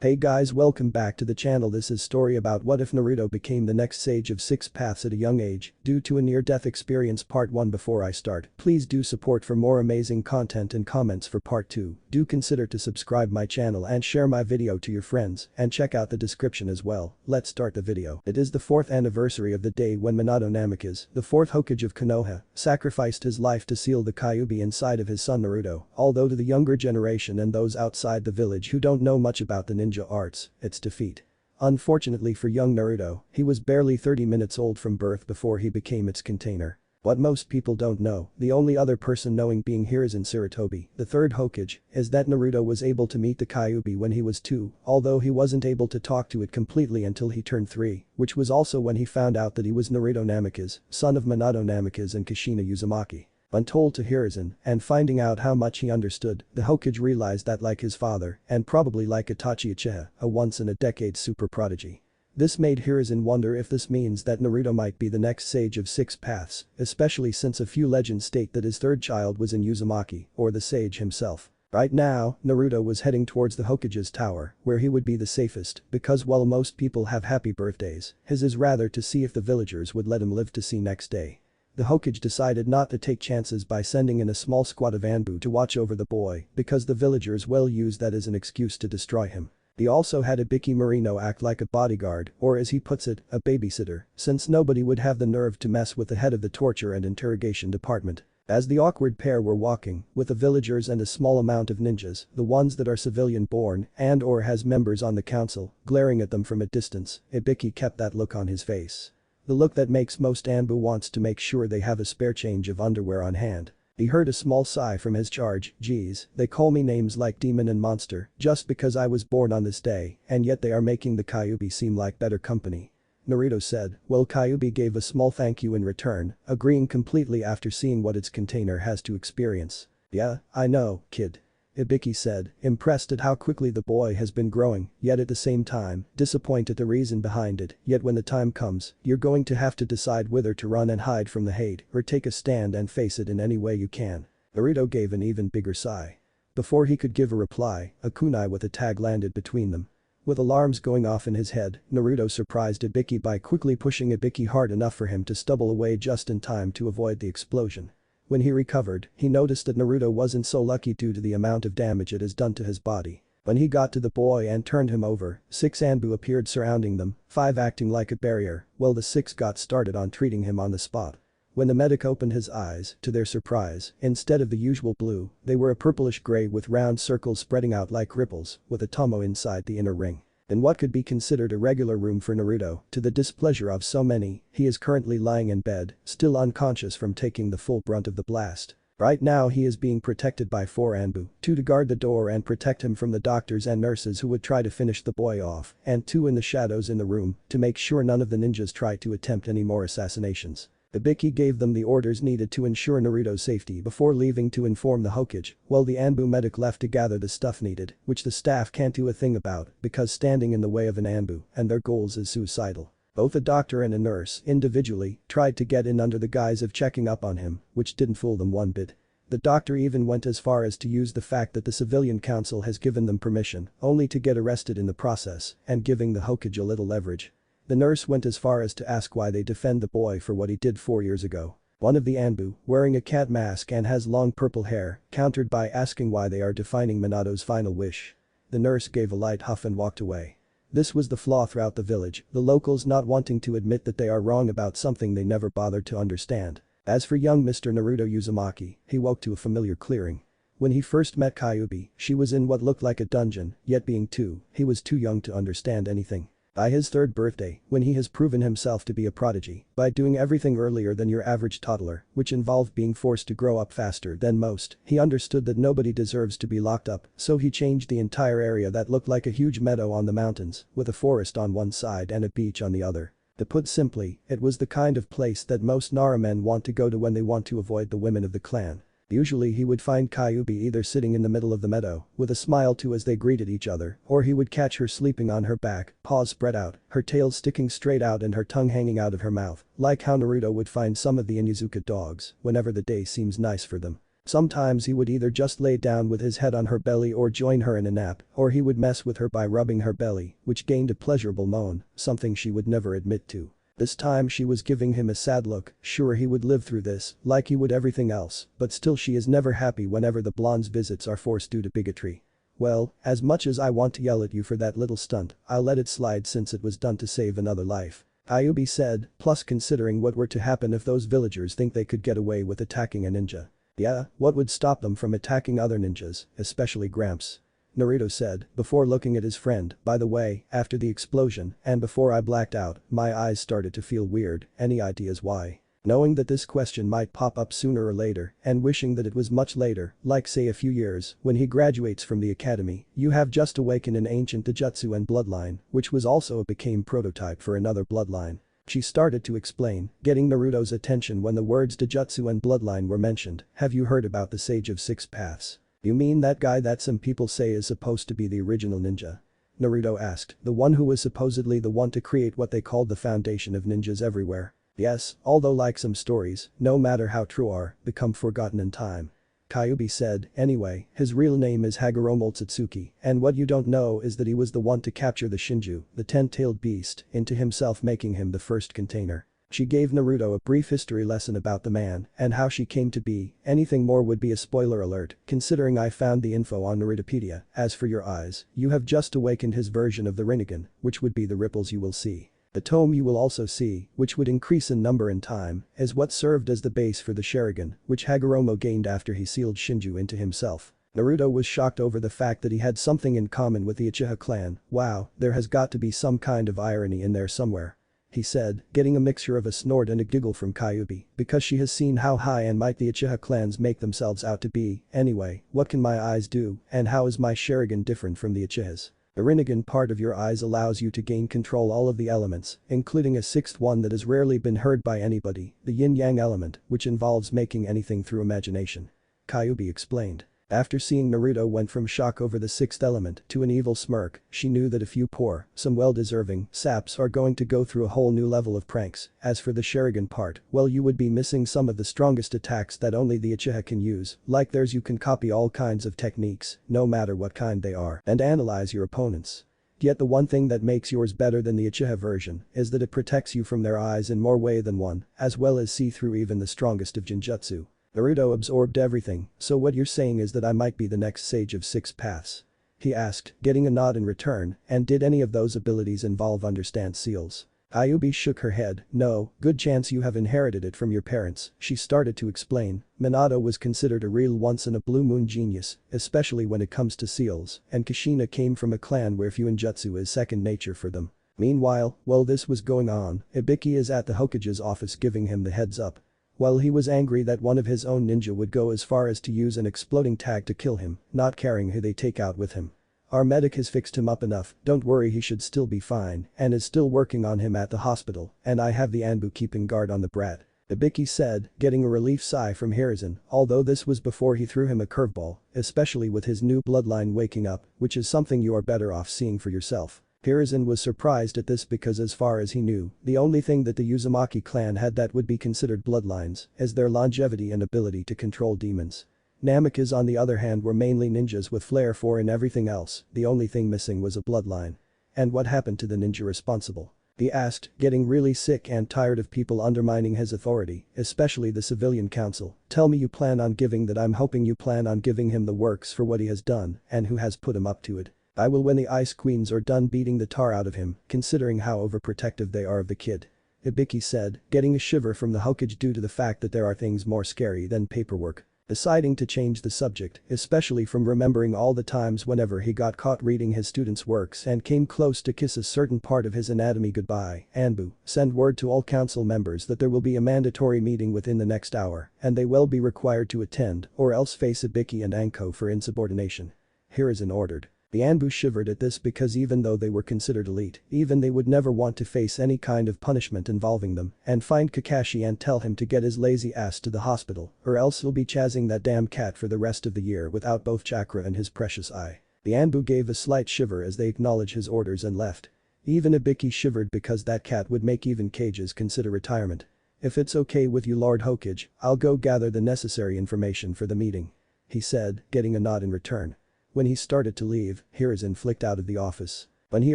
Hey guys, welcome back to the channel. This is story about what if Naruto became the next sage of 6 paths at a young age due to a near-death experience. Part 1. Before I start, please do support for more amazing content and comments for part 2. Do consider to subscribe my channel and share my video to your friends and check out the description as well. Let's start the video. It is the 4th anniversary of the day when Minato Namikaze, the 4th Hokage of Konoha, sacrificed his life to seal the Kyuubi inside of his son Naruto. Although to the younger generation and those outside the village who don't know much about the ninja arts, it's defeat. Unfortunately for young Naruto, he was barely 30 minutes old from birth before he became its container. What most people don't know, the only other person knowing being Hiruzen Sarutobi, the 3rd Hokage, is that Naruto was able to meet the Kyuubi when he was 2, although he wasn't able to talk to it completely until he turned 3, which was also when he found out that he was Naruto Namikaze, son of Minato Namikaze and Kushina Uzumaki. Untold to Hiruzen, and finding out how much he understood, the Hokage realized that like his father, and probably like Itachi Uchiha, a once-in-a-decade super prodigy. This made Hiruzen wonder if this means that Naruto might be the next sage of 6 paths, especially since a few legends state that his 3rd child was in Uzumaki, or the sage himself. Right now, Naruto was heading towards the Hokage's tower, where he would be the safest, because while most people have happy birthdays, his is rather to see if the villagers would let him live to see next day. The Hokage decided not to take chances by sending in a small squad of Anbu to watch over the boy because the villagers will use that as an excuse to destroy him. He also had Ibiki Marino act like a bodyguard, or as he puts it, a babysitter, since nobody would have the nerve to mess with the head of the torture and interrogation department. As the awkward pair were walking, with the villagers and a small amount of ninjas, the ones that are civilian-born and or has members on the council, glaring at them from a distance, Ibiki kept that look on his face. The look that makes most Anbu wants to make sure they have a spare change of underwear on hand. He heard a small sigh from his charge. Geez, they call me names like demon and monster just because I was born on this day, and yet they are making the Kyuubi seem like better company. Naruto said, well, Kyuubi gave a small thank you in return, agreeing completely after seeing what its container has to experience. Yeah, I know, kid. Ibiki said, impressed at how quickly the boy has been growing, yet at the same time, disappointed at the reason behind it. Yet when the time comes, you're going to have to decide whether to run and hide from the hate or take a stand and face it in any way you can. Naruto gave an even bigger sigh. Before he could give a reply, a kunai with a tag landed between them. With alarms going off in his head, Naruto surprised Ibiki by quickly pushing Ibiki hard enough for him to stumble away just in time to avoid the explosion. When he recovered, he noticed that Naruto wasn't so lucky due to the amount of damage it has done to his body. When he got to the boy and turned him over, 6 Anbu appeared surrounding them, 5 acting like a barrier, while the 6 got started on treating him on the spot. When the medic opened his eyes, to their surprise, instead of the usual blue, they were a purplish gray with round circles spreading out like ripples, with a tomo inside the inner ring. In what could be considered a regular room for Naruto, to the displeasure of so many, he is currently lying in bed, still unconscious from taking the full brunt of the blast. Right now he is being protected by 4 Anbu, 2 to guard the door and protect him from the doctors and nurses who would try to finish the boy off, and 2 in the shadows in the room to make sure none of the ninjas try to attempt any more assassinations. Ibiki gave them the orders needed to ensure Naruto's safety before leaving to inform the Hokage, while the Anbu medic left to gather the stuff needed, which the staff can't do a thing about because standing in the way of an Anbu and their goals is suicidal. Both a doctor and a nurse, individually, tried to get in under the guise of checking up on him, which didn't fool them one bit. The doctor even went as far as to use the fact that the civilian council has given them permission, only to get arrested in the process, and giving the Hokage a little leverage. The nurse went as far as to ask why they defend the boy for what he did 4 years ago. One of the Anbu, wearing a cat mask and has long purple hair, countered by asking why they are defining Minato's final wish. The nurse gave a light huff and walked away. This was the flaw throughout the village, the locals not wanting to admit that they are wrong about something they never bothered to understand. As for young Mr. Naruto Uzumaki, he woke to a familiar clearing. When he first met Kyuubi, she was in what looked like a dungeon, yet being 2, he was too young to understand anything. By his 3rd birthday, when he has proven himself to be a prodigy, by doing everything earlier than your average toddler, which involved being forced to grow up faster than most, he understood that nobody deserves to be locked up, so he changed the entire area that looked like a huge meadow on the mountains, with a forest on one side and a beach on the other. To put simply, it was the kind of place that most Nara men want to go to when they want to avoid the women of the clan. Usually he would find Kyuubi either sitting in the middle of the meadow, with a smile too as they greeted each other, or he would catch her sleeping on her back, paws spread out, her tail sticking straight out and her tongue hanging out of her mouth, like how Naruto would find some of the Inuzuka dogs, whenever the day seems nice for them. Sometimes he would either just lay down with his head on her belly or join her in a nap, or he would mess with her by rubbing her belly, which gained a pleasurable moan, something she would never admit to. This time she was giving him a sad look, sure he would live through this, like he would everything else, but still she is never happy whenever the blonde's visits are forced due to bigotry. Well, as much as I want to yell at you for that little stunt, I'll let it slide since it was done to save another life. Ayubi said, plus considering what were to happen if those villagers think they could get away with attacking a ninja. Yeah, what would stop them from attacking other ninjas, especially Gramps? Naruto said, before looking at his friend, by the way, after the explosion, and before I blacked out, my eyes started to feel weird, any ideas why? Knowing that this question might pop up sooner or later, and wishing that it was much later, like say a few years, when he graduates from the academy, you have just awakened an ancient Taijutsu and bloodline, which was also became prototype for another bloodline. She started to explain, getting Naruto's attention when the words Taijutsu and bloodline were mentioned. Have you heard about the Sage of Six Paths? You mean that guy that some people say is supposed to be the original ninja? Naruto asked, the one who was supposedly the one to create what they called the foundation of ninjas everywhere. Yes, although like some stories, no matter how true are, become forgotten in time. Kyuubi said, anyway, his real name is Haguro Motsutsuki, and what you don't know is that he was the one to capture the Shinju, the 10-tailed beast, into himself making him the first container. She gave Naruto a brief history lesson about the man and how she came to be, anything more would be a spoiler alert, considering I found the info on Narutopedia. As for your eyes, you have just awakened his version of the Rinnegan, which would be the ripples you will see. The tome you will also see, which would increase in number and time, is what served as the base for the Sharingan, which Hagoromo gained after he sealed Shinju into himself. Naruto was shocked over the fact that he had something in common with the Uchiha clan. Wow, there has got to be some kind of irony in there somewhere. He said, getting a mixture of a snort and a giggle from Kyuubi, because she has seen how high and mighty the Uchiha clans make themselves out to be. Anyway, what can my eyes do, and how is my Sharingan different from the Uchihas? The Rinnegan part of your eyes allows you to gain control all of the elements, including a sixth one that has rarely been heard by anybody, the yin-yang element, which involves making anything through imagination. Kyuubi explained. After seeing Naruto went from shock over the sixth element to an evil smirk, she knew that a few poor, some well-deserving, saps are going to go through a whole new level of pranks. As for the Sharingan part, well you would be missing some of the strongest attacks that only the Uchiha can use, like theirs you can copy all kinds of techniques, no matter what kind they are, and analyze your opponents. Yet the one thing that makes yours better than the Uchiha version is that it protects you from their eyes in more way than one, as well as see through even the strongest of Genjutsu. Naruto absorbed everything, so what you're saying is that I might be the next Sage of Six Paths? He asked, getting a nod in return, and did any of those abilities involve understand seals? Ayubi shook her head, no, good chance you have inherited it from your parents, she started to explain. Minato was considered a real once-in-a-blue-moon genius, especially when it comes to seals, and Kushina came from a clan where Fuinjutsu is second nature for them. Meanwhile, while this was going on, Ibiki is at the Hokage's office giving him the heads up. While he was angry that one of his own ninja would go as far as to use an exploding tag to kill him, not caring who they take out with him. Our medic has fixed him up enough, don't worry he should still be fine, and is still working on him at the hospital, and I have the Anbu keeping guard on the brat. Ibiki said, getting a relief sigh from Hiruzen, although this was before he threw him a curveball, especially with his new bloodline waking up, which is something you are better off seeing for yourself. Hiruzen was surprised at this because as far as he knew, the only thing that the Uzumaki clan had that would be considered bloodlines is their longevity and ability to control demons. Namika's on the other hand were mainly ninjas with flair for and everything else, the only thing missing was a bloodline. And what happened to the ninja responsible? He asked, getting really sick and tired of people undermining his authority, especially the civilian council. Tell me you plan on giving that. I'm hoping you plan on giving him the works for what he has done and who has put him up to it. I will when the Ice Queens are done beating the tar out of him, considering how overprotective they are of the kid. Ibiki said, getting a shiver from the Hokage due to the fact that there are things more scary than paperwork. Deciding to change the subject, especially from remembering all the times whenever he got caught reading his students' works and came close to kiss a certain part of his anatomy goodbye. Anbu, send word to all council members that there will be a mandatory meeting within the next hour, and they will be required to attend or else face Ibiki and Anko for insubordination. Hiruzen ordered. The Anbu shivered at this because even though they were considered elite, even they would never want to face any kind of punishment involving them and find Kakashi and tell him to get his lazy ass to the hospital or else he'll be chasing that damn cat for the rest of the year without both chakra and his precious eye. The Anbu gave a slight shiver as they acknowledged his orders and left. Even Ibiki shivered because that cat would make even cages consider retirement. If it's okay with you Lord Hokage, I'll go gather the necessary information for the meeting. He said, getting a nod in return. When he started to leave, Hiruzen flicked out of the office. When he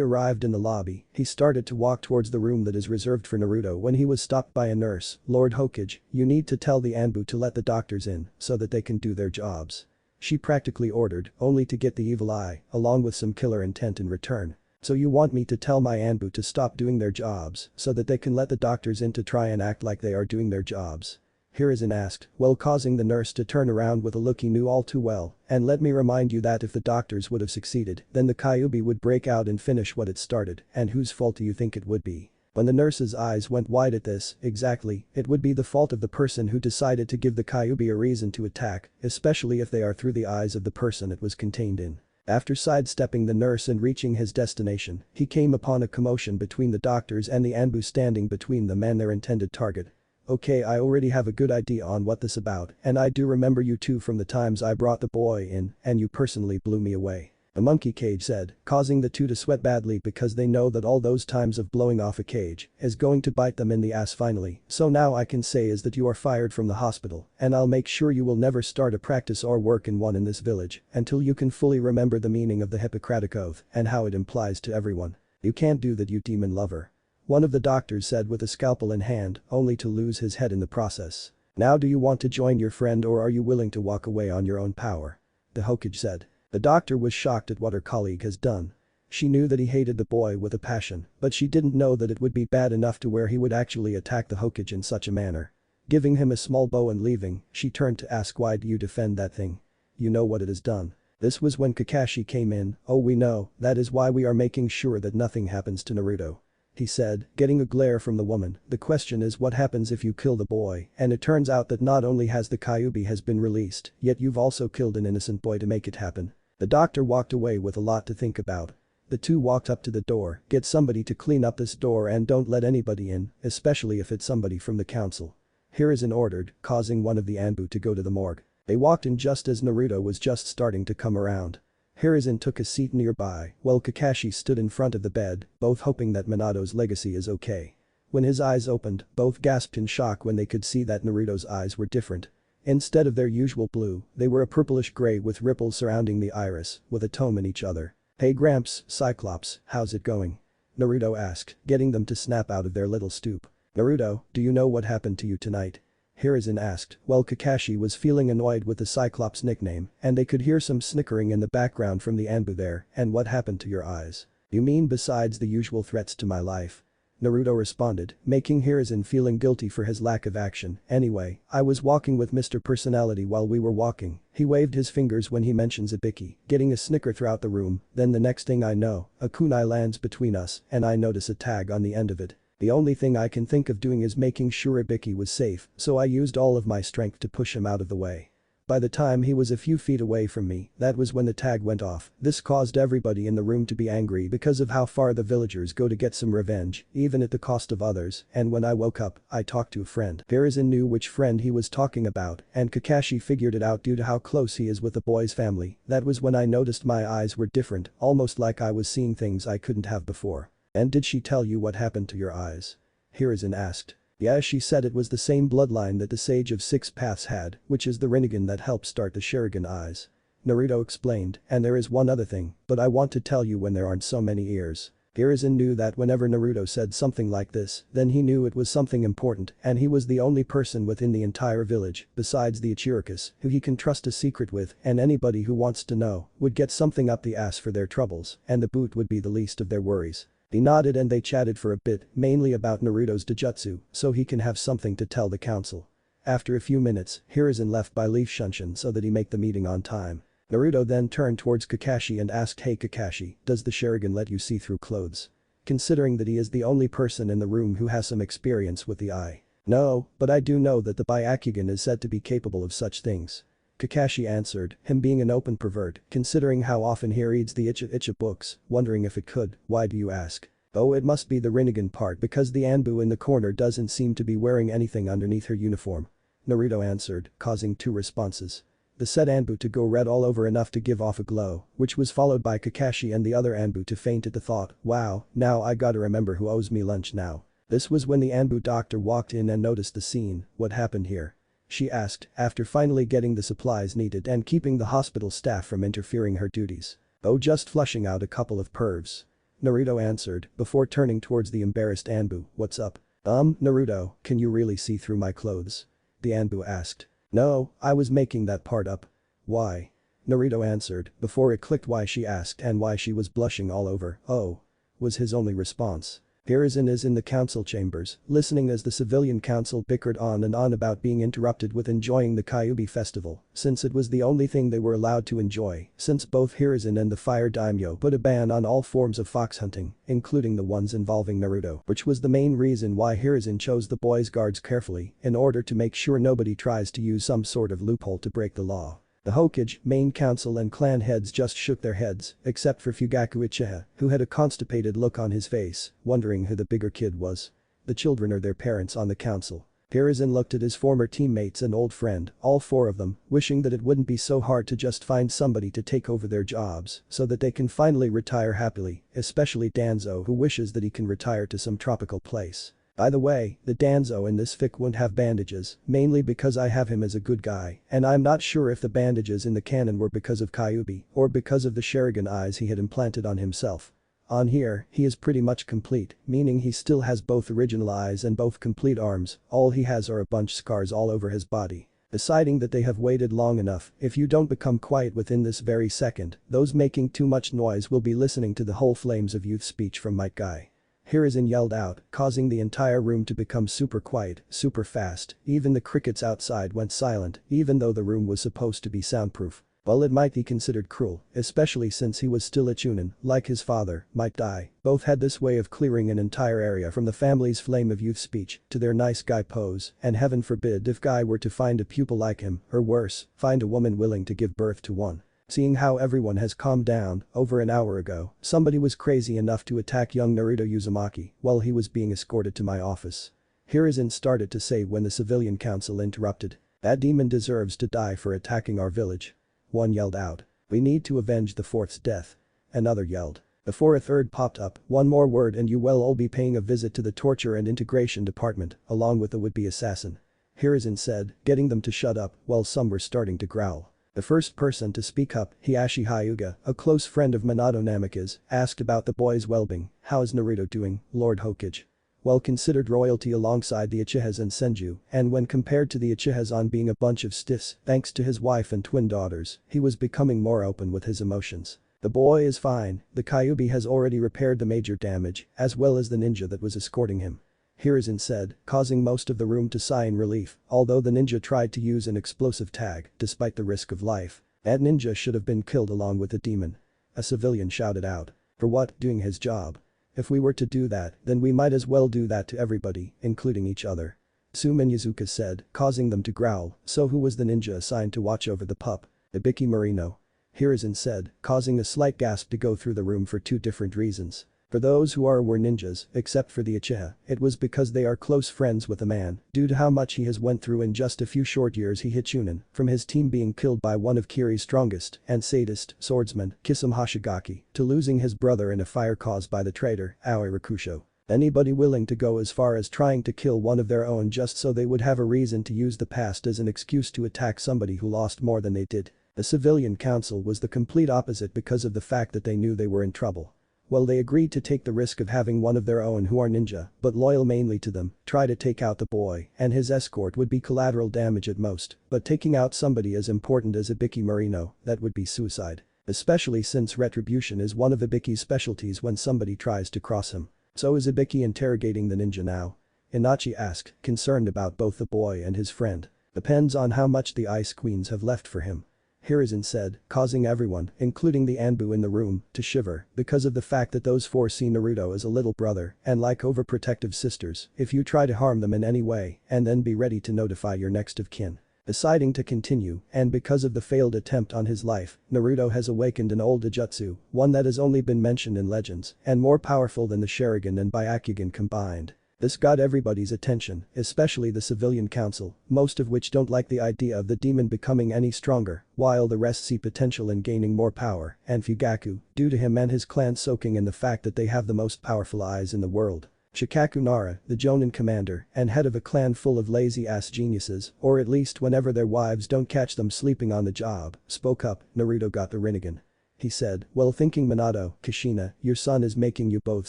arrived in the lobby, he started to walk towards the room that is reserved for Naruto when he was stopped by a nurse. Lord Hokage, you need to tell the Anbu to let the doctors in so that they can do their jobs. She practically ordered, only to get the evil eye, along with some killer intent in return. So you want me to tell my Anbu to stop doing their jobs so that they can let the doctors in to try and act like they are doing their jobs? Hiruzen asked, while causing the nurse to turn around with a look he knew all too well, and let me remind you that if the doctors would have succeeded, then the Kyuubi would break out and finish what it started, and whose fault do you think it would be? When the nurse's eyes went wide at this, exactly, it would be the fault of the person who decided to give the Kyuubi a reason to attack, especially if they are through the eyes of the person it was contained in. After sidestepping the nurse and reaching his destination, he came upon a commotion between the doctors and the Anbu standing between them and their intended target. Okay, I already have a good idea on what this about, and I do remember you too from the times I brought the boy in and you personally blew me away. A monkey cage said, causing the two to sweat badly because they know that all those times of blowing off a cage is going to bite them in the ass finally. So now I can say is that you are fired from the hospital and I'll make sure you will never start a practice or work in one in this village until you can fully remember the meaning of the Hippocratic Oath and how it implies to everyone. You can't do that, you demon lover. One of the doctors said with a scalpel in hand, only to lose his head in the process. Now do you want to join your friend or are you willing to walk away on your own power? The Hokage said. The doctor was shocked at what her colleague has done. She knew that he hated the boy with a passion, but she didn't know that it would be bad enough to where he would actually attack the Hokage in such a manner. Giving him a small bow and leaving, she turned to ask, why do you defend that thing? You know what it has done. This was when Kakashi came in. Oh, we know, that is why we are making sure that nothing happens to Naruto. He said, getting a glare from the woman. The question is what happens if you kill the boy, and it turns out that not only has the Kyuubi has been released, yet you've also killed an innocent boy to make it happen. The doctor walked away with a lot to think about. The two walked up to the door, get somebody to clean up this door and don't let anybody in, especially if it's somebody from the council. Hiruzen ordered, causing one of the Anbu to go to the morgue. They walked in just as Naruto was just starting to come around. Hiruzen took a seat nearby, while Kakashi stood in front of the bed, both hoping that Minato's legacy is okay. When his eyes opened, both gasped in shock when they could see that Naruto's eyes were different. Instead of their usual blue, they were a purplish gray with ripples surrounding the iris, with a tome in each other. Hey Gramps, Cyclops, how's it going? Naruto asked, getting them to snap out of their little stoop. Naruto, do you know what happened to you tonight? Hiruzen asked, while Kakashi was feeling annoyed with the Cyclops nickname, and they could hear some snickering in the background from the Anbu there, and what happened to your eyes? You mean besides the usual threats to my life? Naruto responded, making Hiruzen feeling guilty for his lack of action. Anyway, I was walking with Mr. Personality while we were walking. He waved his fingers when he mentions Ibiki, getting a snicker throughout the room. Then the next thing I know, a kunai lands between us and I notice a tag on the end of it. The only thing I can think of doing is making sure Ibiki was safe, so I used all of my strength to push him out of the way. By the time he was a few feet away from me, that was when the tag went off. This caused everybody in the room to be angry because of how far the villagers go to get some revenge, even at the cost of others, and when I woke up, I talked to a friend. Hiruzen knew which friend he was talking about, and Kakashi figured it out due to how close he is with the boy's family. That was when I noticed my eyes were different, almost like I was seeing things I couldn't have before. And did she tell you what happened to your eyes? Hiruzen asked. Yeah, she said it was the same bloodline that the Sage of Six Paths had, which is the Rinnegan that helped start the Sharingan eyes. Naruto explained, and there is one other thing, but I want to tell you when there aren't so many ears. Hiruzen knew that whenever Naruto said something like this, then he knew it was something important and he was the only person within the entire village, besides the Ichirokas, who he can trust a secret with, and anybody who wants to know would get something up the ass for their troubles, and the boot would be the least of their worries. He nodded and they chatted for a bit, mainly about Naruto's Dojutsu, so he can have something to tell the council. After a few minutes, Hiruzen left by Leaf Shunshin so that he make the meeting on time. Naruto then turned towards Kakashi and asked, hey Kakashi, does the Sharingan let you see through clothes? Considering that he is the only person in the room who has some experience with the eye. No, but I do know that the Byakugan is said to be capable of such things. Kakashi answered, him being an open pervert, considering how often he reads the Icha books, wondering if it could. Why do you ask? Oh, it must be the Rinnegan part because the Anbu in the corner doesn't seem to be wearing anything underneath her uniform. Naruto answered, causing two responses. The said Anbu to go red all over enough to give off a glow, which was followed by Kakashi and the other Anbu to faint at the thought, wow, now I gotta remember who owes me lunch now. This was when the Anbu doctor walked in and noticed the scene. "What happened here?" she asked, after finally getting the supplies needed and keeping the hospital staff from interfering her duties. "Oh, just flushing out a couple of pervs," Naruto answered, before turning towards the embarrassed Anbu. "What's up?" Naruto, can you really see through my clothes?" the Anbu asked. "No, I was making that part up." "Why?" Naruto answered, before it clicked why she asked and why she was blushing all over. "Oh," was his only response. Hiruzen is in the council chambers, listening as the civilian council bickered on and on about being interrupted with enjoying the Kyuubi festival, since it was the only thing they were allowed to enjoy, since both Hiruzen and the Fire Daimyo put a ban on all forms of fox hunting, including the ones involving Naruto, which was the main reason why Hiruzen chose the boys' guards carefully, in order to make sure nobody tries to use some sort of loophole to break the law. The Hokage, main council and clan heads just shook their heads, except for Fugaku Uchiha, who had a constipated look on his face, wondering who the bigger kid was. The children are their parents on the council. Hiruzen looked at his former teammates and old friend, all four of them, wishing that it wouldn't be so hard to just find somebody to take over their jobs so that they can finally retire happily, especially Danzo who wishes that he can retire to some tropical place. By the way, the Danzo in this fic won't have bandages, mainly because I have him as a good guy, and I'm not sure if the bandages in the canon were because of Kyuubi or because of the Sharingan eyes he had implanted on himself. On here, he is pretty much complete, meaning he still has both original eyes and both complete arms, all he has are a bunch scars all over his body. Deciding that they have waited long enough, if you don't become quiet within this very second, those making too much noise will be listening to the whole Flames of Youth speech from Might Guy. Hiruzen yelled out, causing the entire room to become super quiet, super fast, even the crickets outside went silent, even though the room was supposed to be soundproof. Well, it might be considered cruel, especially since he was still a Chunin, like his father, Might Die. Both had this way of clearing an entire area from the family's Flame of Youth speech to their nice guy pose, and heaven forbid if Guy were to find a pupil like him, or worse, find a woman willing to give birth to one. Seeing how everyone has calmed down, over an hour ago, somebody was crazy enough to attack young Naruto Uzumaki while he was being escorted to my office. Hiruzen started to say when the civilian council interrupted. "That demon deserves to die for attacking our village." One yelled out. "We need to avenge the fourth's death." Another yelled. Before a third popped up, "One more word and you will all be paying a visit to the torture and integration department, along with the would-be assassin." Hiruzen said, getting them to shut up while some were starting to growl. The first person to speak up, Hiashi Hyuga, a close friend of Minato Namikaze, asked about the boy's well-being. "How's Naruto doing, Lord Hokage?" Well considered royalty alongside the Uchihas and Senju, and when compared to the Uchihas on being a bunch of stiffs, thanks to his wife and twin daughters, he was becoming more open with his emotions. "The boy is fine, the Kyuubi has already repaired the major damage, as well as the ninja that was escorting him," Hiruzen said, causing most of the room to sigh in relief, although the ninja tried to use an explosive tag, despite the risk of life. "That ninja should have been killed along with the demon," a civilian shouted out. "For what? Doing his job. If we were to do that, then we might as well do that to everybody, including each other," Sumin Yazuka said, causing them to growl. "So who was the ninja assigned to watch over the pup?" "Ibiki Marino," Hiruzen said, causing a slight gasp to go through the room for two different reasons. For those who were ninjas, except for the Uchiha, it was because they are close friends with the man, due to how much he has went through in just a few short years he hit Chunin, from his team being killed by one of Kiri's strongest and sadist swordsmen, Kisame Hoshigaki, to losing his brother in a fire caused by the traitor, Aoi Rakusho. Anybody willing to go as far as trying to kill one of their own just so they would have a reason to use the past as an excuse to attack somebody who lost more than they did. The civilian council was the complete opposite because of the fact that they knew they were in trouble. Well, they agreed to take the risk of having one of their own who are ninja, but loyal mainly to them, try to take out the boy, and his escort would be collateral damage at most, but taking out somebody as important as Ibiki Marino, that would be suicide. Especially since retribution is one of Ibiki's specialties when somebody tries to cross him. "So is Ibiki interrogating the ninja now?" Inachi asked, concerned about both the boy and his friend. "Depends on how much the Ice Queens have left for him," Hiruzen said, causing everyone, including the Anbu in the room, to shiver because of the fact that those four see Naruto as a little brother and like overprotective sisters. If you try to harm them in any way, and then be ready to notify your next of kin. Deciding to continue, and because of the failed attempt on his life, Naruto has awakened an old Ijutsu, one that has only been mentioned in legends, and more powerful than the Sharingan and Byakugan combined. This got everybody's attention, especially the civilian council, most of which don't like the idea of the demon becoming any stronger, while the rest see potential in gaining more power, and Fugaku, due to him and his clan soaking in the fact that they have the most powerful eyes in the world. Shikaku Nara, the Jonin commander and head of a clan full of lazy-ass geniuses, or at least whenever their wives don't catch them sleeping on the job, spoke up. Naruto got the Rinnegan. He said, well, thinking Minato, Kushina, your son is making you both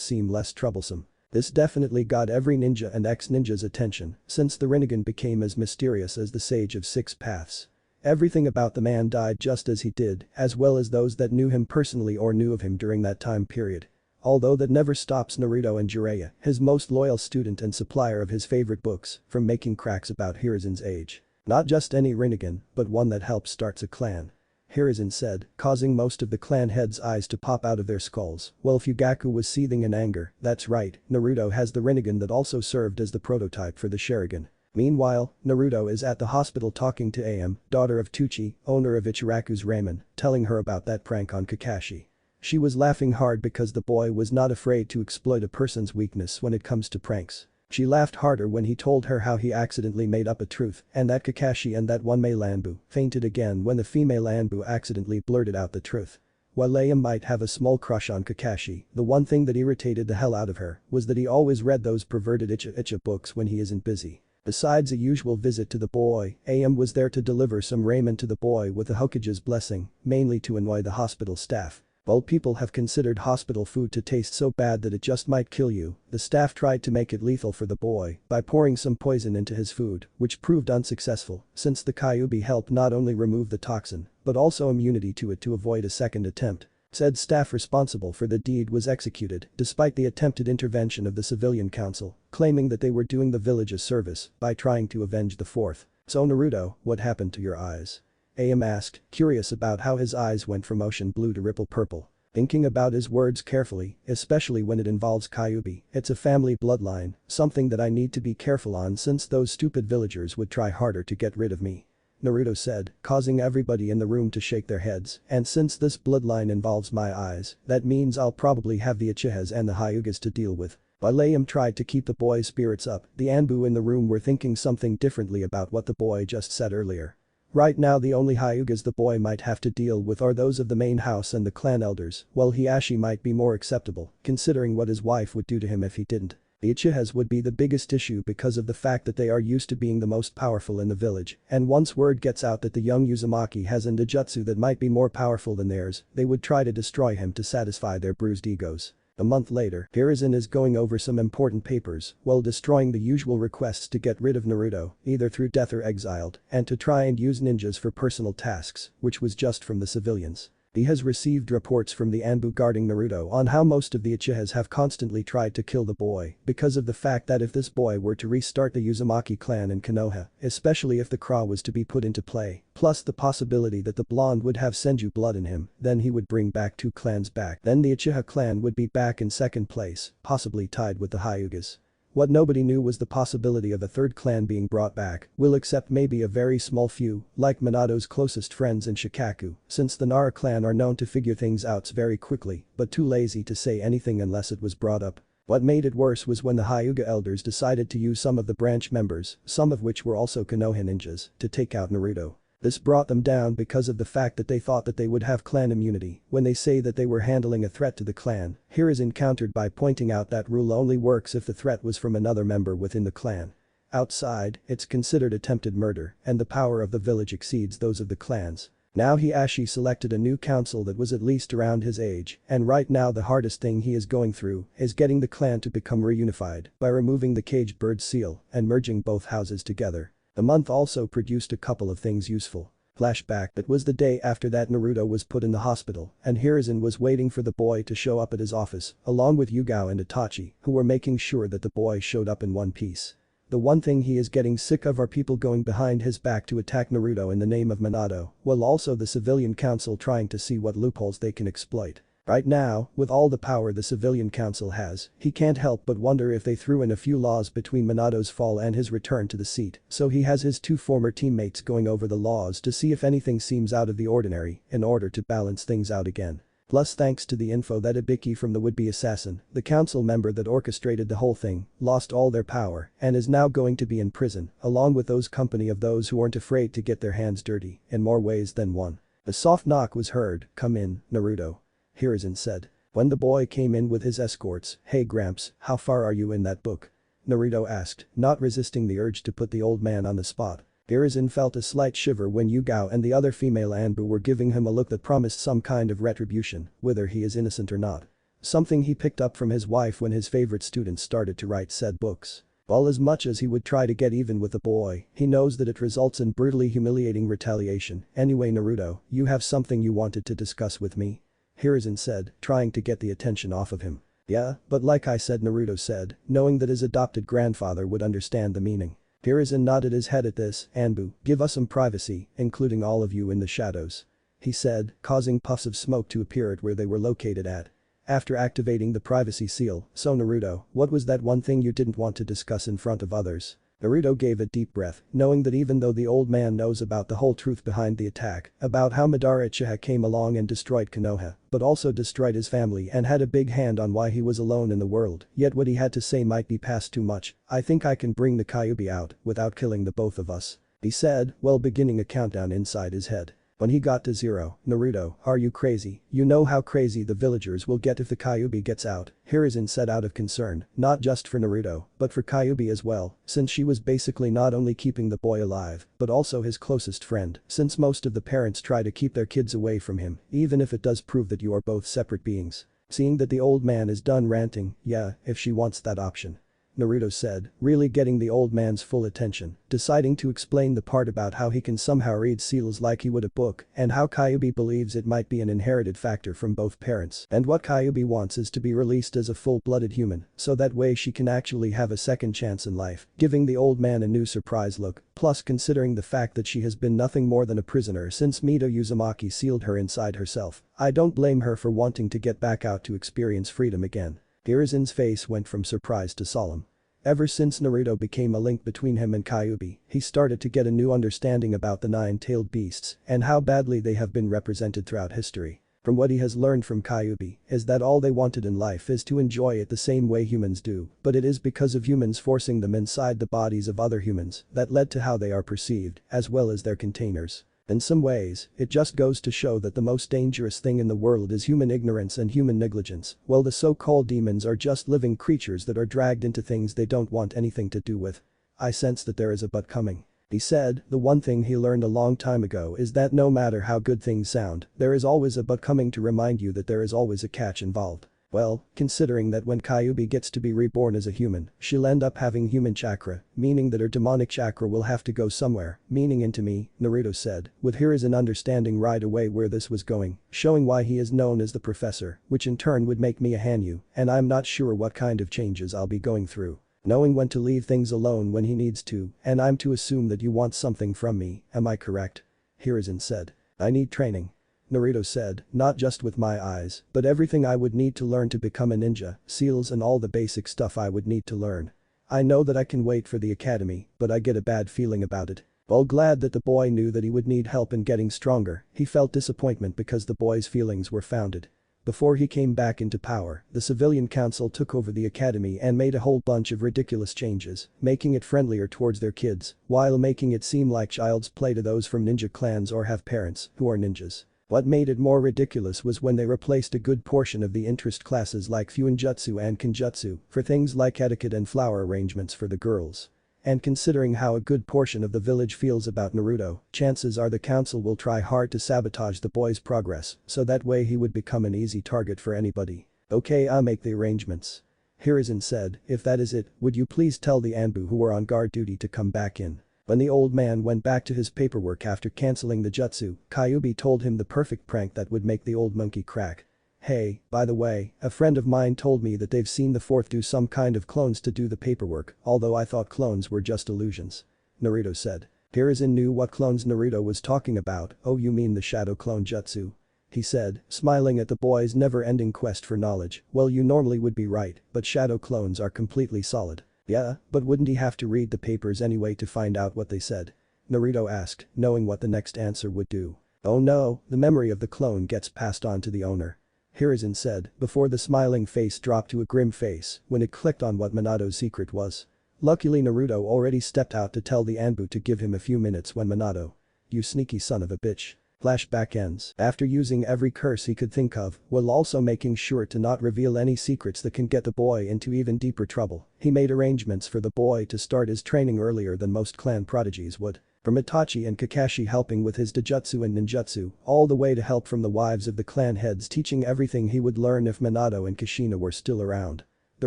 seem less troublesome. This definitely got every ninja and ex-ninja's attention, since the Rinnegan became as mysterious as the Sage of Six Paths. Everything about the man died just as he did, as well as those that knew him personally or knew of him during that time period. Although that never stops Naruto and Jiraiya, his most loyal student and supplier of his favorite books, from making cracks about Hirizen's age. Not just any Rinnegan, but one that helps starts a clan. Hiruzen said, causing most of the clan heads' eyes to pop out of their skulls, while Fugaku was seething in anger. That's right, Naruto has the Rinnegan that also served as the prototype for the Sharingan. Meanwhile, Naruto is at the hospital talking to Am, daughter of Tuchi, owner of Ichiraku's ramen, telling her about that prank on Kakashi. She was laughing hard because the boy was not afraid to exploit a person's weakness when it comes to pranks. She laughed harder when he told her how he accidentally made up a truth and that Kakashi and that one male Anbu fainted again when the female Anbu accidentally blurted out the truth. While Am might have a small crush on Kakashi, the one thing that irritated the hell out of her was that he always read those perverted Icha books when he isn't busy. Besides a usual visit to the boy, Am was there to deliver some ramen to the boy with the Hokage's blessing, mainly to annoy the hospital staff. While people have considered hospital food to taste so bad that it just might kill you, the staff tried to make it lethal for the boy by pouring some poison into his food, which proved unsuccessful since the Kyuubi helped not only remove the toxin, but also immunity to it to avoid a second attempt. Said staff responsible for the deed was executed despite the attempted intervention of the civilian council, claiming that they were doing the village a service by trying to avenge the fourth. So Naruto, what happened to your eyes? Am asked, curious about how his eyes went from ocean blue to ripple purple. Thinking about his words carefully, especially when it involves Kyuubi, it's a family bloodline, something that I need to be careful on since those stupid villagers would try harder to get rid of me. Naruto said, causing everybody in the room to shake their heads, and since this bloodline involves my eyes, that means I'll probably have the Uchihas and the Hyugas to deal with. While Am tried to keep the boy's spirits up, the Anbu in the room were thinking something differently about what the boy just said earlier. Right now the only Hyugas the boy might have to deal with are those of the main house and the clan elders, while Hiashi might be more acceptable, considering what his wife would do to him if he didn't. The Uchihas would be the biggest issue because of the fact that they are used to being the most powerful in the village, and once word gets out that the young Uzumaki has a ninjutsu that might be more powerful than theirs, they would try to destroy him to satisfy their bruised egos. A month later, Hiruzen is going over some important papers while destroying the usual requests to get rid of Naruto, either through death or exiled, and to try and use ninjas for personal tasks, which was just from the civilians. He has received reports from the Anbu guarding Naruto on how most of the Uchihas have constantly tried to kill the boy because of the fact that if this boy were to restart the Uzumaki clan in Konoha, especially if the Kra was to be put into play, plus the possibility that the blonde would have Senju blood in him, then he would bring back two clans back. Then the Uchiha clan would be back in second place, possibly tied with the Hyugas. What nobody knew was the possibility of a third clan being brought back, will except maybe a very small few, like Minato's closest friends in Shikaku, since the Nara clan are known to figure things out very quickly, but too lazy to say anything unless it was brought up. What made it worse was when the Hyuga elders decided to use some of the branch members, some of which were also Konoha ninjas, to take out Naruto. This brought them down because of the fact that they thought that they would have clan immunity when they say that they were handling a threat to the clan. Here is encountered by pointing out that rule only works if the threat was from another member within the clan. Outside, it's considered attempted murder, and the power of the village exceeds those of the clans. Now Hiashi selected a new council that was at least around his age, and right now the hardest thing he is going through is getting the clan to become reunified by removing the caged bird seal and merging both houses together. The month also produced a couple of things useful. Flashback: it was the day after that Naruto was put in the hospital, and Hiruzen was waiting for the boy to show up at his office, along with Yugao and Itachi, who were making sure that the boy showed up in one piece. The one thing he is getting sick of are people going behind his back to attack Naruto in the name of Minato, while also the civilian council trying to see what loopholes they can exploit. Right now, with all the power the civilian council has, he can't help but wonder if they threw in a few laws between Minato's fall and his return to the seat, so he has his two former teammates going over the laws to see if anything seems out of the ordinary in order to balance things out again. Plus, thanks to the info that Ibiki from the would-be assassin, the council member that orchestrated the whole thing, lost all their power and is now going to be in prison, along with those company of those who aren't afraid to get their hands dirty in more ways than one. A soft knock was heard. "Come in, Naruto," Hiruzen said. When the boy came in with his escorts, "Hey Gramps, how far are you in that book?" Naruto asked, not resisting the urge to put the old man on the spot. Hiruzen felt a slight shiver when Yugao and the other female Anbu were giving him a look that promised some kind of retribution, whether he is innocent or not. Something he picked up from his wife when his favorite students started to write said books. While as much as he would try to get even with the boy, he knows that it results in brutally humiliating retaliation. "Anyway Naruto, you have something you wanted to discuss with me?" Hiruzen said, trying to get the attention off of him. "Yeah, but like I said," Naruto said, knowing that his adopted grandfather would understand the meaning. Hiruzen nodded his head at this. "Anbu, give us some privacy, including all of you in the shadows," he said, causing puffs of smoke to appear at where they were located at. After activating the privacy seal, "So Naruto, what was that one thing you didn't want to discuss in front of others?" Naruto gave a deep breath, knowing that even though the old man knows about the whole truth behind the attack, about how Madara Uchiha came along and destroyed Konoha, but also destroyed his family and had a big hand on why he was alone in the world, yet what he had to say might be past too much. "I think I can bring the Kyuubi out without killing the both of us," he said, while beginning a countdown inside his head. When he got to 0, "Naruto, are you crazy? You know how crazy the villagers will get if the Kyuubi gets out," Hiruzen said out of concern, not just for Naruto, but for Kyuubi as well, since she was basically not only keeping the boy alive, but also his closest friend, since most of the parents try to keep their kids away from him, even if it does prove that you are both separate beings. Seeing that the old man is done ranting, "Yeah, if she wants that option," Naruto said, really getting the old man's full attention, deciding to explain the part about how he can somehow read seals like he would a book and how Kyuubi believes it might be an inherited factor from both parents, and what Kyuubi wants is to be released as a full-blooded human, so that way she can actually have a second chance in life, giving the old man a new surprise look, plus considering the fact that she has been nothing more than a prisoner since Mito Uzumaki sealed her inside herself. "I don't blame her for wanting to get back out to experience freedom again." Hiruzen's face went from surprise to solemn. Ever since Naruto became a link between him and Kyuubi, he started to get a new understanding about the nine-tailed beasts and how badly they have been represented throughout history. From what he has learned from Kyuubi is that all they wanted in life is to enjoy it the same way humans do, but it is because of humans forcing them inside the bodies of other humans that led to how they are perceived, as well as their containers. In some ways, it just goes to show that the most dangerous thing in the world is human ignorance and human negligence, while the so-called demons are just living creatures that are dragged into things they don't want anything to do with. "I sense that there is a but coming," he said. The one thing he learned a long time ago is that no matter how good things sound, there is always a but coming to remind you that there is always a catch involved. Well, considering that when Kyuubi gets to be reborn as a human, she'll end up having human chakra, meaning that her demonic chakra will have to go somewhere, meaning into me, Naruto said, with Hiruzen understanding right away where this was going, showing why he is known as the professor, which in turn would make me a Hanyu, and I'm not sure what kind of changes I'll be going through. Knowing when to leave things alone when he needs to, and I'm to assume that you want something from me, am I correct? Hiruzen said. "I need training," Naruto said, "not just with my eyes, but everything I would need to learn to become a ninja, seals and all the basic stuff I would need to learn. I know that I can wait for the academy, but I get a bad feeling about it." While glad that the boy knew that he would need help in getting stronger, he felt disappointment because the boy's feelings were founded. Before he came back into power, the civilian council took over the academy and made a whole bunch of ridiculous changes, making it friendlier towards their kids, while making it seem like child's play to those from ninja clans or have parents who are ninjas. What made it more ridiculous was when they replaced a good portion of the interest classes like Fuinjutsu and Kenjutsu for things like etiquette and flower arrangements for the girls. And considering how a good portion of the village feels about Naruto, chances are the council will try hard to sabotage the boy's progress, so that way he would become an easy target for anybody. "Okay, I'll make the arrangements," Hiruzen said. "If that is it, would you please tell the Anbu who are on guard duty to come back in." When the old man went back to his paperwork after cancelling the jutsu, Kyuubi told him the perfect prank that would make the old monkey crack. "Hey, by the way, a friend of mine told me that they've seen the fourth do some kind of clones to do the paperwork, although I thought clones were just illusions," Naruto said. Hiruzen knew what clones Naruto was talking about. "Oh, you mean the shadow clone jutsu?" he said, smiling at the boy's never-ending quest for knowledge. "Well, you normally would be right, but shadow clones are completely solid." "Yeah, but wouldn't he have to read the papers anyway to find out what they said?" Naruto asked, knowing what the next answer would do. "Oh no, the memory of the clone gets passed on to the owner," Hiruzen said, before the smiling face dropped to a grim face when it clicked on what Minato's secret was. Luckily Naruto already stepped out to tell the Anbu to give him a few minutes when Minato, "You sneaky son of a bitch," Flashback ends after using every curse he could think of, while also making sure to not reveal any secrets that can get the boy into even deeper trouble. He made arrangements for the boy to start his training earlier than most clan prodigies would. From Itachi and Kakashi helping with his Dojutsu and Ninjutsu, all the way to help from the wives of the clan heads teaching everything he would learn if Minato and Kushina were still around. The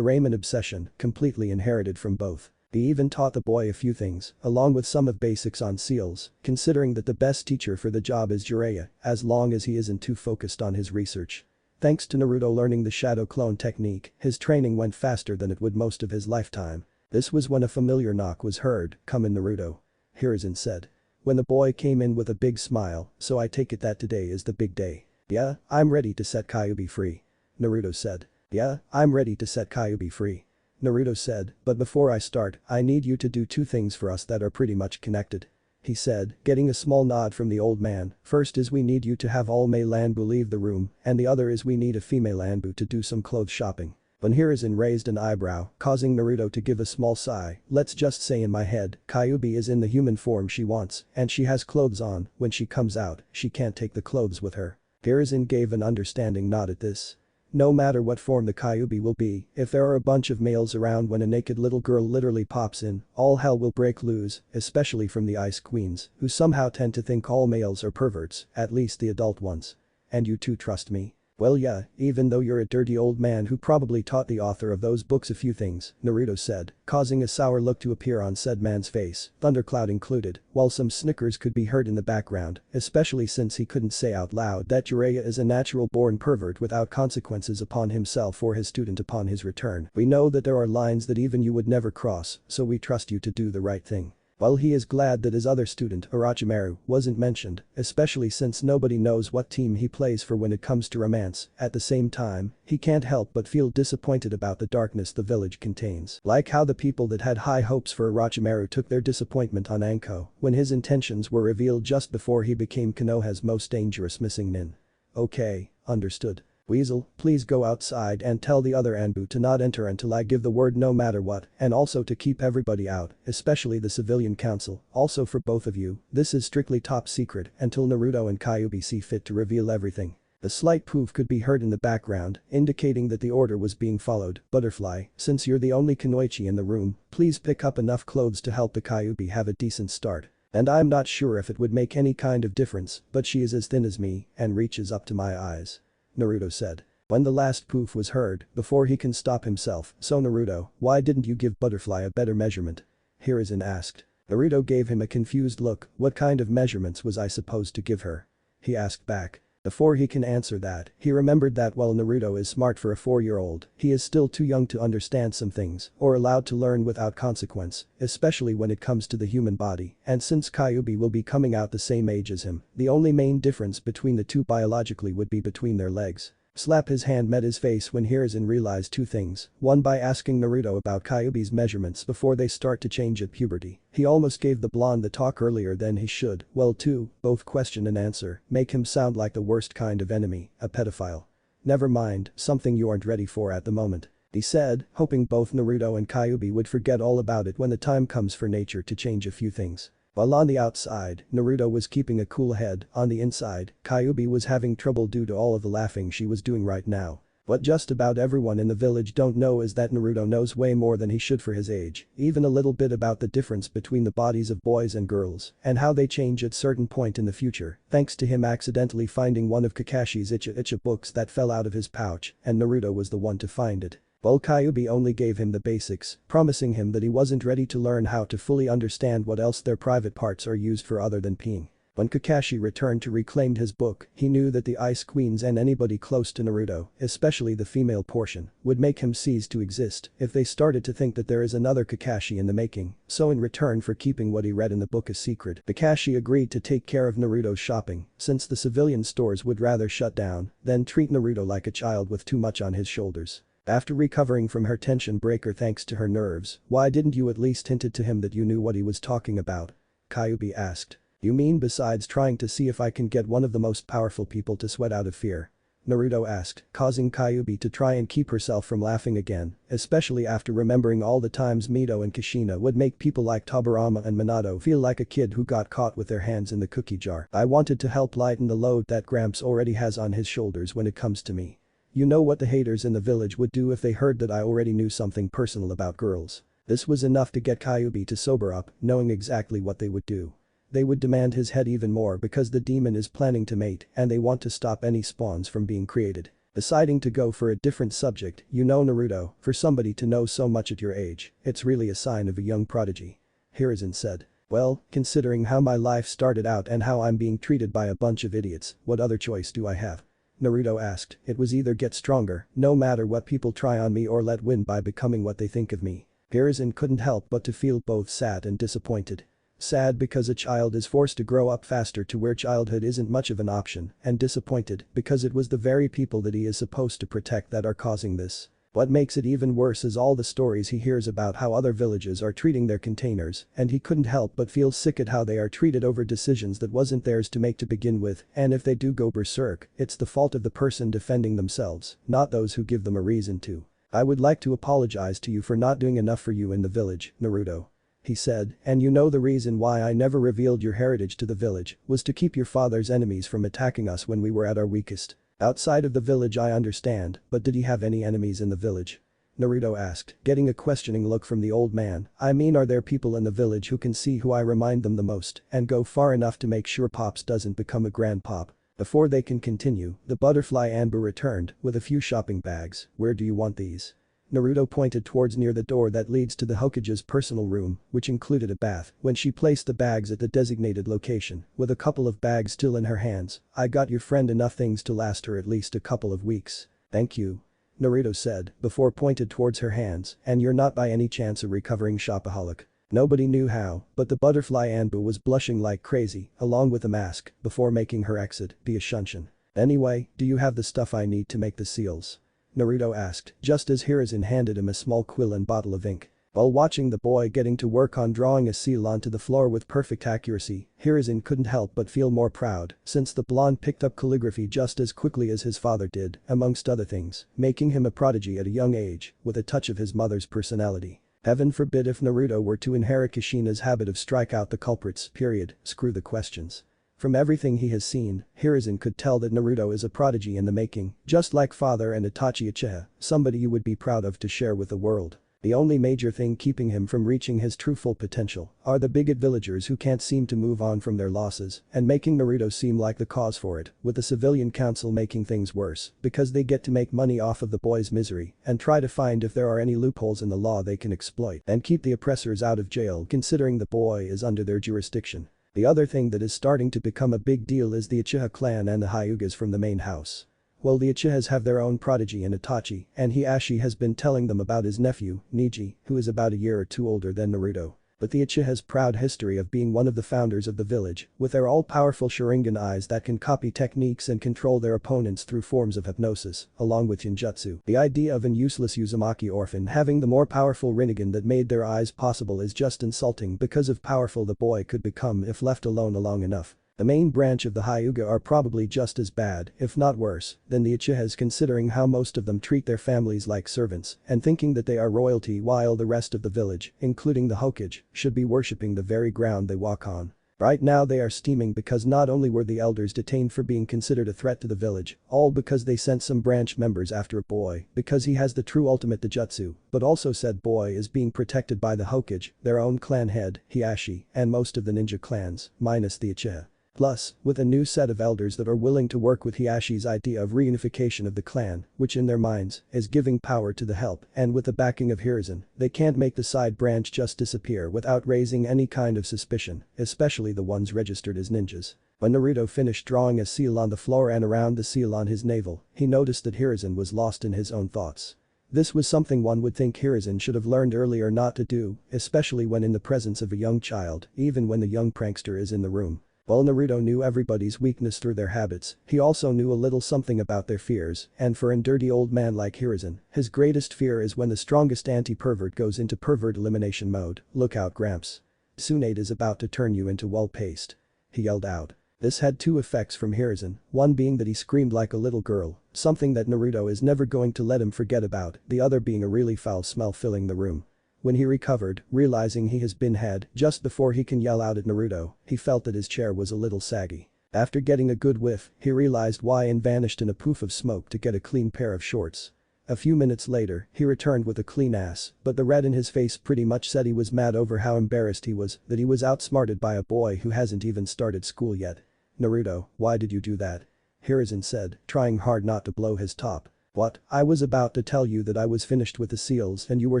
ramen obsession, completely inherited from both. He even taught the boy a few things, along with some of basics on seals, considering that the best teacher for the job is Jiraiya, as long as he isn't too focused on his research. Thanks to Naruto learning the shadow clone technique, his training went faster than it would most of his lifetime. This was when a familiar knock was heard. "Come in, Naruto," Hiruzen said. When the boy came in with a big smile, "So I take it that today is the big day." "Yeah, I'm ready to set Kyuubi free," Naruto said. "Yeah, I'm ready to set Kyuubi free," Naruto said, "but before I start, I need you to do two things for us that are pretty much connected," he said, getting a small nod from the old man. "First is we need you to have all male Anbu leave the room, and the other is we need a female Anbu to do some clothes shopping." When Hiruzen raised an eyebrow, causing Naruto to give a small sigh, "Let's just say in my head, Kyuubi is in the human form she wants, and she has clothes on, when she comes out, she can't take the clothes with her." Hiruzen gave an understanding nod at this. No matter what form the Kyuubi will be, if there are a bunch of males around when a naked little girl literally pops in, all hell will break loose, especially from the Ice Queens, who somehow tend to think all males are perverts, at least the adult ones. "And you two trust me?" "Well yeah, even though you're a dirty old man who probably taught the author of those books a few things," Naruto said, causing a sour look to appear on said man's face, thundercloud included, while some snickers could be heard in the background, especially since he couldn't say out loud that Jiraiya is a natural-born pervert without consequences upon himself or his student upon his return. "We know that there are lines that even you would never cross, so we trust you to do the right thing." While he is glad that his other student, Orochimaru, wasn't mentioned, especially since nobody knows what team he plays for when it comes to romance, at the same time, he can't help but feel disappointed about the darkness the village contains. Like how the people that had high hopes for Orochimaru took their disappointment on Anko when his intentions were revealed just before he became Konoha's most dangerous missing nin. "Okay, understood. Weasel, please go outside and tell the other Anbu to not enter until I give the word no matter what, and also to keep everybody out, especially the civilian council. Also for both of you, this is strictly top secret until Naruto and Kyuubi see fit to reveal everything." A slight poof could be heard in the background, indicating that the order was being followed. "Butterfly, since you're the only kunoichi in the room, please pick up enough clothes to help the Kyuubi have a decent start. And I'm not sure if it would make any kind of difference, but she is as thin as me and reaches up to my eyes," Naruto said. When the last poof was heard, before he can stop himself, "So Naruto, why didn't you give Butterfly a better measurement?" Hiruzen asked. Naruto gave him a confused look. "What kind of measurements was I supposed to give her?" he asked back. Before he can answer that, he remembered that while Naruto is smart for a 4-year-old, he is still too young to understand some things, or allowed to learn without consequence, especially when it comes to the human body, and since Kyuubi will be coming out the same age as him, the only main difference between the two biologically would be between their legs. Slap his hand met his face when Hiruzen realized two things, one by asking Naruto about Kyuubi's measurements before they start to change at puberty. He almost gave the blonde the talk earlier than he should, well two, both question and answer, make him sound like the worst kind of enemy, a pedophile. "Never mind, something you aren't ready for at the moment," he said, hoping both Naruto and Kyuubi would forget all about it when the time comes for nature to change a few things. While on the outside, Naruto was keeping a cool head, on the inside, Kyuubi was having trouble due to all of the laughing she was doing right now. What just about everyone in the village don't know is that Naruto knows way more than he should for his age, even a little bit about the difference between the bodies of boys and girls, and how they change at certain point in the future, thanks to him accidentally finding one of Kakashi's Icha books that fell out of his pouch, and Naruto was the one to find it. While Kyuubi only gave him the basics, promising him that he wasn't ready to learn how to fully understand what else their private parts are used for other than peeing. When Kakashi returned to reclaim his book, he knew that the Ice Queens and anybody close to Naruto, especially the female portion, would make him cease to exist if they started to think that there is another Kakashi in the making, so in return for keeping what he read in the book a secret, Kakashi agreed to take care of Naruto's shopping, since the civilian stores would rather shut down than treat Naruto like a child with too much on his shoulders. After recovering from her tension breaker thanks to her nerves, "Why didn't you at least hinted to him that you knew what he was talking about?" Kyuubi asked. "You mean besides trying to see if I can get one of the most powerful people to sweat out of fear?" Naruto asked, causing Kyuubi to try and keep herself from laughing again, especially after remembering all the times Minato and Kushina would make people like Tobirama and Minato feel like a kid who got caught with their hands in the cookie jar. I wanted to help lighten the load that Gramps already has on his shoulders when it comes to me. You know what the haters in the village would do if they heard that I already knew something personal about girls. This was enough to get Kyuubi to sober up, knowing exactly what they would do. They would demand his head even more because the demon is planning to mate and they want to stop any spawns from being created. Deciding to go for a different subject, you know Naruto, for somebody to know so much at your age, it's really a sign of a young prodigy. Hiruzen said. Well, considering how my life started out and how I'm being treated by a bunch of idiots, what other choice do I have? Naruto asked. It was either get stronger, no matter what people try on me, or let win by becoming what they think of me. Hiruzen couldn't help but to feel both sad and disappointed. Sad because a child is forced to grow up faster to where childhood isn't much of an option, and disappointed because it was the very people that he is supposed to protect that are causing this. What makes it even worse is all the stories he hears about how other villages are treating their containers, and he couldn't help but feel sick at how they are treated over decisions that wasn't theirs to make to begin with, and if they do go berserk, it's the fault of the person defending themselves, not those who give them a reason to. I would like to apologize to you for not doing enough for you in the village, Naruto. He said, and you know the reason why I never revealed your heritage to the village was to keep your father's enemies from attacking us when we were at our weakest. Outside of the village I understand, but did he have any enemies in the village? Naruto asked, getting a questioning look from the old man. I mean, are there people in the village who can see who I remind them the most and go far enough to make sure Pops doesn't become a grandpop? Before they can continue, the butterfly Anbu returned with a few shopping bags. Where do you want these? Naruto pointed towards near the door that leads to the Hokage's personal room, which included a bath, when she placed the bags at the designated location, with a couple of bags still in her hands. I got your friend enough things to last her at least a couple of weeks. Thank you. Naruto said, before pointed towards her hands, and you're not by any chance a recovering shopaholic. Nobody knew how, but the butterfly Anbu was blushing like crazy, along with a mask, before making her exit, be a shunshin. Anyway, do you have the stuff I need to make the seals? Naruto asked, just as Hiruzen handed him a small quill and bottle of ink. While watching the boy getting to work on drawing a seal onto the floor with perfect accuracy, Hiruzen couldn't help but feel more proud, since the blonde picked up calligraphy just as quickly as his father did, amongst other things, making him a prodigy at a young age, with a touch of his mother's personality. Heaven forbid if Naruto were to inherit Kushina's habit of strike out the culprits, period, screw the questions. From everything he has seen, Hiruzen could tell that Naruto is a prodigy in the making, just like father and Itachi Uchiha, somebody you would be proud of to share with the world. The only major thing keeping him from reaching his true full potential are the bigot villagers who can't seem to move on from their losses and making Naruto seem like the cause for it, with the civilian council making things worse because they get to make money off of the boy's misery and try to find if there are any loopholes in the law they can exploit and keep the oppressors out of jail considering the boy is under their jurisdiction. The other thing that is starting to become a big deal is the Uchiha clan and the Hyugas from the main house. Well, the Uchihas have their own prodigy in Itachi, and Hiashi has been telling them about his nephew, Neji, who is about a year or two older than Naruto. But the Uchiha's proud history of being one of the founders of the village, with their all-powerful Sharingan eyes that can copy techniques and control their opponents through forms of hypnosis, along with Genjutsu. The idea of an useless Uzumaki orphan having the more powerful Rinnegan that made their eyes possible is just insulting because of powerful the boy could become if left alone long enough. The main branch of the Hyuga are probably just as bad, if not worse, than the Uchihas considering how most of them treat their families like servants and thinking that they are royalty while the rest of the village, including the Hokage, should be worshipping the very ground they walk on. Right now they are steaming because not only were the elders detained for being considered a threat to the village, all because they sent some branch members after a boy because he has the true ultimate Taijutsu, but also said boy is being protected by the Hokage, their own clan head, Hiashi, and most of the ninja clans, minus the Uchiha. Plus, with a new set of elders that are willing to work with Hiashi's idea of reunification of the clan, which in their minds is giving power to the help, and with the backing of Hiruzen, they can't make the side branch just disappear without raising any kind of suspicion, especially the ones registered as ninjas. When Naruto finished drawing a seal on the floor and around the seal on his navel, he noticed that Hiruzen was lost in his own thoughts. This was something one would think Hiruzen should have learned earlier not to do, especially when in the presence of a young child, even when the young prankster is in the room. While Naruto knew everybody's weakness through their habits, he also knew a little something about their fears, and for a dirty old man like Hiruzen, his greatest fear is when the strongest anti-pervert goes into pervert elimination mode. Look out, Gramps. Tsunade is about to turn you into wall paste. He yelled out. This had two effects from Hiruzen, one being that he screamed like a little girl, something that Naruto is never going to let him forget about, the other being a really foul smell filling the room. When he recovered, realizing he has been had, just before he can yell out at Naruto, he felt that his chair was a little saggy. After getting a good whiff, he realized why and vanished in a poof of smoke to get a clean pair of shorts. A few minutes later, he returned with a clean ass, but the red in his face pretty much said he was mad over how embarrassed he was, that he was outsmarted by a boy who hasn't even started school yet. "Naruto, why did you do that?" Hiruzen said, trying hard not to blow his top. "What? I was about to tell you that I was finished with the seals and you were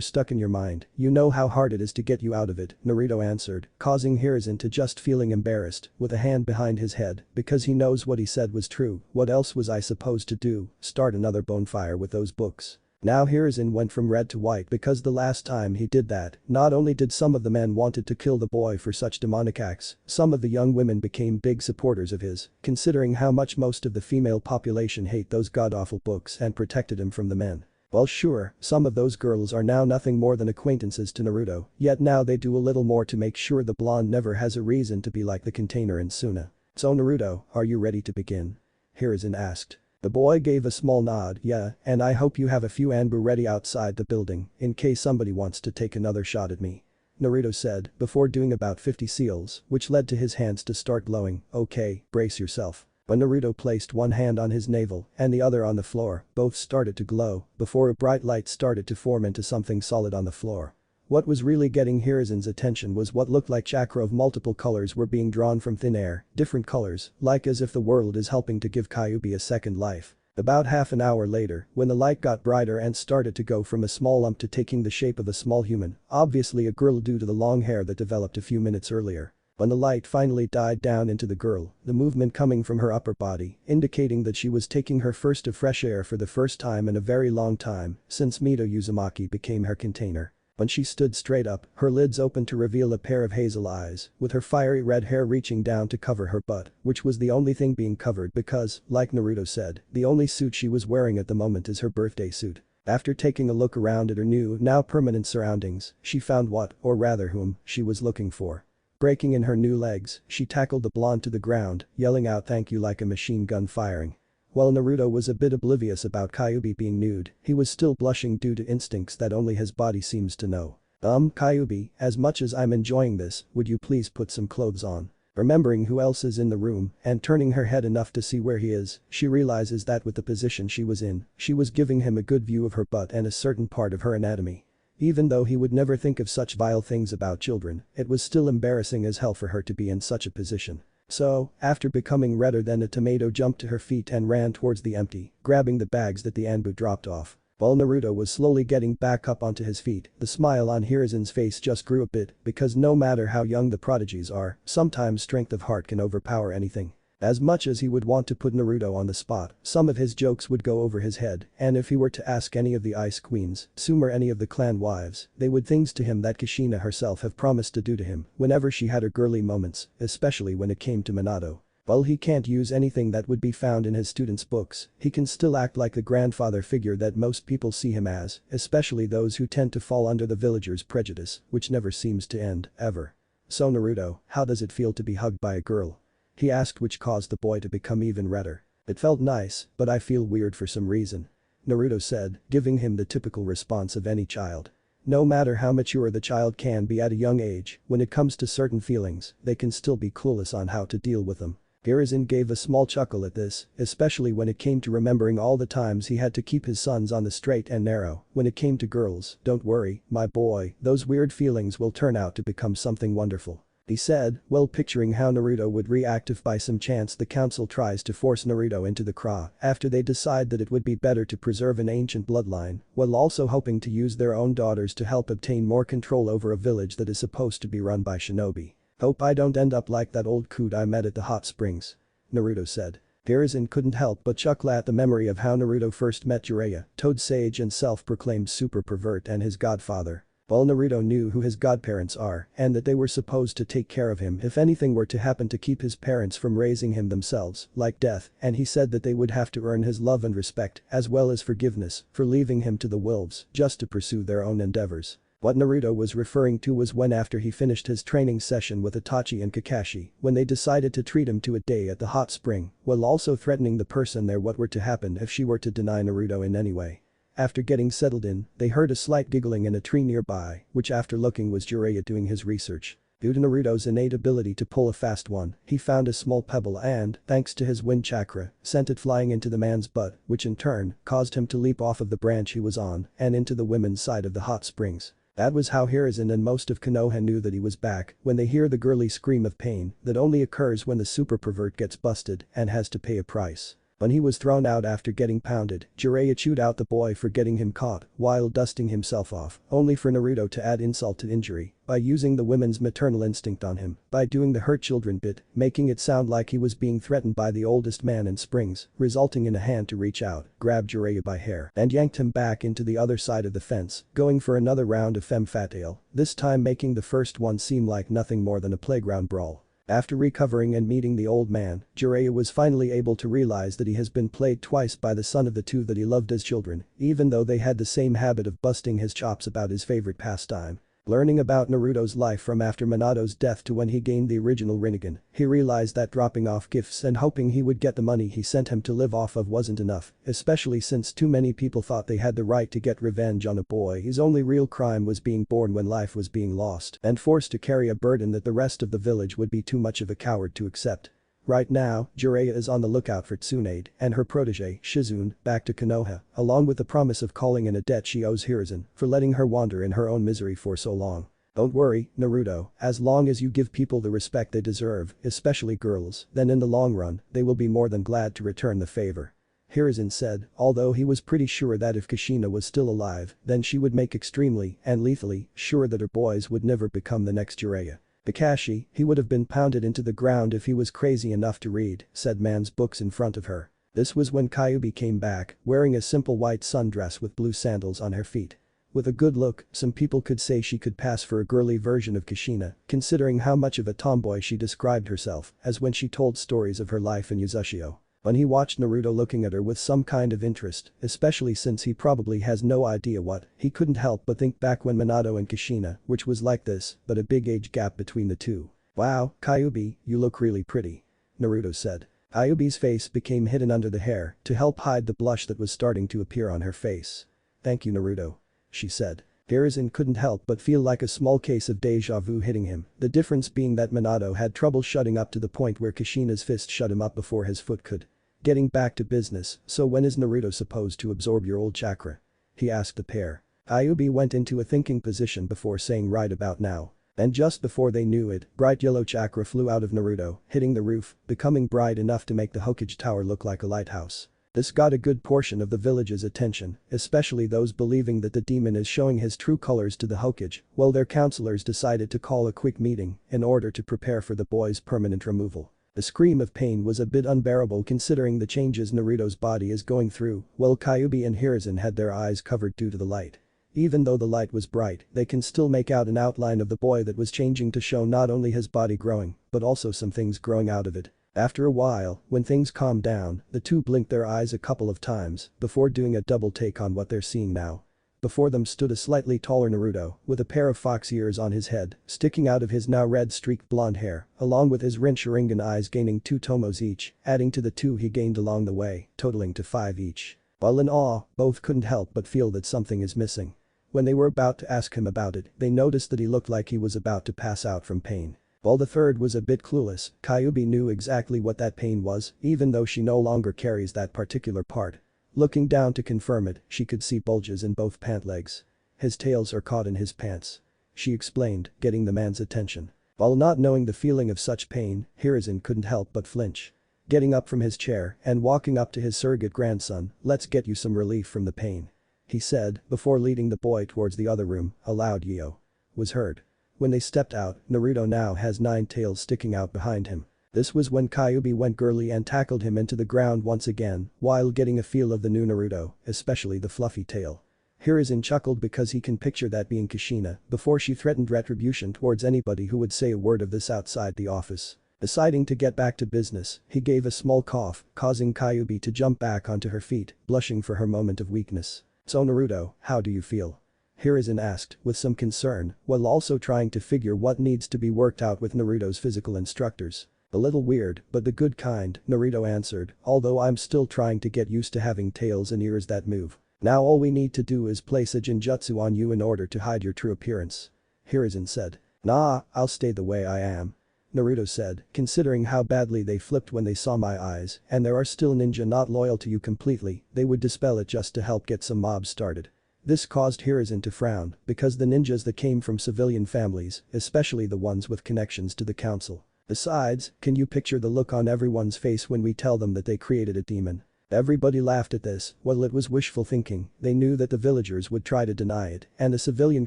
stuck in your mind, you know how hard it is to get you out of it," Naruto answered, causing Hiruzen to just feeling embarrassed, with a hand behind his head, because he knows what he said was true. "What else was I supposed to do, start another bonfire with those books?" Now Hiruzen went from red to white because the last time he did that, not only did some of the men wanted to kill the boy for such demonic acts, some of the young women became big supporters of his, considering how much most of the female population hate those god-awful books and protected him from the men. Well sure, some of those girls are now nothing more than acquaintances to Naruto, yet now they do a little more to make sure the blonde never has a reason to be like the container in Suna. "So Naruto, are you ready to begin?" Hiruzen asked. The boy gave a small nod. "Yeah, and I hope you have a few Anbu ready outside the building, in case somebody wants to take another shot at me," Naruto said, before doing about 50 seals, which led to his hands to start glowing. "Okay, brace yourself." When Naruto placed one hand on his navel and the other on the floor, both started to glow, before a bright light started to form into something solid on the floor. What was really getting Hiruzen's attention was what looked like chakra of multiple colors were being drawn from thin air, different colors, like as if the world is helping to give Kyuubi a second life. About half an hour later, when the light got brighter and started to go from a small lump to taking the shape of a small human, obviously a girl due to the long hair that developed a few minutes earlier. When the light finally died down into the girl, the movement coming from her upper body, indicating that she was taking her first of fresh air for the first time in a very long time, since Mito Uzumaki became her container. When she stood straight up, her lids opened to reveal a pair of hazel eyes, with her fiery red hair reaching down to cover her butt, which was the only thing being covered because, like Naruto said, the only suit she was wearing at the moment is her birthday suit. After taking a look around at her new, now permanent surroundings, she found what, or rather whom, she was looking for. Breaking in her new legs, she tackled the blonde to the ground, yelling out "thank you" like a machine gun firing. While Naruto was a bit oblivious about Kyuubi being nude, he was still blushing due to instincts that only his body seems to know. Kyuubi, as much as I'm enjoying this, would you please put some clothes on?" Remembering who else is in the room and turning her head enough to see where he is, she realizes that with the position she was in, she was giving him a good view of her butt and a certain part of her anatomy. Even though he would never think of such vile things about children, it was still embarrassing as hell for her to be in such a position. So, after becoming redder than a tomato, jumped to her feet and ran towards the empty, grabbing the bags that the Anbu dropped off. While Naruto was slowly getting back up onto his feet, the smile on Hiruzen's face just grew a bit, because no matter how young the prodigies are, sometimes strength of heart can overpower anything. As much as he would want to put Naruto on the spot, some of his jokes would go over his head, and if he were to ask any of the Ice Queens, Sum or any of the clan wives, they would things to him that Kushina herself have promised to do to him whenever she had her girly moments, especially when it came to Minato. While he can't use anything that would be found in his students' books, he can still act like the grandfather figure that most people see him as, especially those who tend to fall under the villagers' prejudice, which never seems to end, ever. "So Naruto, how does it feel to be hugged by a girl?" he asked, which caused the boy to become even redder. "It felt nice, but I feel weird for some reason," Naruto said, giving him the typical response of any child. No matter how mature the child can be at a young age, when it comes to certain feelings, they can still be clueless on how to deal with them. Hiruzen gave a small chuckle at this, especially when it came to remembering all the times he had to keep his sons on the straight and narrow. When it came to girls, "Don't worry, my boy, those weird feelings will turn out to become something wonderful," he said, well picturing how Naruto would react if by some chance the council tries to force Naruto into the Kra after they decide that it would be better to preserve an ancient bloodline, while also hoping to use their own daughters to help obtain more control over a village that is supposed to be run by shinobi. "Hope I don't end up like that old coot I met at the hot springs," Naruto said. Hiruzen couldn't help but chuckle at the memory of how Naruto first met Jiraiya, Toad Sage and self-proclaimed super pervert and his godfather. While Naruto knew who his godparents are and that they were supposed to take care of him if anything were to happen to keep his parents from raising him themselves, like death, and he said that they would have to earn his love and respect as well as forgiveness for leaving him to the wolves just to pursue their own endeavors. What Naruto was referring to was when after he finished his training session with Itachi and Kakashi, when they decided to treat him to a day at the hot spring, while also threatening the person there what were to happen if she were to deny Naruto in any way. After getting settled in, they heard a slight giggling in a tree nearby, which after looking was Jiraiya doing his research. Due to Naruto's innate ability to pull a fast one, he found a small pebble and, thanks to his wind chakra, sent it flying into the man's butt, which in turn caused him to leap off of the branch he was on and into the women's side of the hot springs. That was how Hiruzen and most of Konoha knew that he was back when they hear the girly scream of pain that only occurs when the super pervert gets busted and has to pay a price. When he was thrown out after getting pounded, Jiraiya chewed out the boy for getting him caught while dusting himself off, only for Naruto to add insult to injury by using the women's maternal instinct on him, by doing the hurt children bit, making it sound like he was being threatened by the oldest man in springs, resulting in a hand to reach out, grab Jiraiya by hair, and yanked him back into the other side of the fence, going for another round of femme fatale, this time making the first one seem like nothing more than a playground brawl. After recovering and meeting the old man, Jiraiya was finally able to realize that he has been played twice by the son of the two that he loved as children, even though they had the same habit of busting his chops about his favorite pastime. Learning about Naruto's life from after Minato's death to when he gained the original Rinnegan, he realized that dropping off gifts and hoping he would get the money he sent him to live off of wasn't enough, especially since too many people thought they had the right to get revenge on a boy whose only real crime was being born when life was being lost and forced to carry a burden that the rest of the village would be too much of a coward to accept. Right now, Jiraiya is on the lookout for Tsunade and her protege, Shizune, back to Konoha, along with the promise of calling in a debt she owes Hiruzen for letting her wander in her own misery for so long. Don't worry, Naruto, as long as you give people the respect they deserve, especially girls, then in the long run, they will be more than glad to return the favor. Hiruzen said, although he was pretty sure that if Kushina was still alive, then she would make extremely and lethally sure that her boys would never become the next Jiraiya. Kakashi, he would have been pounded into the ground if he was crazy enough to read, said man's books in front of her. This was when Kyuubi came back, wearing a simple white sundress with blue sandals on her feet. With a good look, some people could say she could pass for a girly version of Kushina, considering how much of a tomboy she described herself as when she told stories of her life in Uzushio. When he watched Naruto looking at her with some kind of interest, especially since he probably has no idea what, he couldn't help but think back when Minato and Kushina, which was like this, but a big age gap between the two. Wow, Kyuubi, you look really pretty. Naruto said. Kyuubi's face became hidden under the hair to help hide the blush that was starting to appear on her face. Thank you Naruto. She said. Hiruzen couldn't help but feel like a small case of deja vu hitting him, the difference being that Minato had trouble shutting up to the point where Kushina's fist shut him up before his foot could. Getting back to business, so when is Naruto supposed to absorb your old chakra? He asked the pair. Kyuubi went into a thinking position before saying right about now. And just before they knew it, bright yellow chakra flew out of Naruto, hitting the roof, becoming bright enough to make the Hokage Tower look like a lighthouse. This got a good portion of the village's attention, especially those believing that the demon is showing his true colors to the Hokage, while their counselors decided to call a quick meeting in order to prepare for the boy's permanent removal. The scream of pain was a bit unbearable considering the changes Naruto's body is going through, while Kyuubi and Hiruzen had their eyes covered due to the light. Even though the light was bright, they can still make out an outline of the boy that was changing to show not only his body growing, but also some things growing out of it. After a while, when things calmed down, the two blinked their eyes a couple of times before doing a double take on what they're seeing now. Before them stood a slightly taller Naruto with a pair of fox ears on his head, sticking out of his now red streaked blonde hair, along with his Rinnegan eyes gaining 2 tomos each, adding to the 2 he gained along the way, totaling to 5 each. While in awe, both couldn't help but feel that something is missing. When they were about to ask him about it, they noticed that he looked like he was about to pass out from pain. While the third was a bit clueless, Kyuubi knew exactly what that pain was, even though she no longer carries that particular part. Looking down to confirm it, she could see bulges in both pant legs. His tails are caught in his pants. She explained, getting the man's attention. While not knowing the feeling of such pain, Hiruzen couldn't help but flinch. Getting up from his chair and walking up to his surrogate grandson, let's get you some relief from the pain. He said, before leading the boy towards the other room, a loud "Yo" was heard. When they stepped out, Naruto now has 9 tails sticking out behind him. This was when Kyuubi went girly and tackled him into the ground once again, while getting a feel of the new Naruto, especially the fluffy tail. Hiruzen chuckled because he can picture that being Kushina before she threatened retribution towards anybody who would say a word of this outside the office. Deciding to get back to business, he gave a small cough, causing Kyuubi to jump back onto her feet, blushing for her moment of weakness. So Naruto, how do you feel? Hiruzen asked with some concern while also trying to figure what needs to be worked out with Naruto's physical instructors. A little weird, but the good kind, Naruto answered, although I'm still trying to get used to having tails and ears that move. Now all we need to do is place a genjutsu on you in order to hide your true appearance. Hiruzen said. Nah, I'll stay the way I am. Naruto said, considering how badly they flipped when they saw my eyes, and there are still ninja not loyal to you completely, they would dispel it just to help get some mobs started. This caused Hiruzen to frown, because the ninjas that came from civilian families, especially the ones with connections to the council. Besides, can you picture the look on everyone's face when we tell them that they created a demon? Everybody laughed at this, while it was wishful thinking, they knew that the villagers would try to deny it, and the civilian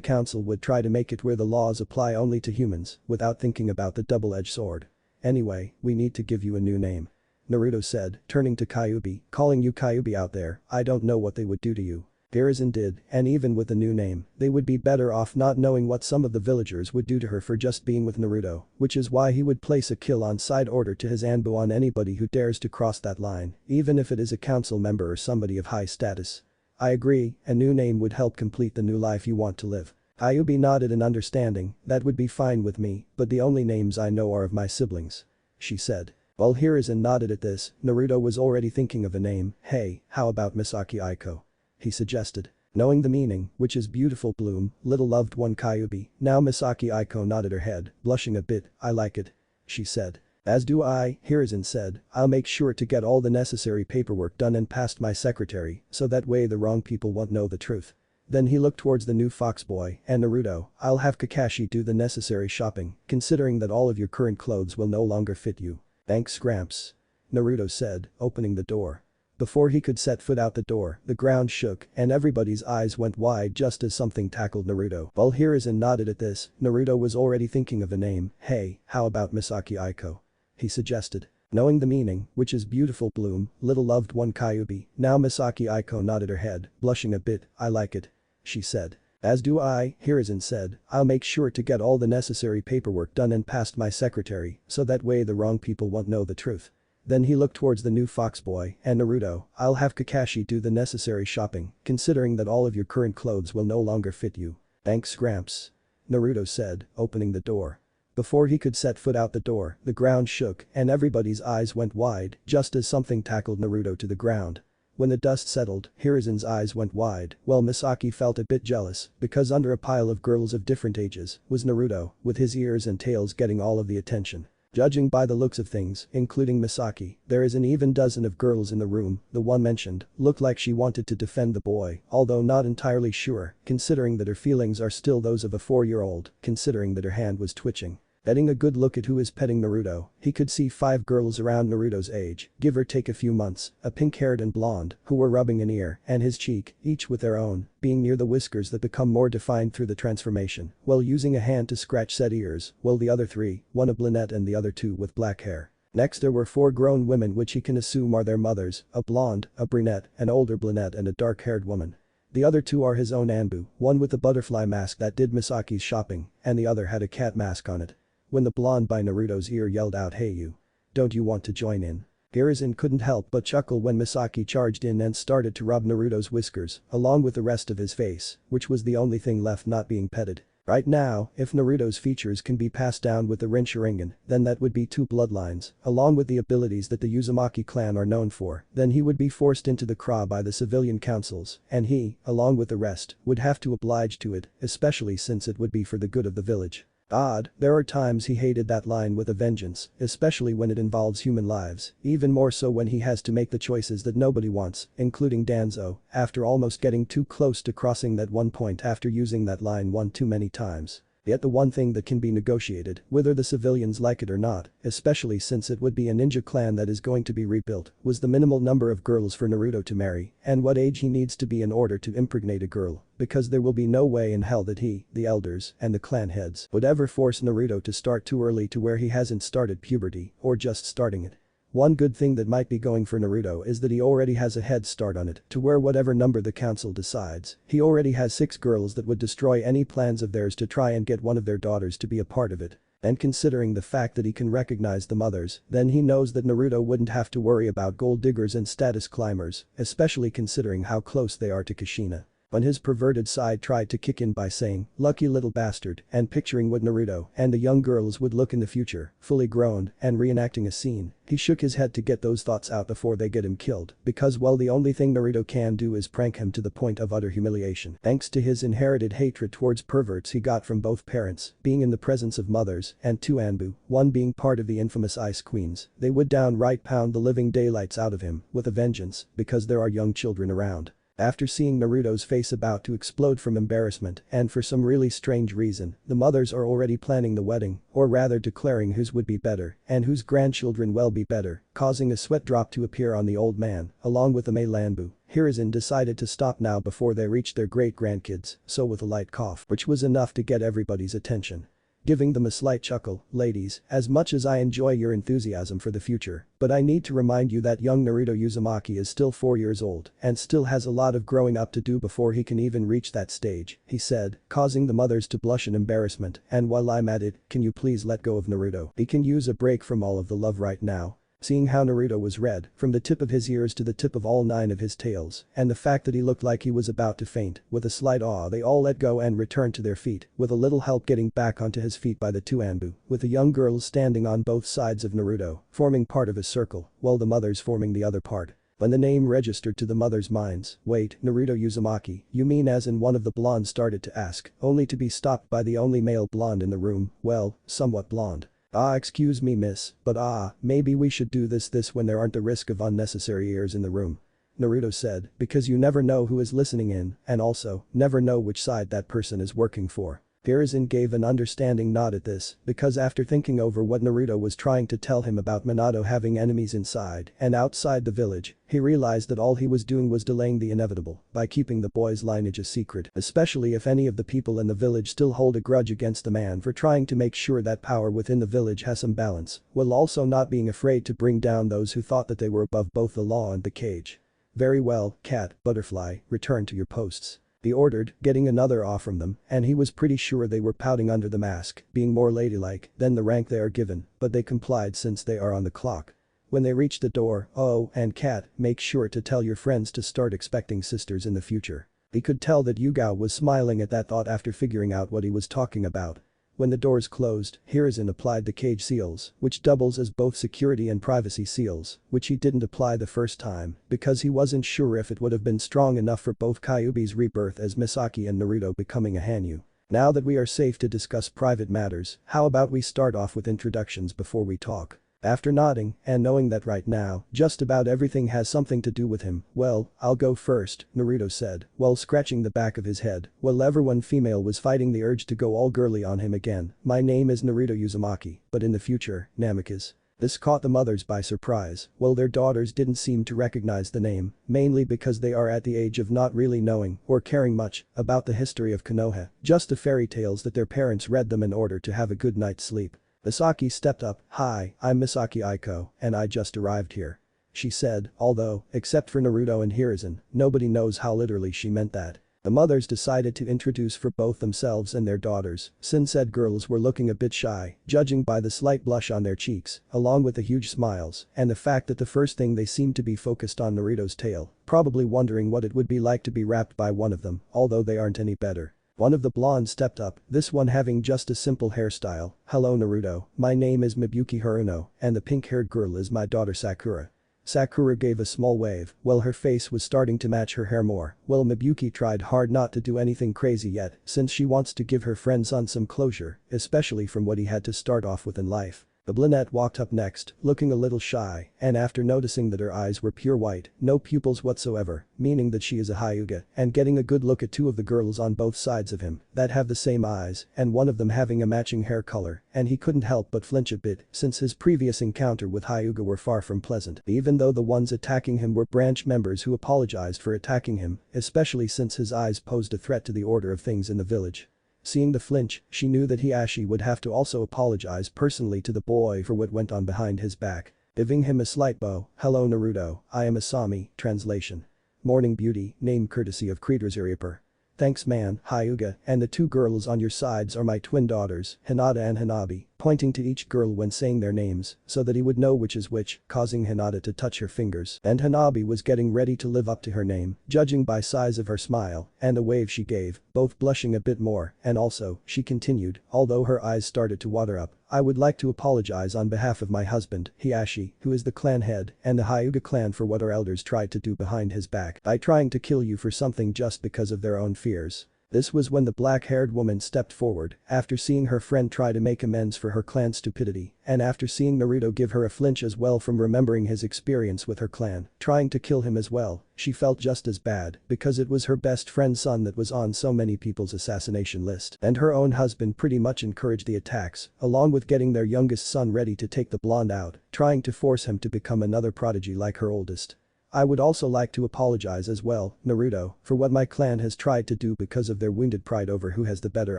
council would try to make it where the laws apply only to humans, without thinking about the double-edged sword. Anyway, we need to give you a new name. Naruto said, turning to Kyuubi, calling you Kyuubi out there, I don't know what they would do to you. Hiruzen did, and even with the new name, they would be better off not knowing what some of the villagers would do to her for just being with Naruto, which is why he would place a kill on sight order to his Anbu on anybody who dares to cross that line, even if it is a council member or somebody of high status. I agree, a new name would help complete the new life you want to live. Kyuubi nodded in understanding, that would be fine with me, but the only names I know are of my siblings. She said. While Hiruzen nodded at this, Naruto was already thinking of a name. Hey, how about Misaki Aiko? He suggested. Knowing the meaning, which is beautiful bloom, little loved one Kyuubi, now Misaki Aiko nodded her head, blushing a bit, I like it. She said. As do I, Hiruzen said, I'll make sure to get all the necessary paperwork done and past my secretary, so that way the wrong people won't know the truth. Then he looked towards the new fox boy and Naruto, I'll have Kakashi do the necessary shopping, considering that all of your current clothes will no longer fit you. Thanks Gramps. Naruto said, opening the door. Before he could set foot out the door, the ground shook and everybody's eyes went wide just as something tackled Naruto. While Hiruzen nodded at this, Naruto was already thinking of a name. Hey, how about Misaki Aiko? He suggested. Knowing the meaning, which is beautiful bloom, little loved one Kyuubi, now Misaki Aiko nodded her head, blushing a bit, I like it. She said. As do I, Hiruzen said, I'll make sure to get all the necessary paperwork done and past my secretary, so that way the wrong people won't know the truth. Then he looked towards the new fox boy and Naruto, I'll have Kakashi do the necessary shopping, considering that all of your current clothes will no longer fit you. Thanks Gramps. Naruto said, opening the door. Before he could set foot out the door, the ground shook and everybody's eyes went wide just as something tackled Naruto to the ground. When the dust settled, Hiruzen's eyes went wide, while Misaki felt a bit jealous because under a pile of girls of different ages was Naruto, with his ears and tails getting all of the attention. Judging by the looks of things, including Misaki, there is an even dozen of girls in the room, the one mentioned, looked like she wanted to defend the boy, although not entirely sure, considering that her feelings are still those of a 4-year-old, considering that her hand was twitching. Getting a good look at who is petting Naruto, he could see 5 girls around Naruto's age, give or take a few months, a pink-haired and blonde, who were rubbing an ear and his cheek, each with their own, being near the whiskers that become more defined through the transformation, while using a hand to scratch said ears, while the other 3, one a brunette and the other 2 with black hair. Next there were 4 grown women which he can assume are their mothers, a blonde, a brunette, an older brunette and a dark-haired woman. The other 2 are his own Anbu, one with the butterfly mask that did Misaki's shopping, and the other had a cat mask on it. When the blonde by Naruto's ear yelled out hey you. Don't you want to join in? Hiruzen couldn't help but chuckle when Misaki charged in and started to rub Naruto's whiskers, along with the rest of his face, which was the only thing left not being petted. Right now, if Naruto's features can be passed down with the Rinnegan, then that would be 2 bloodlines, along with the abilities that the Uzumaki clan are known for, then he would be forced into the Kra by the civilian councils, and he, along with the rest, would have to oblige to it, especially since it would be for the good of the village. Odd, there are times he hated that line with a vengeance, especially when it involves human lives, even more so when he has to make the choices that nobody wants, including Danzo, after almost getting too close to crossing that one point after using that line one too many times. Yet the one thing that can be negotiated, whether the civilians like it or not, especially since it would be a ninja clan that is going to be rebuilt, was the minimal number of girls for Naruto to marry and what age he needs to be in order to impregnate a girl, because there will be no way in hell that he, the elders, and the clan heads would ever force Naruto to start too early to where he hasn't started puberty or just starting it. One good thing that might be going for Naruto is that he already has a head start on it to where whatever number the council decides, he already has 6 girls that would destroy any plans of theirs to try and get one of their daughters to be a part of it. And considering the fact that he can recognize the mothers, then he knows that Naruto wouldn't have to worry about gold diggers and status climbers, especially considering how close they are to Kushina. When his perverted side tried to kick in by saying, "Lucky little bastard," and picturing what Naruto and the young girls would look in the future, fully grown, and reenacting a scene, he shook his head to get those thoughts out before they get him killed, because well the only thing Naruto can do is prank him to the point of utter humiliation. Thanks to his inherited hatred towards perverts he got from both parents, being in the presence of mothers, and two Anbu, one being part of the infamous Ice Queens, they would downright pound the living daylights out of him, with a vengeance, because there are young children around. After seeing Naruto's face about to explode from embarrassment, and for some really strange reason, the mothers are already planning the wedding, or rather declaring whose would be better, and whose grandchildren will be better, causing a sweat drop to appear on the old man, along with the male Anbu. Hiruzen decided to stop now before they reached their great-grandkids, so with a light cough, which was enough to get everybody's attention. Giving them a slight chuckle, "Ladies, as much as I enjoy your enthusiasm for the future, but I need to remind you that young Naruto Uzumaki is still 4 years old and still has a lot of growing up to do before he can even reach that stage," he said, causing the mothers to blush in embarrassment, "and while I'm at it, can you please let go of Naruto? He can use a break from all of the love right now." Seeing how Naruto was red, from the tip of his ears to the tip of all 9 of his tails, and the fact that he looked like he was about to faint, with a slight awe they all let go and returned to their feet, with a little help getting back onto his feet by the two Anbu, with the young girls standing on both sides of Naruto, forming part of a circle, while the mothers forming the other part. When the name registered to the mothers' minds, "Wait, Naruto Uzumaki, you mean as in?" one of the blondes started to ask, only to be stopped by the only male blonde in the room, well, somewhat blonde. Excuse me miss, but maybe we should do this when there aren't the risk of unnecessary ears in the room," Naruto said, "because you never know who is listening in, and also, never know which side that person is working for." Hiruzen gave an understanding nod at this, because after thinking over what Naruto was trying to tell him about Minato having enemies inside and outside the village, he realized that all he was doing was delaying the inevitable by keeping the boy's lineage a secret, especially if any of the people in the village still hold a grudge against the man for trying to make sure that power within the village has some balance, while also not being afraid to bring down those who thought that they were above both the law and the cage. "Very well, cat, butterfly, return to your posts," he ordered, getting another awe from them, and he was pretty sure they were pouting under the mask, being more ladylike than the rank they are given, but they complied since they are on the clock. When they reached the door, "Oh, and cat, make sure to tell your friends to start expecting sisters in the future." He could tell that Yugao was smiling at that thought after figuring out what he was talking about. When the doors closed, Hiruzen applied the cage seals, which doubles as both security and privacy seals, which he didn't apply the first time, because he wasn't sure if it would have been strong enough for both Kyuubi's rebirth as Misaki and Naruto becoming a Hanyu. "Now that we are safe to discuss private matters, how about we start off with introductions before we talk?" After nodding, and knowing that right now, just about everything has something to do with him, "Well, I'll go first," Naruto said, while scratching the back of his head, while everyone female was fighting the urge to go all girly on him again. "My name is Naruto Uzumaki, but in the future, Namikaze." This caught the mothers by surprise, while their daughters didn't seem to recognize the name, mainly because they are at the age of not really knowing or caring much about the history of Konoha, just the fairy tales that their parents read them in order to have a good night's sleep. Misaki stepped up. "Hi, I'm Misaki Aiko, and I just arrived here," she said, although, except for Naruto and Hiruzen, nobody knows how literally she meant that. The mothers decided to introduce for both themselves and their daughters, since said girls were looking a bit shy, judging by the slight blush on their cheeks, along with the huge smiles, and the fact that the first thing they seemed to be focused on Naruto's tail, probably wondering what it would be like to be wrapped by one of them, although they aren't any better. One of the blondes stepped up, this one having just a simple hairstyle. "Hello Naruto, my name is Mibuyuki Haruno, and the pink-haired girl is my daughter Sakura." Sakura gave a small wave, while her face was starting to match her hair more, while Mibuyuki tried hard not to do anything crazy yet, since she wants to give her friend son some closure, especially from what he had to start off with in life. The brunette walked up next, looking a little shy, and after noticing that her eyes were pure white, no pupils whatsoever, meaning that she is a Hyuga, and getting a good look at two of the girls on both sides of him that have the same eyes, and one of them having a matching hair color, and he couldn't help but flinch a bit since his previous encounter with Hyuga were far from pleasant, even though the ones attacking him were branch members who apologized for attacking him, especially since his eyes posed a threat to the order of things in the village. Seeing the flinch, she knew that Hiashi would have to also apologize personally to the boy for what went on behind his back. Giving him a slight bow. "Hello Naruto, I am Asami," translation. "Morning beauty, name courtesy of Creedraziriaper." "Thanks man, Hyuga, and the two girls on your sides are my twin daughters, Hinata and Hanabi," pointing to each girl when saying their names so that he would know which is which, causing Hinata to touch her fingers. And Hanabi was getting ready to live up to her name, judging by size of her smile and the wave she gave, both blushing a bit more, and also, she continued, although her eyes started to water up, "I would like to apologize on behalf of my husband, Hiashi, who is the clan head, and the Hyuga clan for what our elders tried to do behind his back by trying to kill you for something just because of their own fears." This was when the black-haired woman stepped forward after seeing her friend try to make amends for her clan's stupidity and after seeing Naruto give her a flinch as well from remembering his experience with her clan, trying to kill him as well. She felt just as bad because it was her best friend's son that was on so many people's assassination list and her own husband pretty much encouraged the attacks along with getting their youngest son ready to take the blonde out, trying to force him to become another prodigy like her oldest. "I would also like to apologize as well, Naruto, for what my clan has tried to do because of their wounded pride over who has the better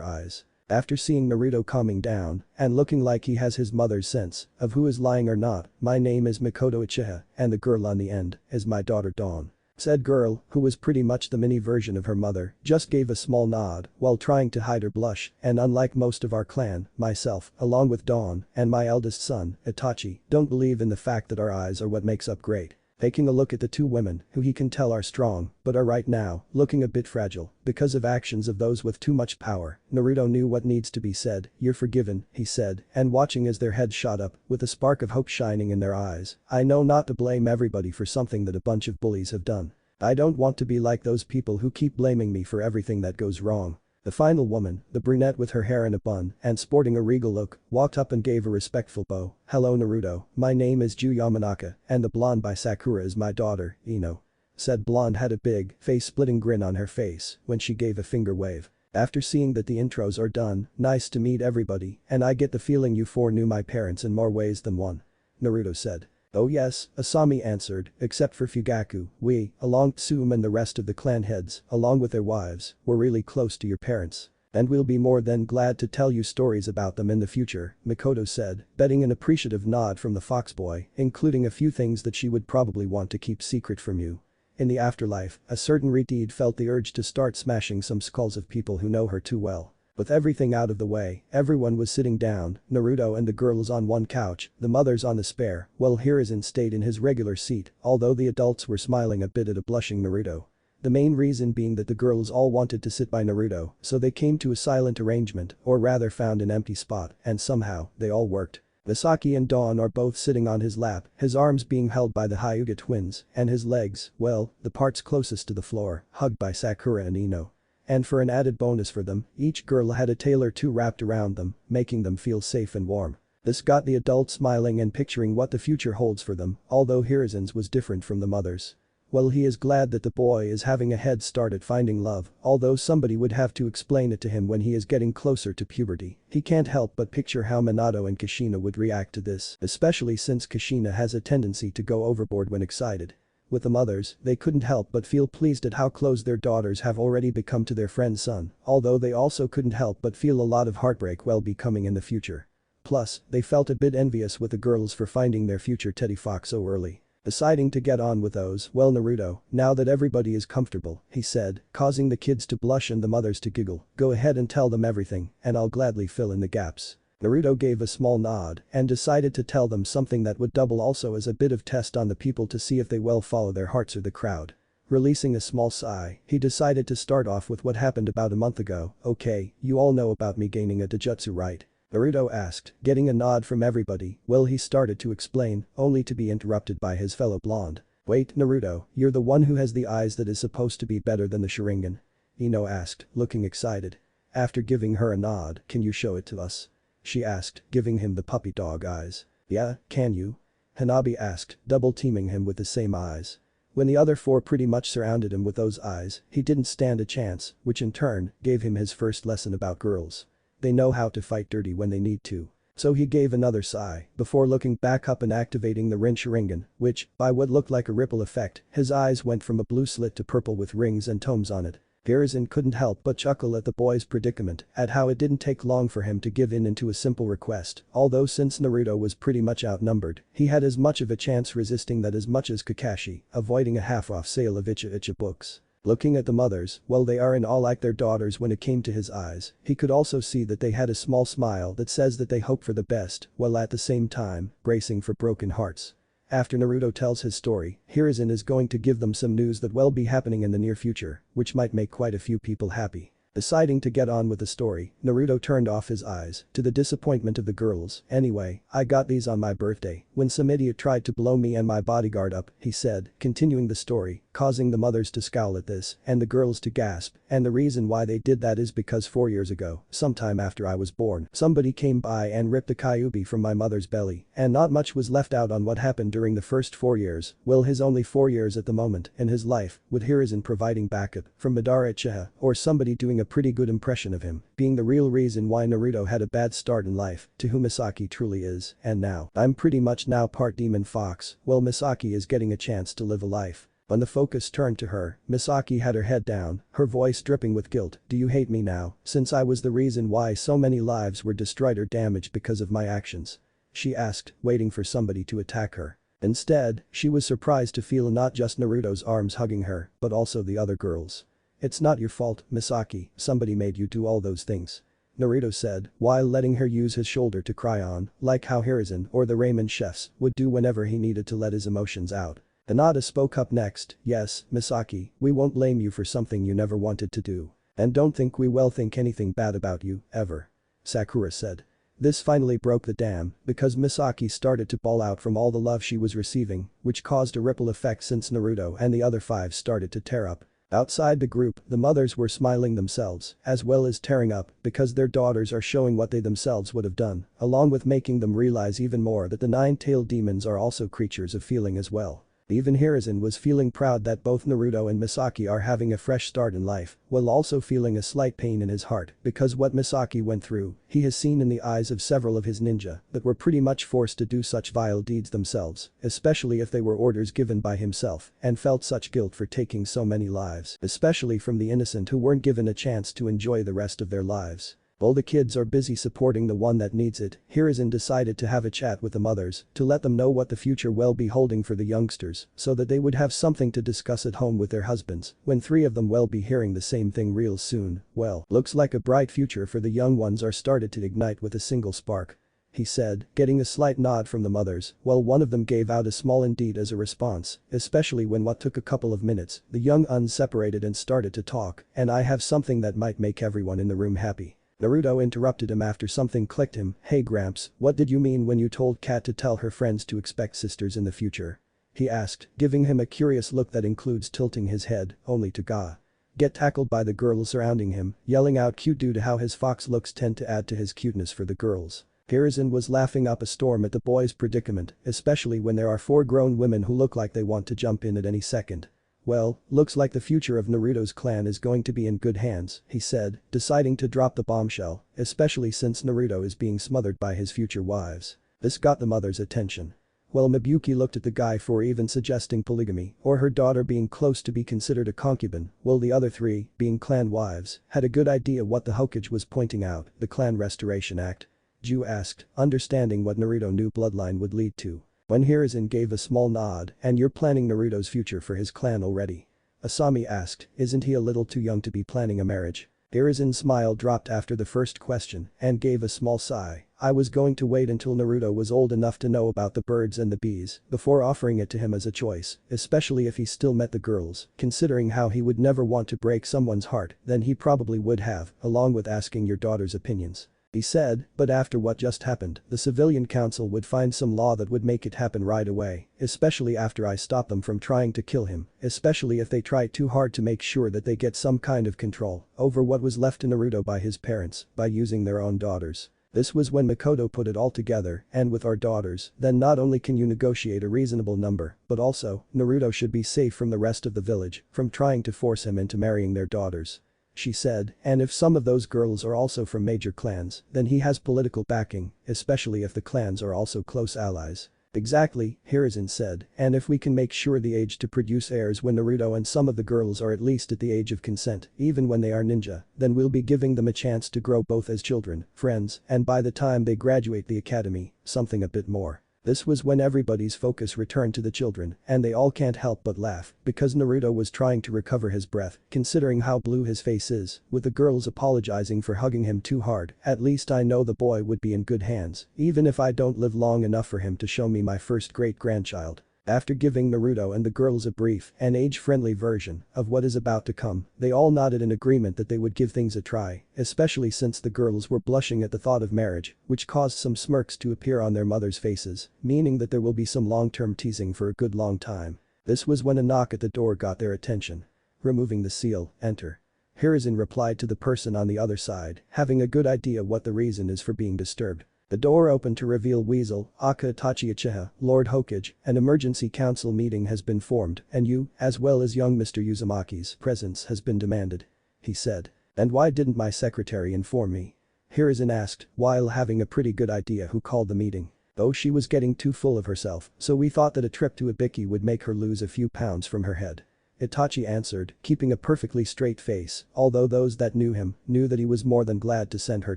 eyes." After seeing Naruto calming down and looking like he has his mother's sense of who is lying or not, "My name is Mikoto Uchiha and the girl on the end is my daughter Dawn." Said girl, who was pretty much the mini version of her mother, just gave a small nod while trying to hide her blush and unlike most of our clan, myself, along with Dawn and my eldest son, Itachi, don't believe in the fact that our eyes are what makes up great. Taking a look at the two women who he can tell are strong but are right now looking a bit fragile because of actions of those with too much power, Naruto knew what needs to be said. "You're forgiven," he said, and watching as their heads shot up with a spark of hope shining in their eyes. "I know not to blame everybody for something that a bunch of bullies have done. I don't want to be like those people who keep blaming me for everything that goes wrong." The final woman, the brunette with her hair in a bun and sporting a regal look, walked up and gave a respectful bow. "Hello Naruto, my name is Ju Yamanaka and the blonde by Sakura is my daughter, Ino." Said blonde had a big, face-splitting grin on her face when she gave a finger wave. "After seeing that the intros are done, nice to meet everybody and I get the feeling you four knew my parents in more ways than one," Naruto said. "Oh yes," Asami answered, "except for Fugaku, we, along Tsume and the rest of the clan heads, along with their wives, were really close to your parents. And we'll be more than glad to tell you stories about them in the future," Mikoto said, betting an appreciative nod from the fox boy, including a few things that she would probably want to keep secret from you. In the afterlife, a certain Redeed felt the urge to start smashing some skulls of people who know her too well. With everything out of the way, everyone was sitting down, Naruto and the girls on one couch, the mothers on the spare, while Hiruzen stayed in his regular seat, although the adults were smiling a bit at a blushing Naruto. The main reason being that the girls all wanted to sit by Naruto, so they came to a silent arrangement, or rather found an empty spot, and somehow, they all worked. Misaki and Dawn are both sitting on his lap, his arms being held by the Hyuga twins, and his legs, well, the parts closest to the floor, hugged by Sakura and Ino. And for an added bonus for them, each girl had a tail or two wrapped around them, making them feel safe and warm. This got the adults smiling and picturing what the future holds for them, although Hiruzen's was different from the mothers. Well, he is glad that the boy is having a head start at finding love, although somebody would have to explain it to him when he is getting closer to puberty. He can't help but picture how Minato and Kushina would react to this, especially since Kushina has a tendency to go overboard when excited. With the mothers, they couldn't help but feel pleased at how close their daughters have already become to their friend's son, although they also couldn't help but feel a lot of heartbreak while becoming in the future. Plus, they felt a bit envious with the girls for finding their future Teddy Fox so early. Deciding to get on with those, "Well Naruto, now that everybody is comfortable," he said, causing the kids to blush and the mothers to giggle, "go ahead and tell them everything, and I'll gladly fill in the gaps." Naruto gave a small nod and decided to tell them something that would double also as a bit of test on the people to see if they will follow their hearts or the crowd. Releasing a small sigh, he decided to start off with what happened about a month ago. "Okay, you all know about me gaining a taijutsu, right?" Naruto asked, getting a nod from everybody. Well, he started to explain, only to be interrupted by his fellow blonde. "Wait, Naruto, you're the one who has the eyes that is supposed to be better than the Sharingan?" Ino asked, looking excited. After giving her a nod, "Can you show it to us?" she asked, giving him the puppy dog eyes. "Yeah, can you?" Hanabi asked, double-teaming him with the same eyes. When the other four pretty much surrounded him with those eyes, he didn't stand a chance, which in turn, gave him his first lesson about girls. They know how to fight dirty when they need to. So he gave another sigh, before looking back up and activating the Rin Sharingan, which, by what looked like a ripple effect, his eyes went from a blue slit to purple with rings and tomes on it. Hiruzen couldn't help but chuckle at the boy's predicament, at how it didn't take long for him to give in into a simple request, although since Naruto was pretty much outnumbered, he had as much of a chance resisting that as much as Kakashi, avoiding a half-off sale of Icha Icha books. Looking at the mothers, well they are in all like their daughters when it came to his eyes, he could also see that they had a small smile that says that they hope for the best, while at the same time, bracing for broken hearts. After Naruto tells his story, Hiruzen is going to give them some news that will be happening in the near future, which might make quite a few people happy. Deciding to get on with the story, Naruto turned off his eyes, to the disappointment of the girls. "Anyway, I got these on my birthday, when some idiot tried to blow me and my bodyguard up," he said, continuing the story, causing the mothers to scowl at this, and the girls to gasp, and the reason why they did that is because 4 years ago, sometime after I was born, somebody came by and ripped the Kyuubi from my mother's belly, and not much was left out on what happened during the first 4 years, well his only 4 years at the moment in his life, with Hiruzen providing backup from Madara Uchiha or somebody doing a pretty good impression of him, being the real reason why Naruto had a bad start in life, to who Misaki truly is, and now, I'm pretty much now part demon fox, well Misaki is getting a chance to live a life. When the focus turned to her, Misaki had her head down, her voice dripping with guilt. "Do you hate me now, since I was the reason why so many lives were destroyed or damaged because of my actions?" she asked, waiting for somebody to attack her. Instead, she was surprised to feel not just Naruto's arms hugging her, but also the other girls. "It's not your fault, Misaki, somebody made you do all those things," Naruto said, while letting her use his shoulder to cry on, like how Hiruzen or the ramen chefs would do whenever he needed to let his emotions out. Hinata spoke up next. "Yes, Misaki, we won't blame you for something you never wanted to do. And don't think we will think anything bad about you, ever," Sakura said. This finally broke the dam, because Misaki started to bawl out from all the love she was receiving, which caused a ripple effect since Naruto and the other 5 started to tear up. Outside the group, the mothers were smiling themselves, as well as tearing up, because their daughters are showing what they themselves would have done, along with making them realize even more that the 9-tailed demons are also creatures of feeling as well. Even Hiruzen was feeling proud that both Naruto and Misaki are having a fresh start in life, while also feeling a slight pain in his heart because what Misaki went through, he has seen in the eyes of several of his ninja that were pretty much forced to do such vile deeds themselves, especially if they were orders given by himself, and felt such guilt for taking so many lives, especially from the innocent who weren't given a chance to enjoy the rest of their lives. While the kids are busy supporting the one that needs it, Hiruzen decided to have a chat with the mothers to let them know what the future will be holding for the youngsters so that they would have something to discuss at home with their husbands when 3 of them will be hearing the same thing real soon. "Well, looks like a bright future for the young ones are started to ignite with a single spark," he said, getting a slight nod from the mothers, while one of them gave out a small indeed as a response, especially when what took a couple of minutes, the young uns separated and started to talk, "And I have something that might make everyone in the room happy." Naruto interrupted him after something clicked him. "Hey Gramps, what did you mean when you told Kat to tell her friends to expect sisters in the future?" he asked, giving him a curious look that includes tilting his head, only to get tackled by the girls surrounding him, yelling out cute due to how his fox looks tend to add to his cuteness for the girls. Hiruzen was laughing up a storm at the boys' predicament, especially when there are 4 grown women who look like they want to jump in at any second. "Well, looks like the future of Naruto's clan is going to be in good hands," he said, deciding to drop the bombshell, especially since Naruto is being smothered by his future wives. This got the mother's attention. Well, Mabuki looked at the guy for even suggesting polygamy or her daughter being close to be considered a concubine, while the other 3, being clan wives, had a good idea what the Hokage was pointing out, the Clan Restoration Act. Ju asked, understanding what Naruto knew bloodline would lead to. When Hiruzen gave a small nod, "And you're planning Naruto's future for his clan already?" Asami asked, "Isn't he a little too young to be planning a marriage?" Hiruzen's smile dropped after the first question and gave a small sigh. "I was going to wait until Naruto was old enough to know about the birds and the bees before offering it to him as a choice, especially if he still met the girls, considering how he would never want to break someone's heart, then he probably would have, along with asking your daughter's opinions," he said, "but after what just happened, the civilian council would find some law that would make it happen right away, especially after I stop them from trying to kill him, especially if they try too hard to make sure that they get some kind of control over what was left to Naruto by his parents by using their own daughters. This was when Makoto put it all together, and with our daughters, then not only can you negotiate a reasonable number, but also, Naruto should be safe from the rest of the village from trying to force him into marrying their daughters," she said, "and if some of those girls are also from major clans, then he has political backing, especially if the clans are also close allies." "Exactly," Hiruzen said, "and if we can make sure the age to produce heirs when Naruto and some of the girls are at least at the age of consent, even when they are ninja, then we'll be giving them a chance to grow both as children, friends, and by the time they graduate the academy, something a bit more." This was when everybody's focus returned to the children, and they all can't help but laugh, because Naruto was trying to recover his breath, considering how blue his face is, with the girls apologizing for hugging him too hard. At least I know the boy would be in good hands, even if I don't live long enough for him to show me my first great-grandchild. After giving Naruto and the girls a brief and age-friendly version of what is about to come, they all nodded in agreement that they would give things a try, especially since the girls were blushing at the thought of marriage, which caused some smirks to appear on their mothers' faces, meaning that there will be some long-term teasing for a good long time. This was when a knock at the door got their attention. Removing the seal, enter. Hiruzen replied to the person on the other side, having a good idea what the reason is for being disturbed. The door opened to reveal Weasel, Aka Itachi Uchiha, Lord Hokage. An emergency council meeting has been formed, and you, as well as young Mr. Uzumaki's presence has been demanded. He said. And why didn't my secretary inform me? Hiruzen asked, while having a pretty good idea who called the meeting. Though she was getting too full of herself, so we thought that a trip to Ibiki would make her lose a few pounds from her head. Itachi answered, keeping a perfectly straight face, although those that knew him knew that he was more than glad to send her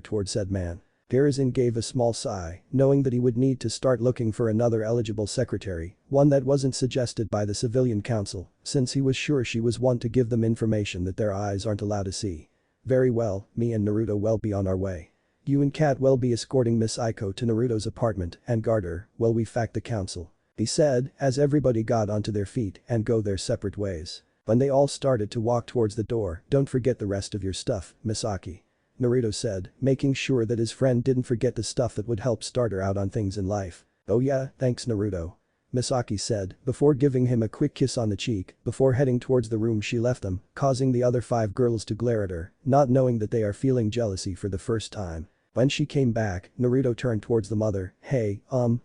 toward said man. Hiruzen gave a small sigh, knowing that he would need to start looking for another eligible secretary, one that wasn't suggested by the civilian council, since he was sure she was one to give them information that their eyes aren't allowed to see. Very well, me and Naruto will be on our way. You and Kat will be escorting Miss Aiko to Naruto's apartment and guard her while we fact the council. He said, as everybody got onto their feet and go their separate ways. When they all started to walk towards the door, don't forget the rest of your stuff, Misaki. Naruto said, making sure that his friend didn't forget the stuff that would help start her out on things in life. Oh yeah, thanks Naruto. Misaki said, before giving him a quick kiss on the cheek, before heading towards the room she left them, causing the other 5 girls to glare at her, not knowing that they are feeling jealousy for the first time. When she came back, Naruto turned towards the mother, hey,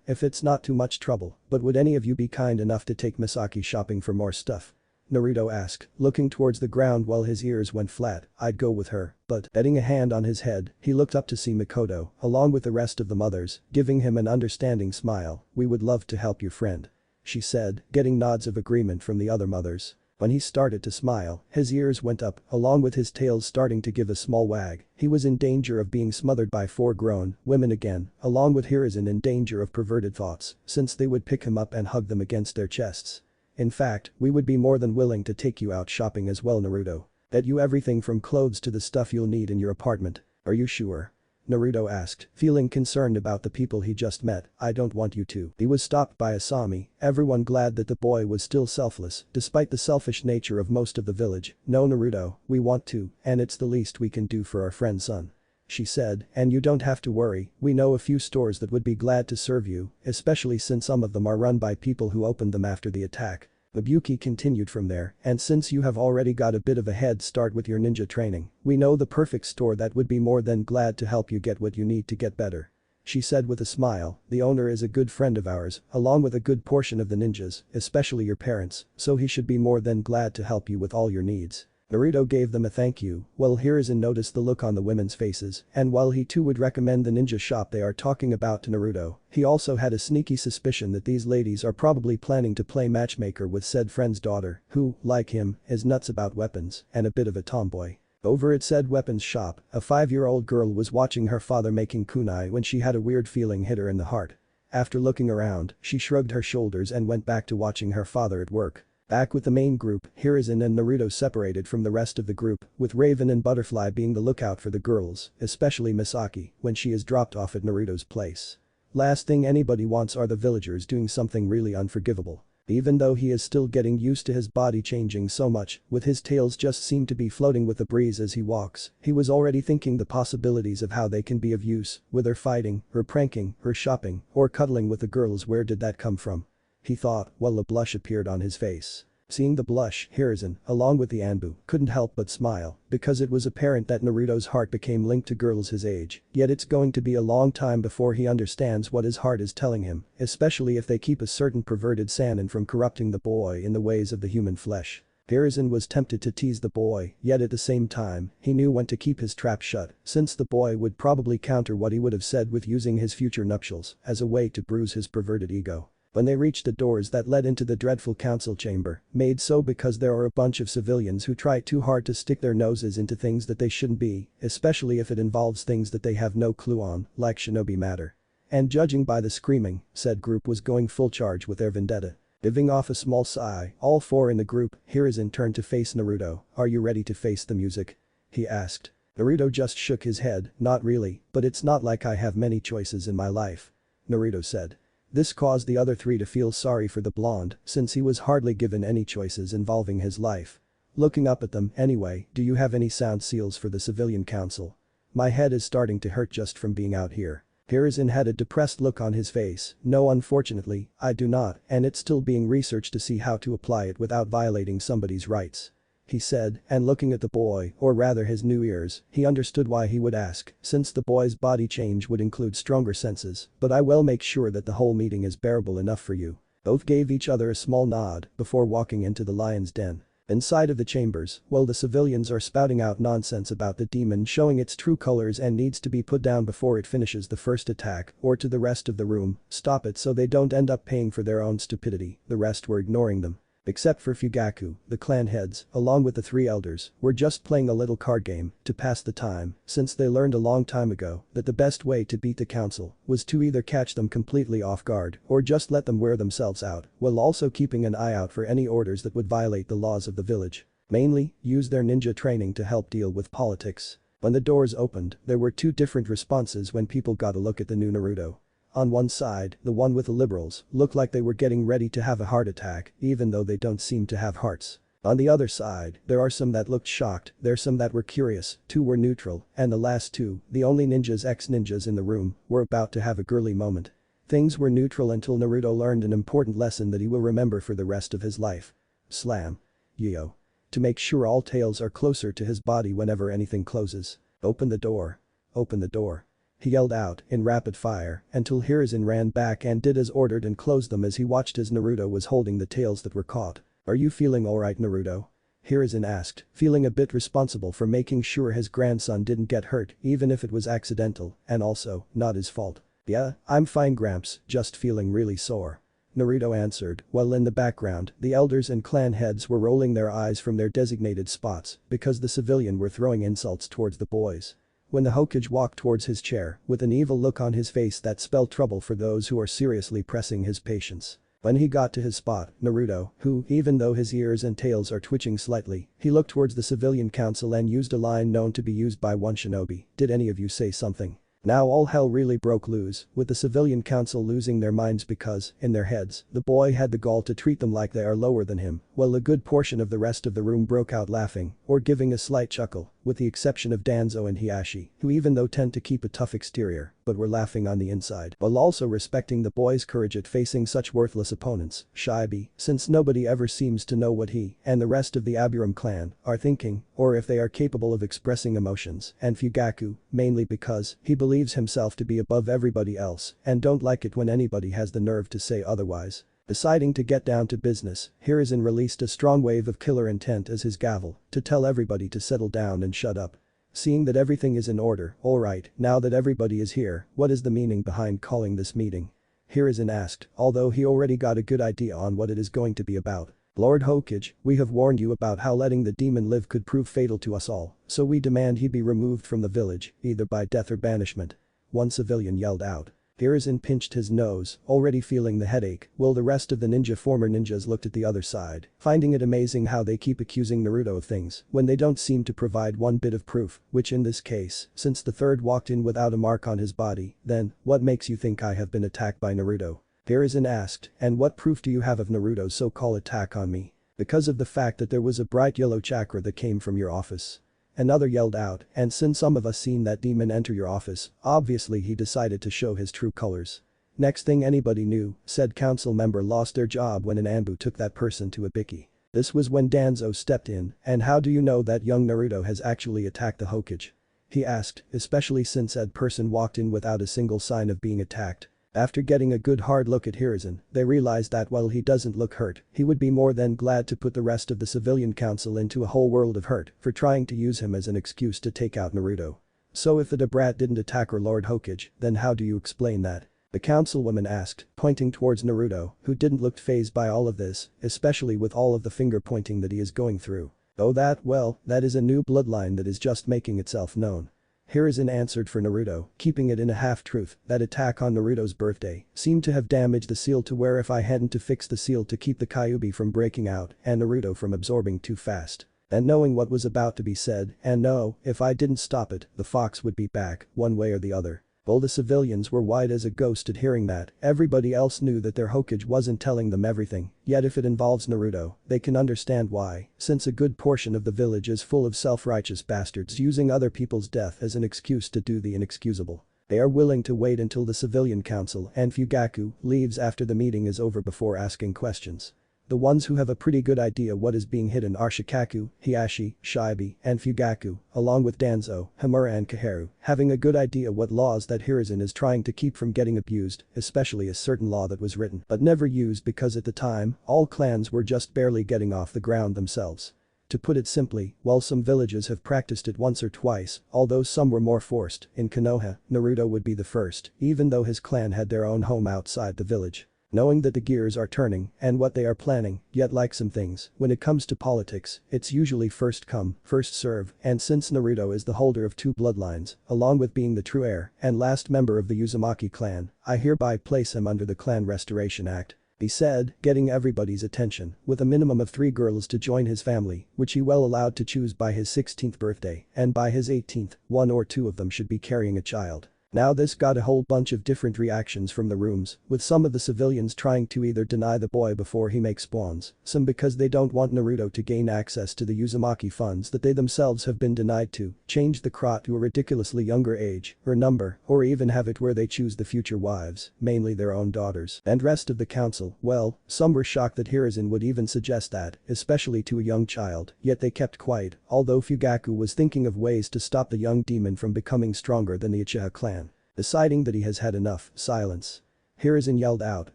if it's not too much trouble, but would any of you be kind enough to take Misaki shopping for more stuff? Naruto asked, looking towards the ground while his ears went flat. I'd go with her, but, betting a hand on his head, he looked up to see Mikoto, along with the rest of the mothers, giving him an understanding smile. We would love to help you friend. She said, getting nods of agreement from the other mothers. When he started to smile, his ears went up, along with his tail starting to give a small wag. He was in danger of being smothered by 4 grown women again, along with Hiruzen in danger of perverted thoughts, since they would pick him up and hug them against their chests. In fact, we would be more than willing to take you out shopping as well Naruto. Get you everything from clothes to the stuff you'll need in your apartment. Are you sure? Naruto asked, feeling concerned about the people he just met. I don't want you to. He was stopped by Asami, everyone glad that the boy was still selfless, despite the selfish nature of most of the village. No Naruto, we want to, and it's the least we can do for our friend's son. She said, and you don't have to worry, we know a few stores that would be glad to serve you, especially since some of them are run by people who opened them after the attack. Ibuki continued from there, and since you have already got a bit of a head start with your ninja training, we know the perfect store that would be more than glad to help you get what you need to get better. She said with a smile, the owner is a good friend of ours, along with a good portion of the ninjas, especially your parents, so he should be more than glad to help you with all your needs. Naruto gave them a thank you, while Hiruzen noticed the look on the women's faces, and while he too would recommend the ninja shop they are talking about to Naruto, he also had a sneaky suspicion that these ladies are probably planning to play matchmaker with said friend's daughter, who, like him, is nuts about weapons and a bit of a tomboy. Over at said weapons shop, a 5-year-old girl was watching her father making kunai when she had a weird feeling hit her in the heart. After looking around, she shrugged her shoulders and went back to watching her father at work. Back with the main group, Hiruzen and Naruto separated from the rest of the group, with Raven and Butterfly being the lookout for the girls, especially Misaki, when she is dropped off at Naruto's place. Last thing anybody wants are the villagers doing something really unforgivable. Even though he is still getting used to his body changing so much, with his tails just seem to be floating with the breeze as he walks, he was already thinking the possibilities of how they can be of use, whether fighting, or pranking, or shopping, or cuddling with the girls. Where did that come from? He thought, while a blush appeared on his face. Seeing the blush, Hiruzen, along with the Anbu, couldn't help but smile, because it was apparent that Naruto's heart became linked to girls his age, yet it's going to be a long time before he understands what his heart is telling him, especially if they keep a certain perverted Sannin from corrupting the boy in the ways of the human flesh. Hiruzen was tempted to tease the boy, yet at the same time, he knew when to keep his trap shut, since the boy would probably counter what he would have said with using his future nuptials as a way to bruise his perverted ego. When they reached the doors that led into the dreadful council chamber, made so because there are a bunch of civilians who try too hard to stick their noses into things that they shouldn't be, especially if it involves things that they have no clue on, like shinobi matter. and judging by the screaming, said group was going full charge with their vendetta. Giving off a small sigh, all four in the group, Hiruzen turned to face Naruto. "Are you ready to face the music?" he asked. Naruto just shook his head. "Not really, but it's not like I have many choices in my life," Naruto said. This caused the other three to feel sorry for the blonde, since he was hardly given any choices involving his life. Looking up at them, "Anyway, do you have any sound seals for the civilian council? My head is starting to hurt just from being out here." Hiruzen had a depressed look on his face. "No, unfortunately, I do not, and it's still being researched to see how to apply it without violating somebody's rights," he said, and looking at the boy, or rather his new ears, he understood why he would ask, since the boy's body change would include stronger senses. "But I will make sure that the whole meeting is bearable enough for you." Both gave each other a small nod before walking into the lion's den. Inside of the chambers, while the civilians are spouting out nonsense about the demon showing its true colors and needs to be put down before it finishes the first attack, or to the rest of the room, "Stop it so they don't end up paying for their own stupidity," the rest were ignoring them. Except for Fugaku, the clan heads, along with the three elders, were just playing a little card game to pass the time, since they learned a long time ago that the best way to beat the council was to either catch them completely off guard or just let them wear themselves out, while also keeping an eye out for any orders that would violate the laws of the village. Mainly, use their ninja training to help deal with politics. When the doors opened, there were two different responses when people got a look at the new Naruto. On one side, the one with the liberals looked like they were getting ready to have a heart attack, even though they don't seem to have hearts. On the other side, there are some that looked shocked, there's some that were curious, two were neutral, and the last two, the only ninjas ex-ninjas in the room, were about to have a girly moment. Things were neutral until Naruto learned an important lesson that he will remember for the rest of his life. Slam. Yo. To make sure all tails are closer to his body whenever anything closes. Open the door. Open the door. He yelled out in rapid fire until Hiruzen ran back and did as ordered and closed them as he watched as Naruto was holding the tails that were caught. "Are you feeling alright, Naruto?" Hiruzen asked, feeling a bit responsible for making sure his grandson didn't get hurt even if it was accidental and also not his fault. "Yeah, I'm fine, Gramps, just feeling really sore," Naruto answered, while in the background, the elders and clan heads were rolling their eyes from their designated spots because the civilian were throwing insults towards the boys. When the Hokage walked towards his chair with an evil look on his face that spelled trouble for those who are seriously pressing his patience. When he got to his spot, Naruto, who, even though his ears and tails are twitching slightly, he looked towards the civilian council and used a line known to be used by one shinobi. "Did any of you say something?" Now all hell really broke loose, with the civilian council losing their minds because, in their heads, the boy had the gall to treat them like they are lower than him, while a good portion of the rest of the room broke out laughing, or giving a slight chuckle, with the exception of Danzo and Hiashi, who even though tend to keep a tough exterior, but were laughing on the inside, while also respecting the boy's courage at facing such worthless opponents. Shibi, since nobody ever seems to know what he and the rest of the Aburam clan are thinking, or if they are capable of expressing emotions, and Fugaku, mainly because he believes himself to be above everybody else and don't like it when anybody has the nerve to say otherwise. Deciding to get down to business, Hiruzen released a strong wave of killer intent as his gavel to tell everybody to settle down and shut up. Seeing that everything is in order, "Alright, now that everybody is here, what is the meaning behind calling this meeting?" Hiruzen asked, although he already got a good idea on what it is going to be about. "Lord Hokage, we have warned you about how letting the demon live could prove fatal to us all, so we demand he be removed from the village, either by death or banishment," one civilian yelled out. Hiruzen pinched his nose, already feeling the headache, while the rest of the former ninjas looked at the other side, finding it amazing how they keep accusing Naruto of things when they don't seem to provide one bit of proof, which in this case, since the third walked in without a mark on his body, then, what makes you think I have been attacked by Naruto? Hiruzen asked, and what proof do you have of Naruto's so-called attack on me? Because of the fact that there was a bright yellow chakra that came from your office. Another yelled out, and since some of us seen that demon enter your office, obviously he decided to show his true colors. Next thing anybody knew, said council member lost their job when an Anbu took that person to Ibiki. This was when Danzo stepped in, and how do you know that young Naruto has actually attacked the Hokage? He asked, especially since that person walked in without a single sign of being attacked. After getting a good hard look at Hiruzen, they realized that while he doesn't look hurt, he would be more than glad to put the rest of the civilian council into a whole world of hurt for trying to use him as an excuse to take out Naruto. So if the Debrat didn't attack her Lord Hokage, then how do you explain that? The councilwoman asked, pointing towards Naruto, who didn't look fazed by all of this, especially with all of the finger pointing that he is going through. Oh that is a new bloodline that is just making itself known. Hiruzen answered for Naruto, keeping it in a half-truth. That attack on Naruto's birthday seemed to have damaged the seal to where if I hadn't to fix the seal to keep the Kyuubi from breaking out and Naruto from absorbing too fast. And knowing what was about to be said, and no, if I didn't stop it, the fox would be back, one way or the other. All the civilians were white as a ghost at hearing that. Everybody else knew that their Hokage wasn't telling them everything, yet if it involves Naruto, they can understand why, since a good portion of the village is full of self-righteous bastards using other people's death as an excuse to do the inexcusable. They are willing to wait until the civilian council and Fugaku leaves after the meeting is over before asking questions. The ones who have a pretty good idea what is being hidden are Shikaku, Hiashi, Shibi, and Fugaku, along with Danzo, Hamura and Kaheru, having a good idea what laws that Hiruzen is trying to keep from getting abused, especially a certain law that was written but never used because at the time, all clans were just barely getting off the ground themselves. To put it simply, while some villages have practiced it once or twice, although some were more forced, in Konoha, Naruto would be the first, even though his clan had their own home outside the village. Knowing that the gears are turning and what they are planning, yet like some things, when it comes to politics, it's usually first come, first serve, and since Naruto is the holder of two bloodlines, along with being the true heir and last member of the Uzumaki clan, I hereby place him under the Clan Restoration Act. He said, getting everybody's attention, with a minimum of 3 girls to join his family, which he well allowed to choose by his 16th birthday, and by his 18th, 1 or 2 of them should be carrying a child. Now this got a whole bunch of different reactions from the rooms, with some of the civilians trying to either deny the boy before he makes spawns, some because they don't want Naruto to gain access to the Uzumaki funds that they themselves have been denied to, change the crot to a ridiculously younger age, or number, or even have it where they choose the future wives, mainly their own daughters. And rest of the council, well, some were shocked that Hiruzen would even suggest that, especially to a young child, yet they kept quiet, although Fugaku was thinking of ways to stop the young demon from becoming stronger than the Uchiha clan. Deciding that he has had enough, silence. Hiruzen yelled out,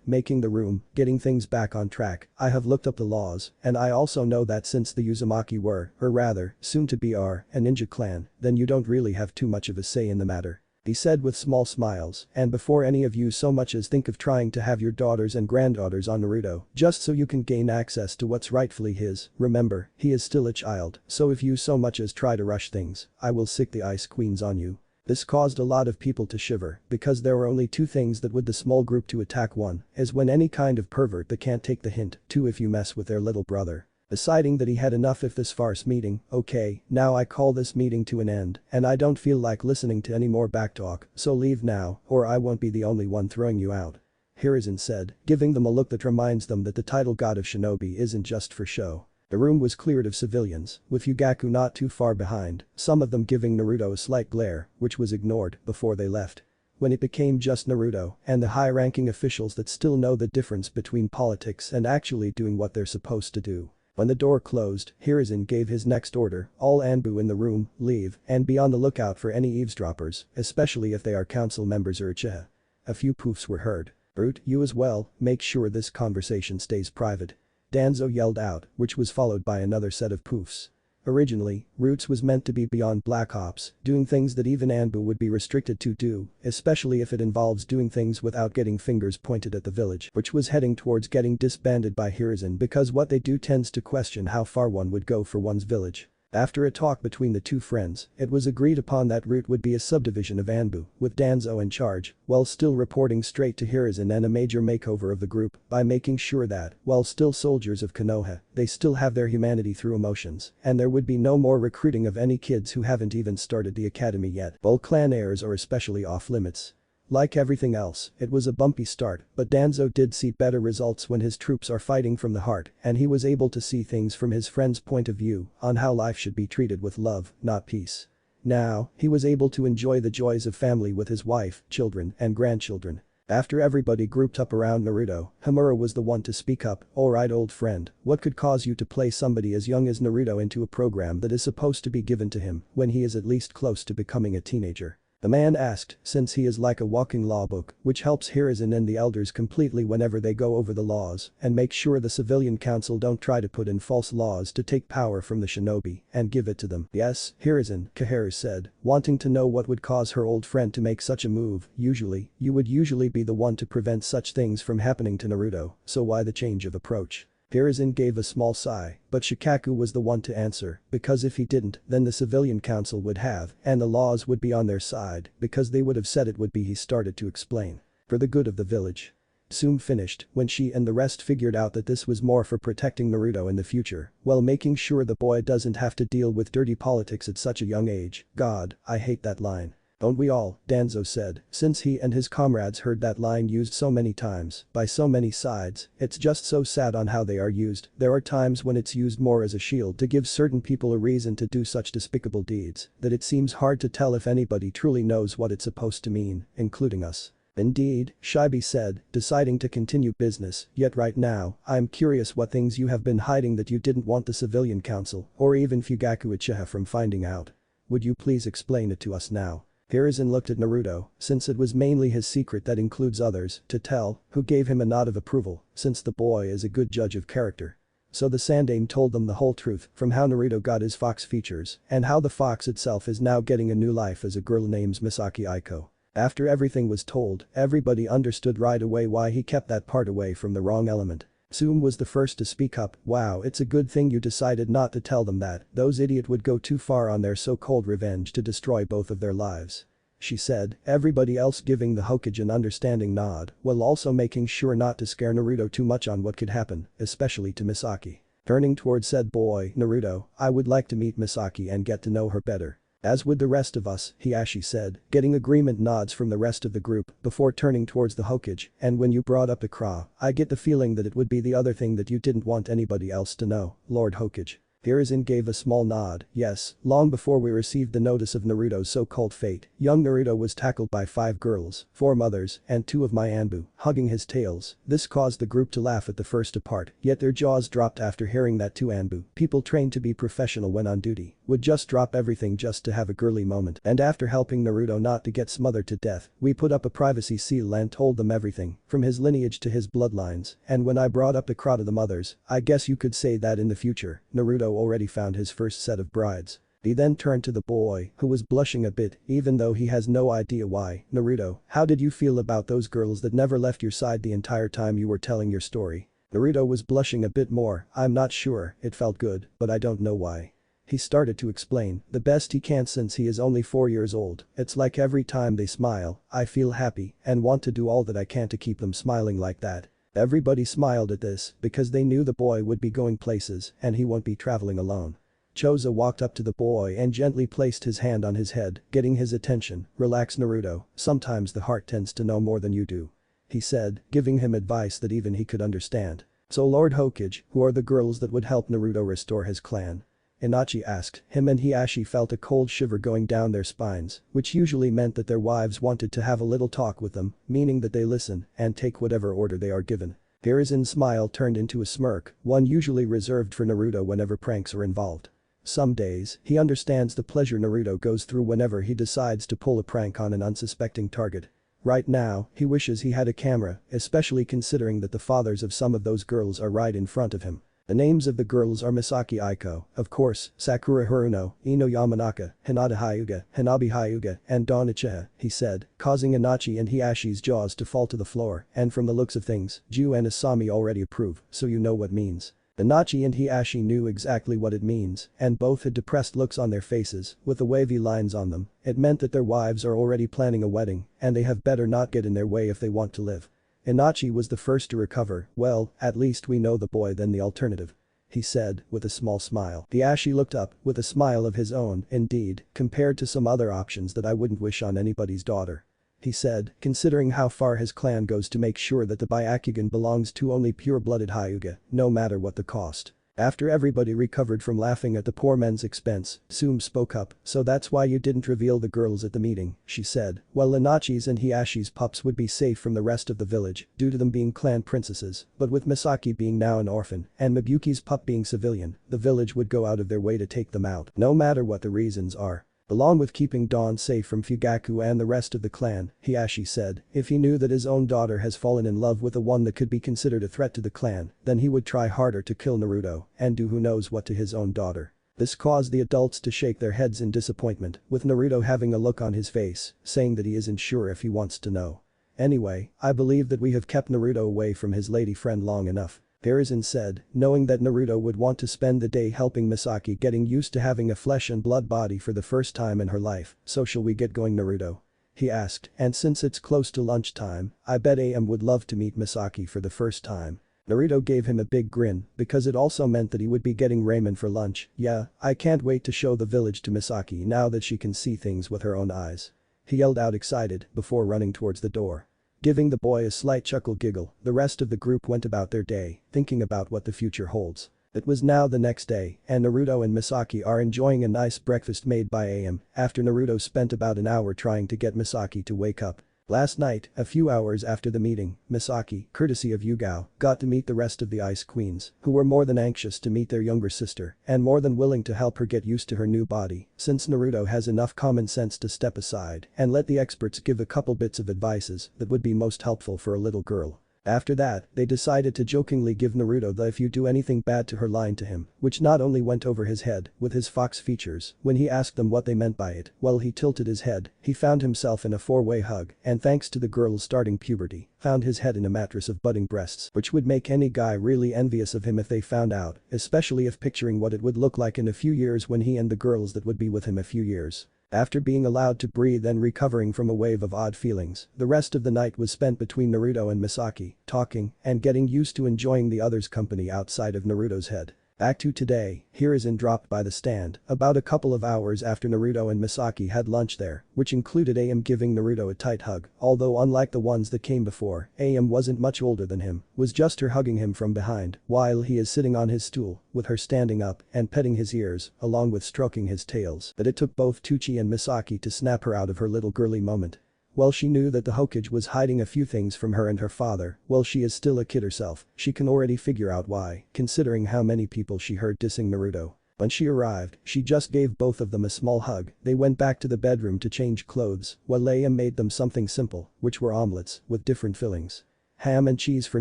making the room, getting things back on track. I have looked up the laws, and I also know that since the Uzumaki were, or rather, soon to be are, a ninja clan, then you don't really have too much of a say in the matter. He said with small smiles, and before any of you so much as think of trying to have your daughters and granddaughters on Naruto, just so you can gain access to what's rightfully his, remember, he is still a child, so if you so much as try to rush things, I will sick the ice queens on you. This caused a lot of people to shiver, because there were only 2 things that would the small group to attack. 1 is when any kind of pervert that can't take the hint, 2 if you mess with their little brother. Deciding that he had enough of this farce meeting, okay, now I call this meeting to an end, and I don't feel like listening to any more backtalk, so leave now, or I won't be the only one throwing you out. Hiruzen said, giving them a look that reminds them that the title god of shinobi isn't just for show. The room was cleared of civilians, with Fugaku not too far behind, some of them giving Naruto a slight glare, which was ignored before they left. When it became just Naruto and the high-ranking officials that still know the difference between politics and actually doing what they're supposed to do. When the door closed, Hiruzen gave his next order, all Anbu in the room, leave, and be on the lookout for any eavesdroppers, especially if they are council members or Uchiha. A few poofs were heard. Brute, you as well, make sure this conversation stays private. Danzo yelled out, which was followed by another set of poofs. Originally, Roots was meant to be beyond Black Ops, doing things that even Anbu would be restricted to do, especially if it involves doing things without getting fingers pointed at the village, which was heading towards getting disbanded by Hiruzen because what they do tends to question how far one would go for one's village. After a talk between the 2 friends, it was agreed upon that Root would be a subdivision of Anbu, with Danzo in charge, while still reporting straight to Hiruzen, and a major makeover of the group by making sure that, while still soldiers of Konoha, they still have their humanity through emotions, and there would be no more recruiting of any kids who haven't even started the academy yet. All clan heirs are especially off limits. Like everything else, it was a bumpy start, but Danzo did see better results when his troops are fighting from the heart, and he was able to see things from his friend's point of view on how life should be treated with love, not peace. Now, he was able to enjoy the joys of family with his wife, children, and grandchildren. After everybody grouped up around Naruto, Hamura was the one to speak up. Alright old friend, what could cause you to play somebody as young as Naruto into a program that is supposed to be given to him when he is at least close to becoming a teenager? The man asked, since he is like a walking law book, which helps Hiruzen and the elders completely whenever they go over the laws and make sure the civilian council don't try to put in false laws to take power from the shinobi and give it to them. Yes, Hiruzen, Kaheru said, wanting to know what would cause her old friend to make such a move. Usually, you would usually be the one to prevent such things from happening to Naruto, so why the change of approach? Hiruzen gave a small sigh, but Shikaku was the one to answer, because if he didn't, then the civilian council would have, and the laws would be on their side, because they would have said it would be. He started to explain. For the good of the village. Soon finished, when she and the rest figured out that this was more for protecting Naruto in the future, while making sure the boy doesn't have to deal with dirty politics at such a young age. God, I hate that line. Don't we all, Danzo said, since he and his comrades heard that line used so many times, by so many sides, it's just so sad on how they are used. There are times when it's used more as a shield to give certain people a reason to do such despicable deeds, that it seems hard to tell if anybody truly knows what it's supposed to mean, including us. Indeed, Shibi said, deciding to continue business, yet right now, I'm curious what things you have been hiding that you didn't want the civilian council, or even Fugaku Uchiha from finding out. Would you please explain it to us now? Hiruzen looked at Naruto, since it was mainly his secret that includes others, to tell, who gave him a nod of approval, since the boy is a good judge of character. So the Sandaime told them the whole truth, from how Naruto got his fox features, and how the fox itself is now getting a new life as a girl named Misaki Aiko. After everything was told, everybody understood right away why he kept that part away from the wrong element. Tsume was the first to speak up. Wow, it's a good thing you decided not to tell them that. Those idiots would go too far on their so-called revenge to destroy both of their lives. She said, everybody else giving the Hokage an understanding nod, while also making sure not to scare Naruto too much on what could happen, especially to Misaki. Turning towards said boy, Naruto, I would like to meet Misaki and get to know her better. As would the rest of us, Hiashi said, getting agreement nods from the rest of the group before turning towards the Hokage, and when you brought up Ikra, I get the feeling that it would be the other thing that you didn't want anybody else to know, Lord Hokage. Hiruzen gave a small nod. Yes, long before we received the notice of Naruto's so-called fate, young Naruto was tackled by 5 girls, 4 mothers, and 2 of my Anbu, hugging his tails. This caused the group to laugh at the first apart, yet their jaws dropped after hearing that 2 Anbu, people trained to be professional when on duty, would just drop everything just to have a girly moment. And after helping Naruto not to get smothered to death, we put up a privacy seal and told them everything, from his lineage to his bloodlines, and when I brought up Ikra to the mothers, I guess you could say that in the future, Naruto already found his first set of brides. He then turned to the boy, who was blushing a bit, even though he has no idea why. Naruto, how did you feel about those girls that never left your side the entire time you were telling your story? Naruto was blushing a bit more. I'm not sure, it felt good, but I don't know why. He started to explain, the best he can since he is only 4 years old. It's like every time they smile, I feel happy and want to do all that I can to keep them smiling like that. Everybody smiled at this because they knew the boy would be going places and he won't be traveling alone. Choza walked up to the boy and gently placed his hand on his head, getting his attention. Relax Naruto, sometimes the heart tends to know more than you do. He said, giving him advice that even he could understand. So Lord Hokage, who are the girls that would help Naruto restore his clan? Inochi asked. Him and Hiashi felt a cold shiver going down their spines, which usually meant that their wives wanted to have a little talk with them, meaning that they listen and take whatever order they are given. Hiruzen's smile turned into a smirk, one usually reserved for Naruto whenever pranks are involved. Some days, he understands the pleasure Naruto goes through whenever he decides to pull a prank on an unsuspecting target. Right now, he wishes he had a camera, especially considering that the fathers of some of those girls are right in front of him. The names of the girls are Misaki Aiko, of course, Sakura Haruno, Ino Yamanaka, Hinata Hyuga, Hanabi Hyuga, and Dawn Uchiha, he said, causing Inochi and Hiashi's jaws to fall to the floor, and from the looks of things, Ju and Asami already approve, so you know what means. Inochi and Hiashi knew exactly what it means, and both had depressed looks on their faces, with the wavy lines on them. It meant that their wives are already planning a wedding, and they have better not get in their way if they want to live. Inochi was the first to recover. Well, at least we know the boy than the alternative. He said, with a small smile. Hiashi looked up, with a smile of his own. Indeed, compared to some other options that I wouldn't wish on anybody's daughter. He said, considering how far his clan goes to make sure that the Byakugan belongs to only pure-blooded Hyuga, no matter what the cost. After everybody recovered from laughing at the poor man's expense, Tsume spoke up, so that's why you didn't reveal the girls at the meeting, she said. Well, Inochi's and Hiashi's pups would be safe from the rest of the village, due to them being clan princesses, but with Misaki being now an orphan, and Mabuki's pup being civilian, the village would go out of their way to take them out, no matter what the reasons are. Along with keeping Dawn safe from Fugaku and the rest of the clan, Hiashi said, if he knew that his own daughter has fallen in love with the one that could be considered a threat to the clan, then he would try harder to kill Naruto and do who knows what to his own daughter. This caused the adults to shake their heads in disappointment, with Naruto having a look on his face, saying that he isn't sure if he wants to know. Anyway, I believe that we have kept Naruto away from his lady friend long enough. Hiruzen said, knowing that Naruto would want to spend the day helping Misaki getting used to having a flesh and blood body for the first time in her life. So shall we get going, Naruto? He asked, and since it's close to lunchtime, I bet AM would love to meet Misaki for the first time. Naruto gave him a big grin because it also meant that he would be getting ramen for lunch. Yeah, I can't wait to show the village to Misaki now that she can see things with her own eyes. He yelled out excited before running towards the door. Giving the boy a slight chuckle giggle, the rest of the group went about their day, thinking about what the future holds. It was now the next day, and Naruto and Misaki are enjoying a nice breakfast made by AM after Naruto spent about an hour trying to get Misaki to wake up. Last night, a few hours after the meeting, Misaki, courtesy of Yugao, got to meet the rest of the Ice Queens, who were more than anxious to meet their younger sister and more than willing to help her get used to her new body, since Naruto has enough common sense to step aside and let the experts give a couple bits of advices that would be most helpful for a little girl. After that, they decided to jokingly give Naruto the "if you do anything bad to her" line to him, which not only went over his head with his fox features when he asked them what they meant by it, while he tilted his head, he found himself in a four-way hug and thanks to the girls starting puberty, found his head in a mattress of budding breasts which would make any guy really envious of him if they found out, especially if picturing what it would look like in a few years when he and the girls that would be with him a few years. After being allowed to breathe and recovering from a wave of odd feelings, the rest of the night was spent between Naruto and Misaki, talking and getting used to enjoying the others' company outside of Naruto's head. Act 2 today, Hiruzen dropped by the stand about a couple of hours after Naruto and Misaki had lunch there, which included AM giving Naruto a tight hug, although unlike the ones that came before, AM wasn't much older than him, was just her hugging him from behind while he is sitting on his stool, with her standing up and petting his ears, along with stroking his tails, that it took both Tucci and Misaki to snap her out of her little girly moment. While she knew that the Hokage was hiding a few things from her and her father, while she is still a kid herself, she can already figure out why, considering how many people she heard dissing Naruto. When she arrived, she just gave both of them a small hug. They went back to the bedroom to change clothes, while AM made them something simple, which were omelets, with different fillings. Ham and cheese for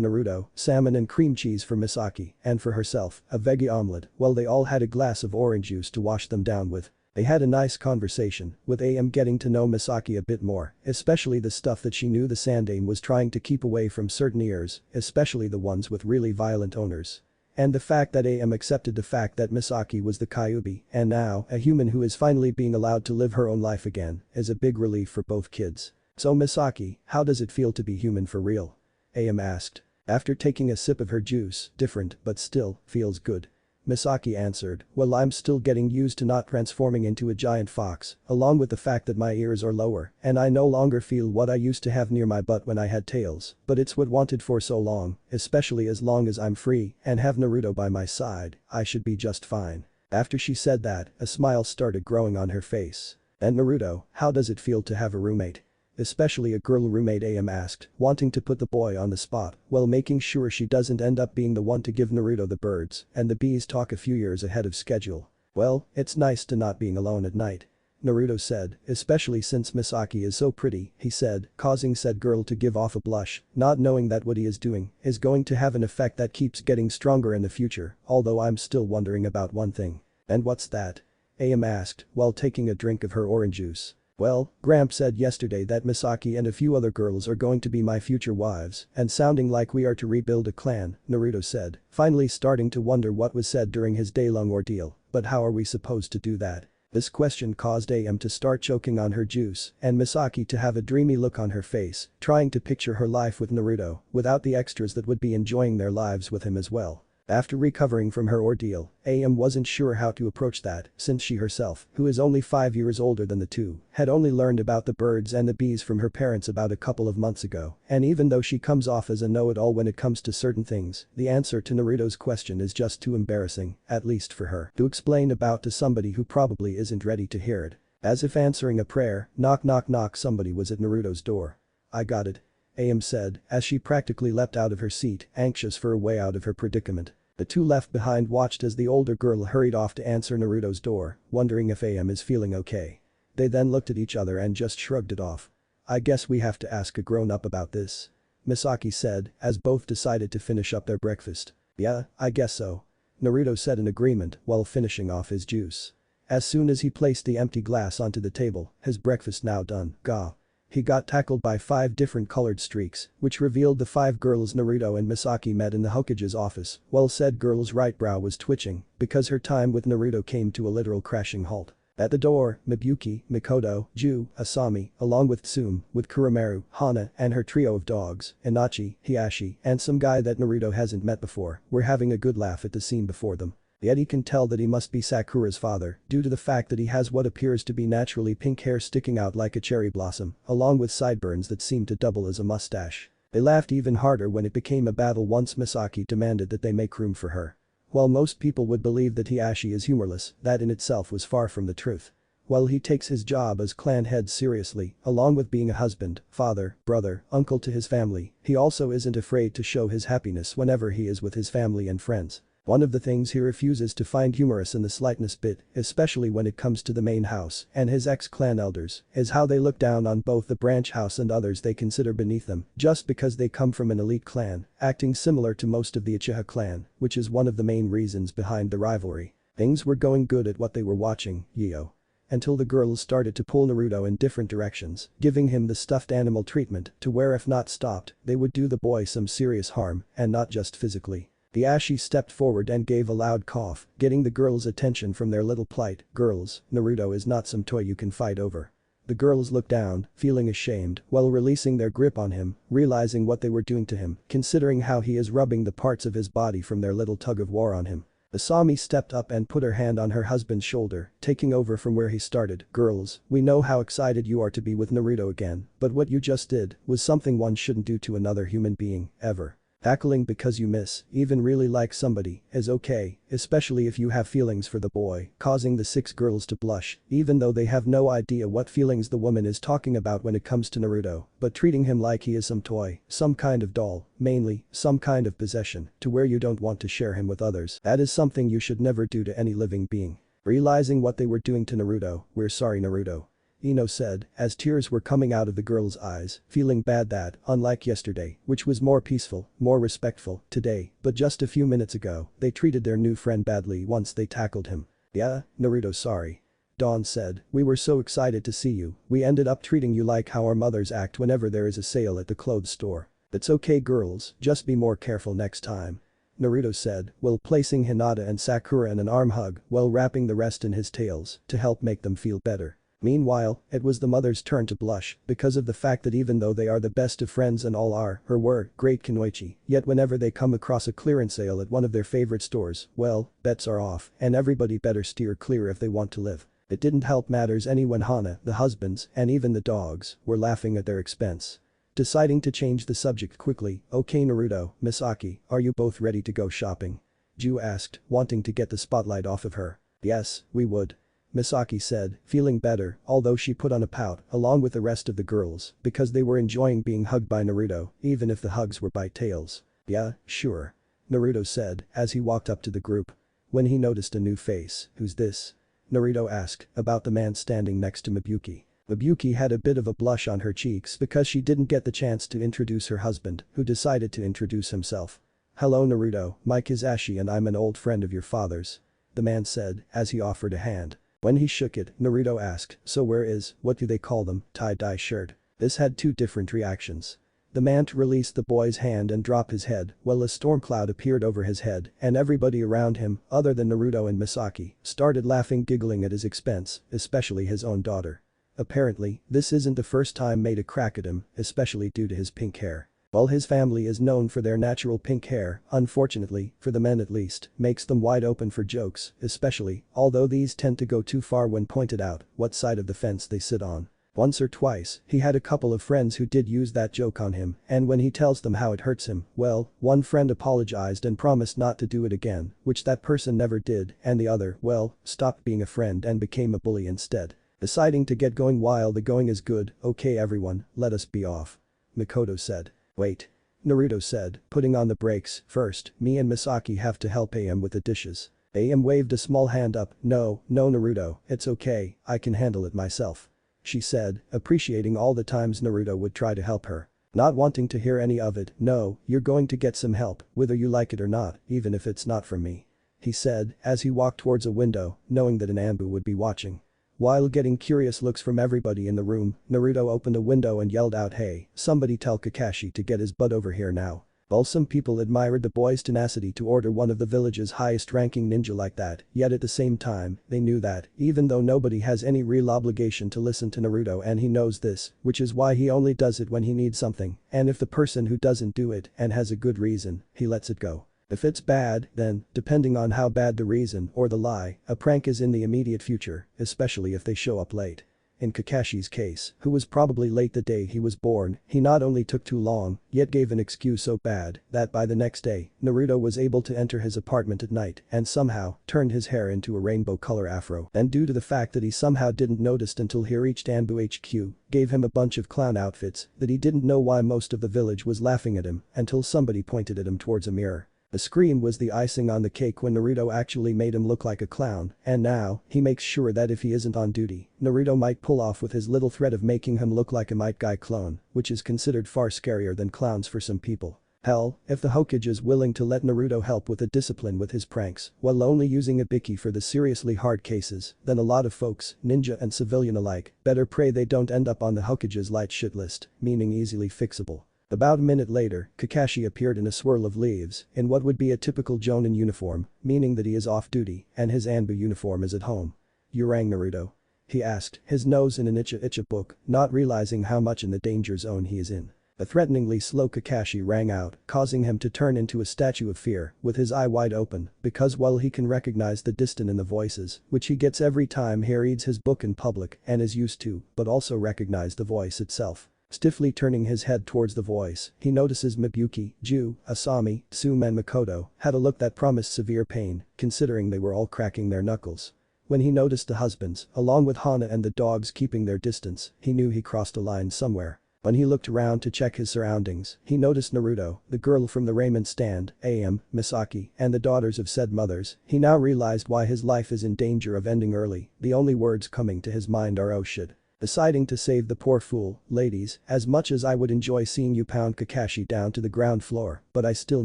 Naruto, salmon and cream cheese for Misaki, and for herself, a veggie omelet, while they all had a glass of orange juice to wash them down with. They had a nice conversation, with AM getting to know Misaki a bit more, especially the stuff that she knew the Sandaime was trying to keep away from certain ears, especially the ones with really violent owners. And the fact that AM accepted the fact that Misaki was the Kyuubi, and now, a human who is finally being allowed to live her own life again, is a big relief for both kids. So Misaki, how does it feel to be human for real? AM asked. After taking a sip of her juice, different, but still, feels good. Misaki answered, well, I'm still getting used to not transforming into a giant fox, along with the fact that my ears are lower and I no longer feel what I used to have near my butt when I had tails, but it's what wanted for so long, especially as long as I'm free and have Naruto by my side, I should be just fine. After she said that, a smile started growing on her face. And Naruto, how does it feel to have a roommate? Especially a girl roommate, AM asked, wanting to put the boy on the spot while making sure she doesn't end up being the one to give Naruto the birds and the bees talk a few years ahead of schedule. Well, it's nice to not being alone at night. Naruto said, especially since Misaki is so pretty, he said, causing said girl to give off a blush, not knowing that what he is doing is going to have an effect that keeps getting stronger in the future, although I'm still wondering about one thing. And what's that? AM asked while taking a drink of her orange juice. Well, Gramp said yesterday that Misaki and a few other girls are going to be my future wives, and sounding like we are to rebuild a clan, Naruto said, finally starting to wonder what was said during his day-long ordeal, but how are we supposed to do that? This question caused AM to start choking on her juice and Misaki to have a dreamy look on her face, trying to picture her life with Naruto, without the extras that would be enjoying their lives with him as well. After recovering from her ordeal, AM wasn't sure how to approach that since she herself, who is only 5 years older than the two, had only learned about the birds and the bees from her parents about a couple of months ago, and even though she comes off as a know-it-all when it comes to certain things, the answer to Naruto's question is just too embarrassing, at least for her, to explain about to somebody who probably isn't ready to hear it. As if answering a prayer, knock knock knock, somebody was at Naruto's door. I got it. AM said, as she practically leapt out of her seat, anxious for a way out of her predicament. The two left behind watched as the older girl hurried off to answer Naruto's door, wondering if AM is feeling okay. They then looked at each other and just shrugged it off. I guess we have to ask a grown-up about this. Misaki said, as both decided to finish up their breakfast. Yeah, I guess so. Naruto said in agreement while finishing off his juice. As soon as he placed the empty glass onto the table, his breakfast now done, gah. He got tackled by 5 different colored streaks, which revealed the 5 girls Naruto and Misaki met in the Hokage's office, while said girl's right brow was twitching because her time with Naruto came to a literal crashing halt. At the door, Mibuyuki, Mikoto, Ju, Asami, along with Tsume, with Kuramaru, Hana, and her trio of dogs, Inochi, Hiashi, and some guy that Naruto hasn't met before, were having a good laugh at the scene before them. Yet he can tell that he must be Sakura's father due to the fact that he has what appears to be naturally pink hair sticking out like a cherry blossom, along with sideburns that seem to double as a mustache. They laughed even harder when it became a battle once Misaki demanded that they make room for her. While most people would believe that Hiashi is humorless, that in itself was far from the truth. While he takes his job as clan head seriously, along with being a husband, father, brother, uncle to his family, he also isn't afraid to show his happiness whenever he is with his family and friends. One of the things he refuses to find humorous in the slightness bit, especially when it comes to the main house and his ex-clan elders, is how they look down on both the branch house and others they consider beneath them just because they come from an elite clan, acting similar to most of the Uchiha clan, which is one of the main reasons behind the rivalry. Things were going good at what they were watching, Yo. Until the girls started to pull Naruto in different directions, giving him the stuffed animal treatment to where if not stopped, they would do the boy some serious harm, and not just physically. Hiashi stepped forward and gave a loud cough, getting the girls' attention from their little plight. Girls, Naruto is not some toy you can fight over. The girls looked down, feeling ashamed, while releasing their grip on him, realizing what they were doing to him, considering how he is rubbing the parts of his body from their little tug of war on him. Asami stepped up and put her hand on her husband's shoulder, taking over from where he started. Girls, we know how excited you are to be with Naruto again, but what you just did was something one shouldn't do to another human being, ever. Tackling because you miss, even really like somebody, is okay, especially if you have feelings for the boy, causing the 6 girls to blush, even though they have no idea what feelings the woman is talking about when it comes to Naruto, but treating him like he is some toy, some kind of doll, mainly, some kind of possession, to where you don't want to share him with others. That is something you should never do to any living being. Realizing what they were doing to Naruto, we're sorry Naruto. Ino said, as tears were coming out of the girl's eyes, feeling bad that, unlike yesterday, which was more peaceful, more respectful, today, but just a few minutes ago, they treated their new friend badly once they tackled him. Yeah, Naruto sorry. Dawn said, we were so excited to see you, we ended up treating you like how our mothers act whenever there is a sale at the clothes store. It's okay girls, just be more careful next time. Naruto said, while placing Hinata and Sakura in an arm hug while wrapping the rest in his tails to help make them feel better. Meanwhile, it was the mother's turn to blush because of the fact that even though they are the best of friends and all are, or were, great kunoichi, yet whenever they come across a clearance sale at one of their favorite stores, well, bets are off and everybody better steer clear if they want to live. It didn't help matters any when Hana, the husbands, and even the dogs were laughing at their expense. Deciding to change the subject quickly, okay Naruto, Misaki, are you both ready to go shopping? Ju asked, wanting to get the spotlight off of her. Yes, we would. Misaki said, feeling better, although she put on a pout along with the rest of the girls because they were enjoying being hugged by Naruto, even if the hugs were by tails. Yeah, sure. Naruto said as he walked up to the group. When he noticed a new face, who's this? Naruto asked about the man standing next to Mibuyuki. Mibuyuki had a bit of a blush on her cheeks because she didn't get the chance to introduce her husband, who decided to introduce himself. Hello Naruto, my Kizashi and I'm an old friend of your father's. The man said as he offered a hand. When he shook it, Naruto asked, so where is, what do they call them, tie-dye shirt? This had 2 different reactions. The man released the boy's hand and dropped his head while a storm cloud appeared over his head and everybody around him, other than Naruto and Misaki, started laughing giggling at his expense, especially his own daughter. Apparently, this isn't the first time made a crack at him, especially due to his pink hair. While his family is known for their natural pink hair, unfortunately, for the men at least, makes them wide open for jokes, especially, although these tend to go too far when pointed out what side of the fence they sit on. Once or twice, he had a couple of friends who did use that joke on him, and when he tells them how it hurts him, well, one friend apologized and promised not to do it again, which that person never did, and the other, well, stopped being a friend and became a bully instead. Deciding to get going while the going is good, okay everyone, let us be off. Mikoto said. Wait. Naruto said, putting on the brakes, first, me and Misaki have to help AM with the dishes. AM waved a small hand up, no Naruto, it's okay, I can handle it myself. She said, appreciating all the times Naruto would try to help her. Not wanting to hear any of it, no, you're going to get some help, whether you like it or not, even if it's not from me. He said, as he walked towards a window, knowing that an Anbu would be watching. While getting curious looks from everybody in the room, Naruto opened a window and yelled out, "Hey, somebody tell Kakashi to get his butt over here now." While some people admired the boy's tenacity to order one of the village's highest-ranking ninja like that, yet at the same time, they knew that, even though nobody has any real obligation to listen to Naruto and he knows this, which is why he only does it when he needs something, and if the person who doesn't do it and has a good reason, he lets it go. If it's bad, then, depending on how bad the reason or the lie, a prank is in the immediate future, especially if they show up late. In Kakashi's case, who was probably late the day he was born, he not only took too long, yet gave an excuse so bad that by the next day, Naruto was able to enter his apartment at night and somehow turned his hair into a rainbow color afro. And due to the fact that he somehow didn't notice until he reached Anbu HQ, gave him a bunch of clown outfits that he didn't know why most of the village was laughing at him until somebody pointed at him towards a mirror. The scream was the icing on the cake when Naruto actually made him look like a clown, and now, he makes sure that if he isn't on duty, Naruto might pull off with his little threat of making him look like a Might Guy clone, which is considered far scarier than clowns for some people. Hell, if the Hokage is willing to let Naruto help with the discipline with his pranks, while only using a Ibiki for the seriously hard cases, then a lot of folks, ninja and civilian alike, better pray they don't end up on the Hokage's light shit list, meaning easily fixable. About a minute later, Kakashi appeared in a swirl of leaves, in what would be a typical Jonin uniform, meaning that he is off duty, and his Anbu uniform is at home. "You rang Naruto?" he asked, his nose in an Icha book, not realizing how much in the danger zone he is in. A threateningly slow Kakashi rang out, causing him to turn into a statue of fear, with his eye wide open, because while he can recognize the distant in the voices, which he gets every time he reads his book in public and is used to, but also recognize the voice itself. Stiffly turning his head towards the voice, he notices Mibuyuki, Ju, Asami, Tsume and Makoto had a look that promised severe pain, considering they were all cracking their knuckles. When he noticed the husbands, along with Hana and the dogs keeping their distance, he knew he crossed a line somewhere. When he looked around to check his surroundings, he noticed Naruto, the girl from the raiment stand, Am, Misaki, and the daughters of said mothers. He now realized why his life is in danger of ending early, the only words coming to his mind are "oh shit." Deciding to save the poor fool, "Ladies, as much as I would enjoy seeing you pound Kakashi down to the ground floor, but I still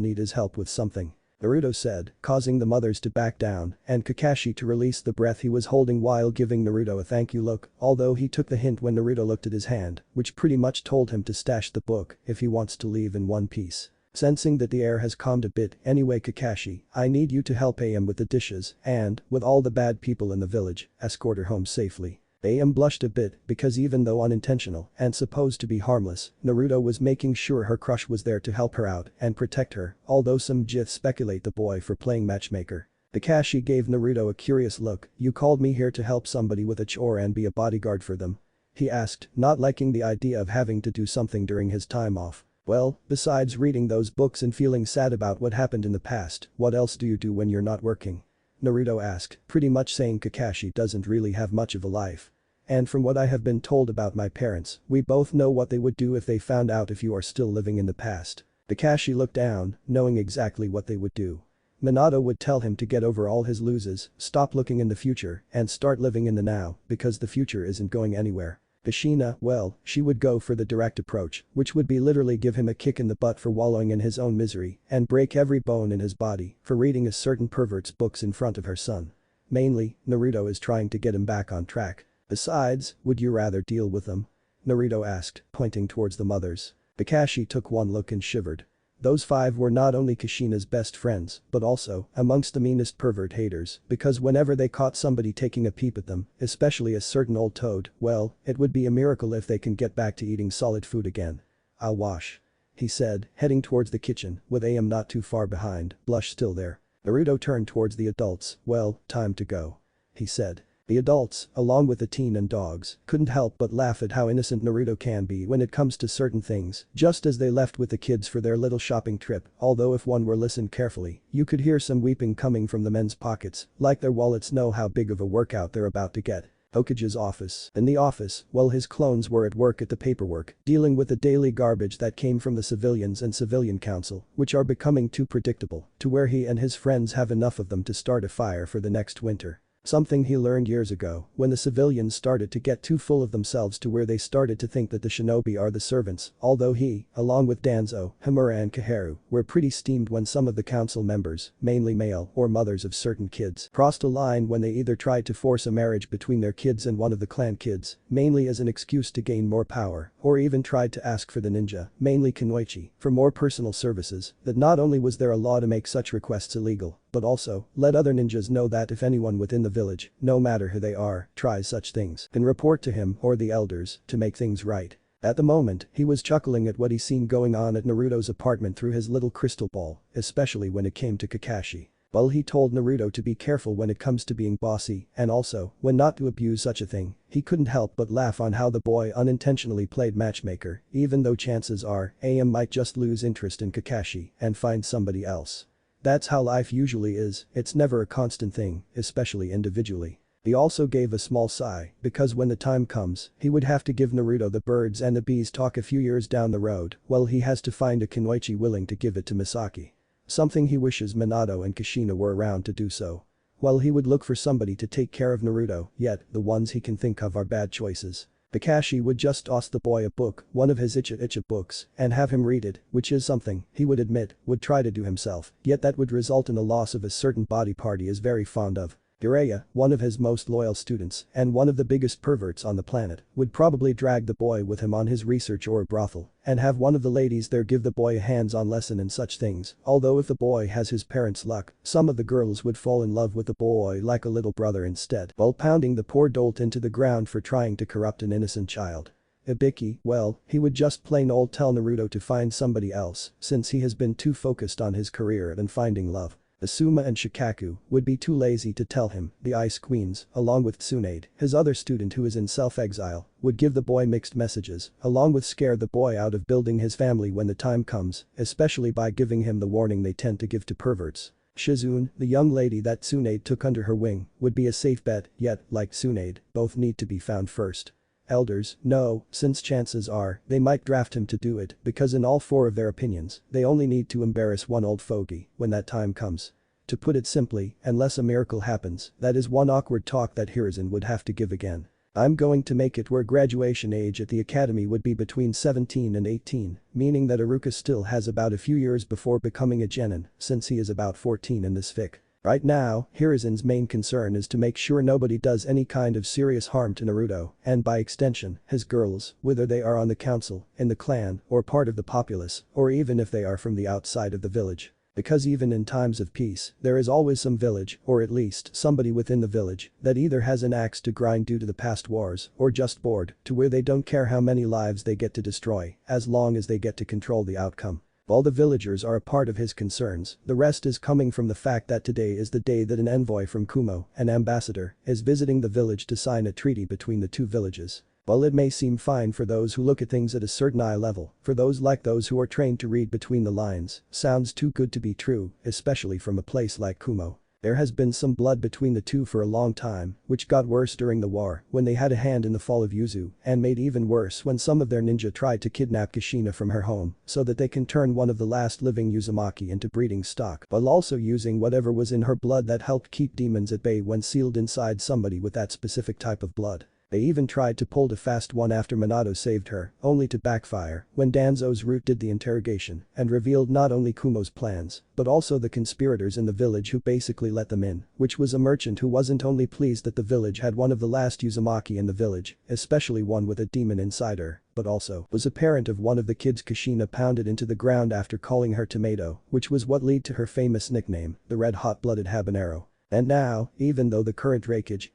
need his help with something," Naruto said, causing the mothers to back down and Kakashi to release the breath he was holding while giving Naruto a thank you look, although he took the hint when Naruto looked at his hand, which pretty much told him to stash the book if he wants to leave in one piece. Sensing that the air has calmed a bit, "Anyway Kakashi, I need you to help Am with the dishes and, with all the bad people in the village, escort her home safely." Am blushed a bit because even though unintentional and supposed to be harmless, Naruto was making sure her crush was there to help her out and protect her, although some GIFs speculate the boy for playing matchmaker. Kakashi gave Naruto a curious look. "You called me here to help somebody with a chore and be a bodyguard for them?" he asked, not liking the idea of having to do something during his time off. "Well, besides reading those books and feeling sad about what happened in the past, what else do you do when you're not working?" Naruto asked, pretty much saying Kakashi doesn't really have much of a life. "And from what I have been told about my parents, we both know what they would do if they found out if you are still living in the past." Kakashi looked down, knowing exactly what they would do. Minato would tell him to get over all his losses, stop looking in the future, and start living in the now, because the future isn't going anywhere. Kushina, well, she would go for the direct approach, which would be literally give him a kick in the butt for wallowing in his own misery and break every bone in his body for reading a certain pervert's books in front of her son. Mainly, Naruto is trying to get him back on track. "Besides, would you rather deal with them?" Naruto asked, pointing towards the mothers. Kakashi took one look and shivered. Those five were not only Kushina's best friends, but also amongst the meanest pervert haters, because whenever they caught somebody taking a peep at them, especially a certain old toad, well, it would be a miracle if they can get back to eating solid food again. "I'll wash," he said, heading towards the kitchen, with Am not too far behind, blush still there. Naruto turned towards the adults. "Well, time to go," he said. The adults, along with the teen and dogs, couldn't help but laugh at how innocent Naruto can be when it comes to certain things, just as they left with the kids for their little shopping trip, although if one were listened carefully, you could hear some weeping coming from the men's pockets, like their wallets know how big of a workout they're about to get. Hokage's office. In the office, while his clones were at work at the paperwork, dealing with the daily garbage that came from the civilians and civilian council, which are becoming too predictable, to where he and his friends have enough of them to start a fire for the next winter. Something he learned years ago when the civilians started to get too full of themselves to where they started to think that the shinobi are the servants, although he, along with Danzo, Himura and Kaharu, were pretty steamed when some of the council members, mainly male or mothers of certain kids, crossed a line when they either tried to force a marriage between their kids and one of the clan kids, mainly as an excuse to gain more power, or even tried to ask for the ninja, mainly Kunoichi, for more personal services. That not only was there a law to make such requests illegal, but also, let other ninjas know that if anyone within the village, no matter who they are, tries such things, then report to him or the elders to make things right. At the moment, he was chuckling at what he seen going on at Naruto's apartment through his little crystal ball, especially when it came to Kakashi. Well, he told Naruto to be careful when it comes to being bossy, and also, when not to abuse such a thing. He couldn't help but laugh on how the boy unintentionally played matchmaker, even though chances are, AM might just lose interest in Kakashi and find somebody else. That's how life usually is, it's never a constant thing, especially individually. He also gave a small sigh, because when the time comes, he would have to give Naruto the birds and the bees talk a few years down the road, well he has to find a Kunoichi willing to give it to Misaki. Something he wishes Minato and Kushina were around to do so. Well, he would look for somebody to take care of Naruto, yet the ones he can think of are bad choices. Kakashi would just toss the boy a book, one of his Icha books, and have him read it, which is something, he would admit, would try to do himself, yet that would result in the loss of a certain body part he is very fond of. Jiraiya, one of his most loyal students and one of the biggest perverts on the planet, would probably drag the boy with him on his research or brothel and have one of the ladies there give the boy a hands-on lesson in such things, although if the boy has his parents' luck, some of the girls would fall in love with the boy like a little brother instead, while pounding the poor dolt into the ground for trying to corrupt an innocent child. Ibiki, well, he would just plain old tell Naruto to find somebody else since he has been too focused on his career and finding love. Asuma and Shikaku would be too lazy to tell him. The Ice Queens, along with Tsunade, his other student who is in self-exile, would give the boy mixed messages, along with scare the boy out of building his family when the time comes, especially by giving him the warning they tend to give to perverts. Shizune, the young lady that Tsunade took under her wing, would be a safe bet, yet, like Tsunade, both need to be found first. Elders, no, since chances are, they might draft him to do it because in all four of their opinions, they only need to embarrass one old fogey when that time comes. To put it simply, unless a miracle happens, that is one awkward talk that Hiruzen would have to give again. I'm going to make it where graduation age at the academy would be between 17 and 18, meaning that Iruka still has about a few years before becoming a genin, since he is about 14 in this fic. Right now, Hiruzen's main concern is to make sure nobody does any kind of serious harm to Naruto, and by extension, his girls, whether they are on the council, in the clan, or part of the populace, or even if they are from the outside of the village. Because even in times of peace, there is always some village, or at least somebody within the village, that either has an axe to grind due to the past wars, or just bored, to where they don't care how many lives they get to destroy, as long as they get to control the outcome. While the villagers are a part of his concerns, the rest is coming from the fact that today is the day that an envoy from Kumo, an ambassador, is visiting the village to sign a treaty between the two villages. While it may seem fine for those who look at things at a certain eye level, for those like those who are trained to read between the lines, sounds too good to be true, especially from a place like Kumo. There has been some blood between the two for a long time, which got worse during the war when they had a hand in the fall of Yuzu, and made even worse when some of their ninja tried to kidnap Kushina from her home so that they can turn one of the last living Uzumaki into breeding stock while also using whatever was in her blood that helped keep demons at bay when sealed inside somebody with that specific type of blood. They even tried to pull a fast one after Minato saved her, only to backfire when Danzo's Root did the interrogation and revealed not only Kumo's plans, but also the conspirators in the village who basically let them in, which was a merchant who wasn't only pleased that the village had one of the last Uzumaki in the village, especially one with a demon inside her, but also was a parent of one of the kids Kushina pounded into the ground after calling her tomato, which was what led to her famous nickname, the red hot-blooded habanero. And now, even though the current Raikage,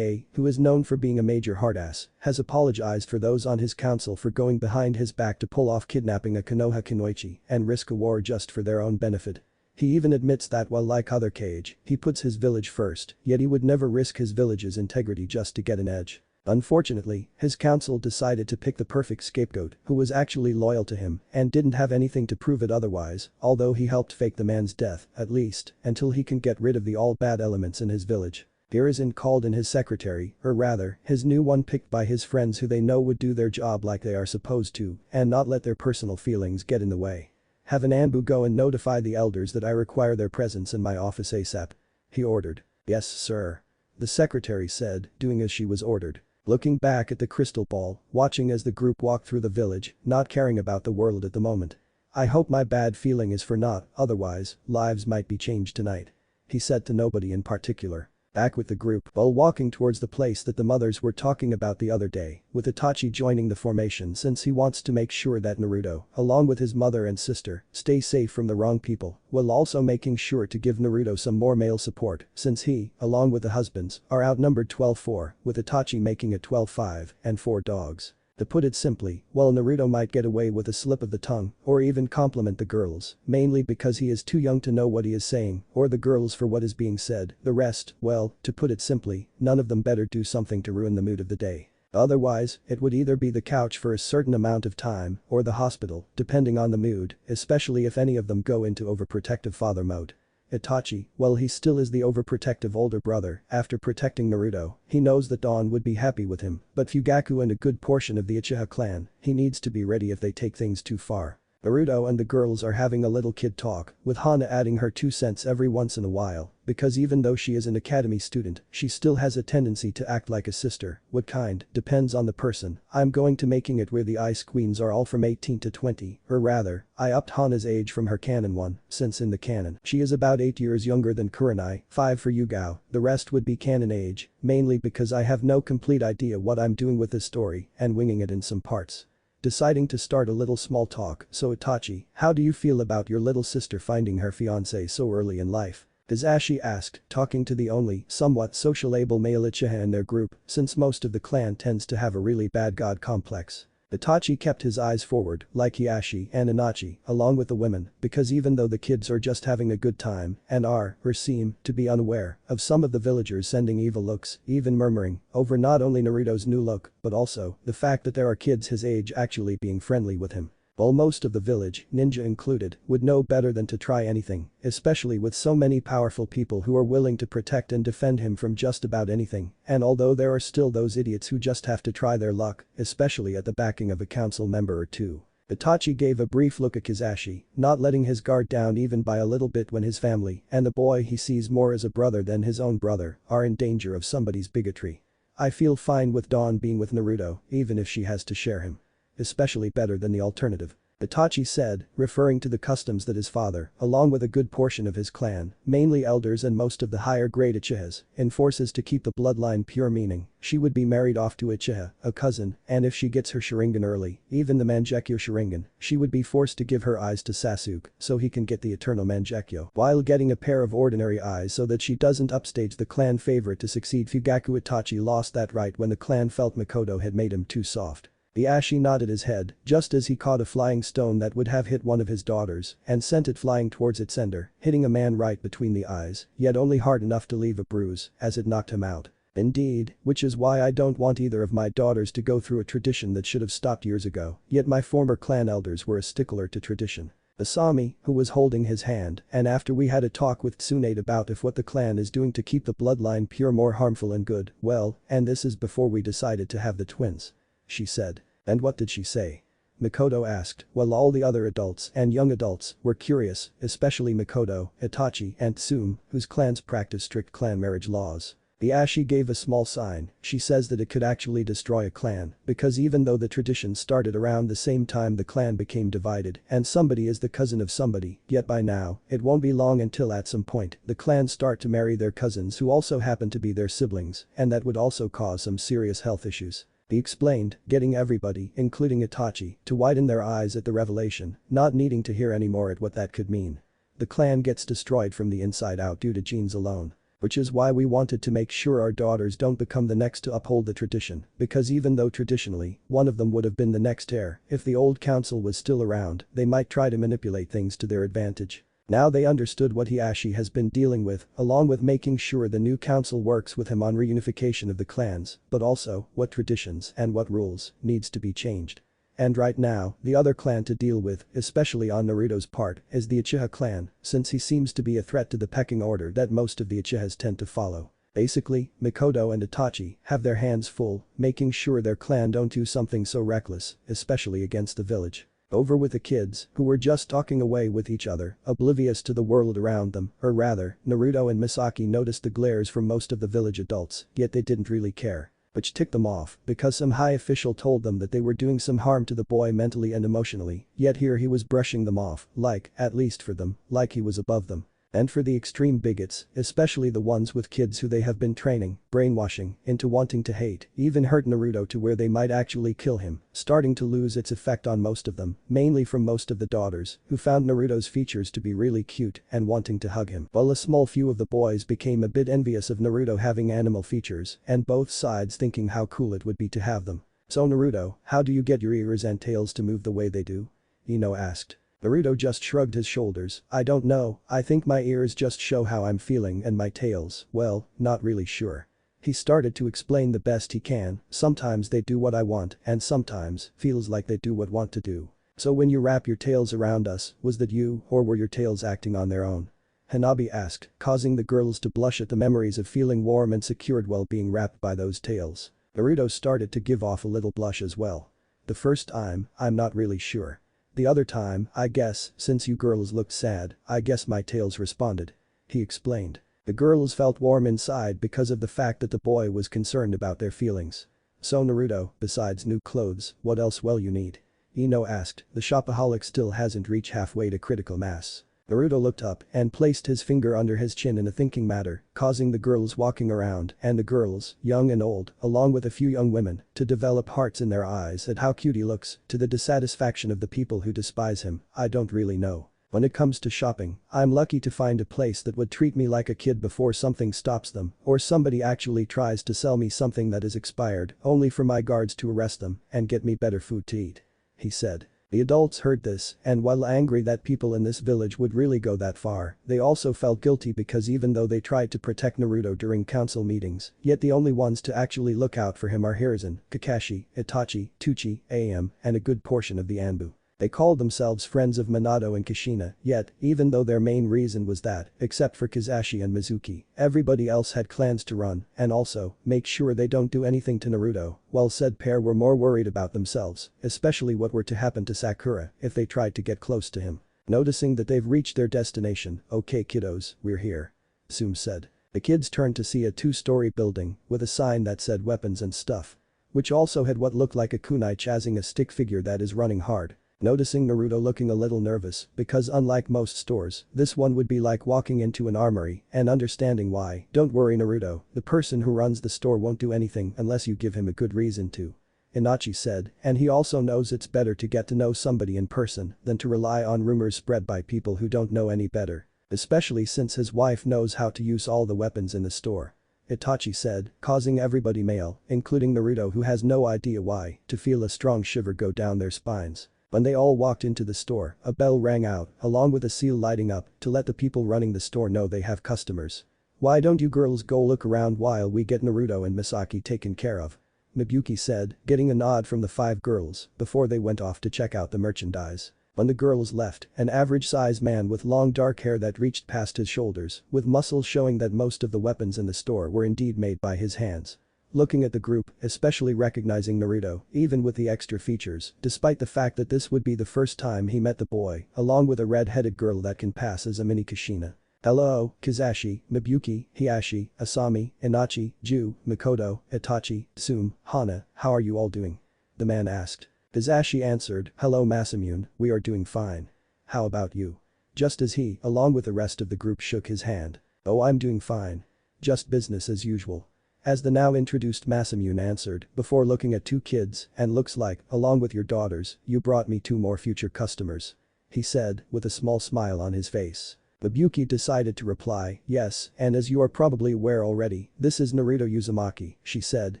who is known for being a major hardass, has apologized for those on his council for going behind his back to pull off kidnapping a Konoha Kunoichi and risk a war just for their own benefit. He even admits that while like other Kage, he puts his village first, yet he would never risk his village's integrity just to get an edge. Unfortunately, his council decided to pick the perfect scapegoat who was actually loyal to him and didn't have anything to prove it otherwise, although he helped fake the man's death, at least, until he can get rid of the all bad elements in his village. Hiruzen called in his secretary, or rather, his new one picked by his friends who they know would do their job like they are supposed to and not let their personal feelings get in the way. Have an Anbu go and notify the elders that I require their presence in my office ASAP. He ordered. Yes, sir. the secretary said, doing as she was ordered. Looking back at the crystal ball, watching as the group walked through the village, not caring about the world at the moment. I hope my bad feeling is for naught, otherwise, lives might be changed tonight. He said to nobody in particular. Back with the group while walking towards the place that the mothers were talking about the other day, with Itachi joining the formation since he wants to make sure that Naruto, along with his mother and sister, stay safe from the wrong people, while also making sure to give Naruto some more male support since he, along with the husbands, are outnumbered 12-4, with Itachi making it 12-5 and 4 dogs. To put it simply, while Naruto might get away with a slip of the tongue or even compliment the girls, mainly because he is too young to know what he is saying, or the girls for what is being said, the rest, well, to put it simply, none of them better do something to ruin the mood of the day. Otherwise, it would either be the couch for a certain amount of time or the hospital, depending on the mood, especially if any of them go into overprotective father mode. Itachi, while he still is the overprotective older brother, after protecting Naruto, he knows that Dawn would be happy with him, but Fugaku and a good portion of the Uchiha clan, he needs to be ready if they take things too far. Naruto and the girls are having a little kid talk, with Hana adding her 2 cents every once in a while, because even though she is an academy student, she still has a tendency to act like a sister. What kind, depends on the person. I'm going to making it where the ice queens are all from 18 to 20, or rather, I upped Hana's age from her canon one, since in the canon, she is about 8 years younger than Kurenai, 5 for Yugao, the rest would be canon age, mainly because I have no complete idea what I'm doing with this story, and winging it in some parts. Deciding to start a little small talk, so Itachi, how do you feel about your little sister finding her fiancé so early in life? Hisashi asked, talking to the only, somewhat sociable male Uchiha in their group, since most of the clan tends to have a really bad god complex. Itachi kept his eyes forward, like Hiashi and Inochi, along with the women, because even though the kids are just having a good time, and are, or seem, to be unaware of some of the villagers sending evil looks, even murmuring, over not only Naruto's new look, but also, the fact that there are kids his age actually being friendly with him. While most of the village, ninja included, would know better than to try anything, especially with so many powerful people who are willing to protect and defend him from just about anything, and although there are still those idiots who just have to try their luck, especially at the backing of a council member or two. Itachi gave a brief look at Hisashi, not letting his guard down even by a little bit when his family, and the boy he sees more as a brother than his own brother, are in danger of somebody's bigotry. I feel fine with Dawn being with Naruto, even if she has to share him. Especially better than the alternative. Itachi said, referring to the customs that his father, along with a good portion of his clan, mainly elders and most of the higher grade Uchihas, enforces to keep the bloodline pure, meaning, she would be married off to Uchiha, a cousin, and if she gets her Sharingan early, even the Mangekyo Sharingan, she would be forced to give her eyes to Sasuke so he can get the eternal Mangekyo, while getting a pair of ordinary eyes so that she doesn't upstage the clan favorite to succeed. Fugaku Itachi lost that right when the clan felt Mikoto had made him too soft. Hiashi nodded his head, just as he caught a flying stone that would have hit one of his daughters, and sent it flying towards its sender, hitting a man right between the eyes, yet only hard enough to leave a bruise, as it knocked him out. Indeed, which is why I don't want either of my daughters to go through a tradition that should have stopped years ago, yet my former clan elders were a stickler to tradition. Asami, who was holding his hand, and after we had a talk with Tsunade about if what the clan is doing to keep the bloodline pure more harmful and good, well, and this is before we decided to have the twins. She said. And what did she say? Mikoto asked, while all the other adults and young adults were curious, especially Mikoto, Itachi, and Tsume, whose clans practice strict clan marriage laws. Hiashi gave a small sign. She says that it could actually destroy a clan, because even though the tradition started around the same time the clan became divided, and somebody is the cousin of somebody, yet by now, it won't be long until at some point, the clans start to marry their cousins who also happen to be their siblings, and that would also cause some serious health issues. He explained, getting everybody, including Itachi, to widen their eyes at the revelation, not needing to hear anymore at what that could mean. The clan gets destroyed from the inside out due to genes alone. Which is why we wanted to make sure our daughters don't become the next to uphold the tradition, because even though traditionally, one of them would have been the next heir, if the old council was still around, they might try to manipulate things to their advantage. Now they understood what Hiashi has been dealing with, along with making sure the new council works with him on reunification of the clans, but also, what traditions and what rules needs to be changed. And right now, the other clan to deal with, especially on Naruto's part, is the Uchiha clan, since he seems to be a threat to the pecking order that most of the Uchihas tend to follow. Basically, Mikoto and Itachi have their hands full, making sure their clan don't do something so reckless, especially against the village. Over with the kids, who were just talking away with each other, oblivious to the world around them, or rather, Naruto and Misaki noticed the glares from most of the village adults, yet they didn't really care. Which ticked them off, because some high official told them that they were doing some harm to the boy mentally and emotionally, yet here he was brushing them off, like, at least for them, like he was above them. And for the extreme bigots, especially the ones with kids who they have been training, brainwashing, into wanting to hate, even hurt Naruto to where they might actually kill him, starting to lose its effect on most of them, mainly from most of the daughters, who found Naruto's features to be really cute and wanting to hug him, while a small few of the boys became a bit envious of Naruto having animal features, and both sides thinking how cool it would be to have them. "So Naruto, how do you get your ears and tails to move the way they do?" Ino asked. Naruto just shrugged his shoulders. "I don't know, I think my ears just show how I'm feeling and my tails, well, not really sure." He started to explain the best he can, sometimes they do what I want and sometimes feels like they do what want to do. "So when you wrap your tails around us, was that you or were your tails acting on their own?" Hanabi asked, causing the girls to blush at the memories of feeling warm and secured while being wrapped by those tails. Naruto started to give off a little blush as well. "The first time, I'm not really sure. The other time, I guess, since you girls looked sad, I guess my tails responded," he explained. The girls felt warm inside because of the fact that the boy was concerned about their feelings. "So Naruto, besides new clothes, what else will you need?" Ino asked. The shopaholic still hasn't reached halfway to critical mass. Naruto looked up and placed his finger under his chin in a thinking manner, causing the girls walking around and the girls, young and old, along with a few young women, to develop hearts in their eyes at how cute he looks, to the dissatisfaction of the people who despise him. "I don't really know. When it comes to shopping, I'm lucky to find a place that would treat me like a kid before something stops them or somebody actually tries to sell me something that is expired only for my guards to arrest them and get me better food to eat," he said. The adults heard this, and while angry that people in this village would really go that far, they also felt guilty because even though they tried to protect Naruto during council meetings, yet the only ones to actually look out for him are Hiruzen, Kakashi, Itachi, Tuchi, Am, and a good portion of the Anbu. They called themselves friends of Minato and Kushina, yet, even though their main reason was that, except for Kizashi and Mizuki, everybody else had clans to run and also make sure they don't do anything to Naruto, while said pair were more worried about themselves, especially what were to happen to Sakura if they tried to get close to him. Noticing that they've reached their destination, "Okay kiddos, we're here," Sum said. The kids turned to see a two-story building with a sign that said weapons and stuff, which also had what looked like a kunai chasing a stick figure that is running hard. Noticing Naruto looking a little nervous because unlike most stores, this one would be like walking into an armory and understanding why. "Don't worry Naruto, the person who runs the store won't do anything unless you give him a good reason to," Inochi said, and he also knows it's better to get to know somebody in person than to rely on rumors spread by people who don't know any better. Especially since his wife knows how to use all the weapons in the store. Itachi said, causing everybody male, including Naruto who has no idea why, to feel a strong shiver go down their spines. When they all walked into the store, a bell rang out, along with a seal lighting up, to let the people running the store know they have customers. "Why don't you girls go look around while we get Naruto and Misaki taken care of?" Mibuki said, getting a nod from the 5 girls, before they went off to check out the merchandise. When the girls left, an average-sized man with long dark hair that reached past his shoulders, with muscles showing that most of the weapons in the store were indeed made by his hands. Looking at the group, especially recognizing Naruto, even with the extra features, despite the fact that this would be the first time he met the boy, along with a red-headed girl that can pass as a mini Kushina. "Hello, Kizashi, Mibuki, Hiashi, Asami, Inochi, Ju, Mikoto, Itachi, Sum, Hana, how are you all doing?" the man asked. Kizashi answered, "Hello Masamune, we are doing fine. How about you?" Just as he, along with the rest of the group shook his hand. "Oh I'm doing fine. Just business as usual." As the now introduced Masamune answered, before looking at 2 kids, "And looks like, along with your daughters, you brought me 2 more future customers," he said, with a small smile on his face. Mibuki decided to reply, "Yes, and as you are probably aware already, this is Naruto Uzumaki," she said,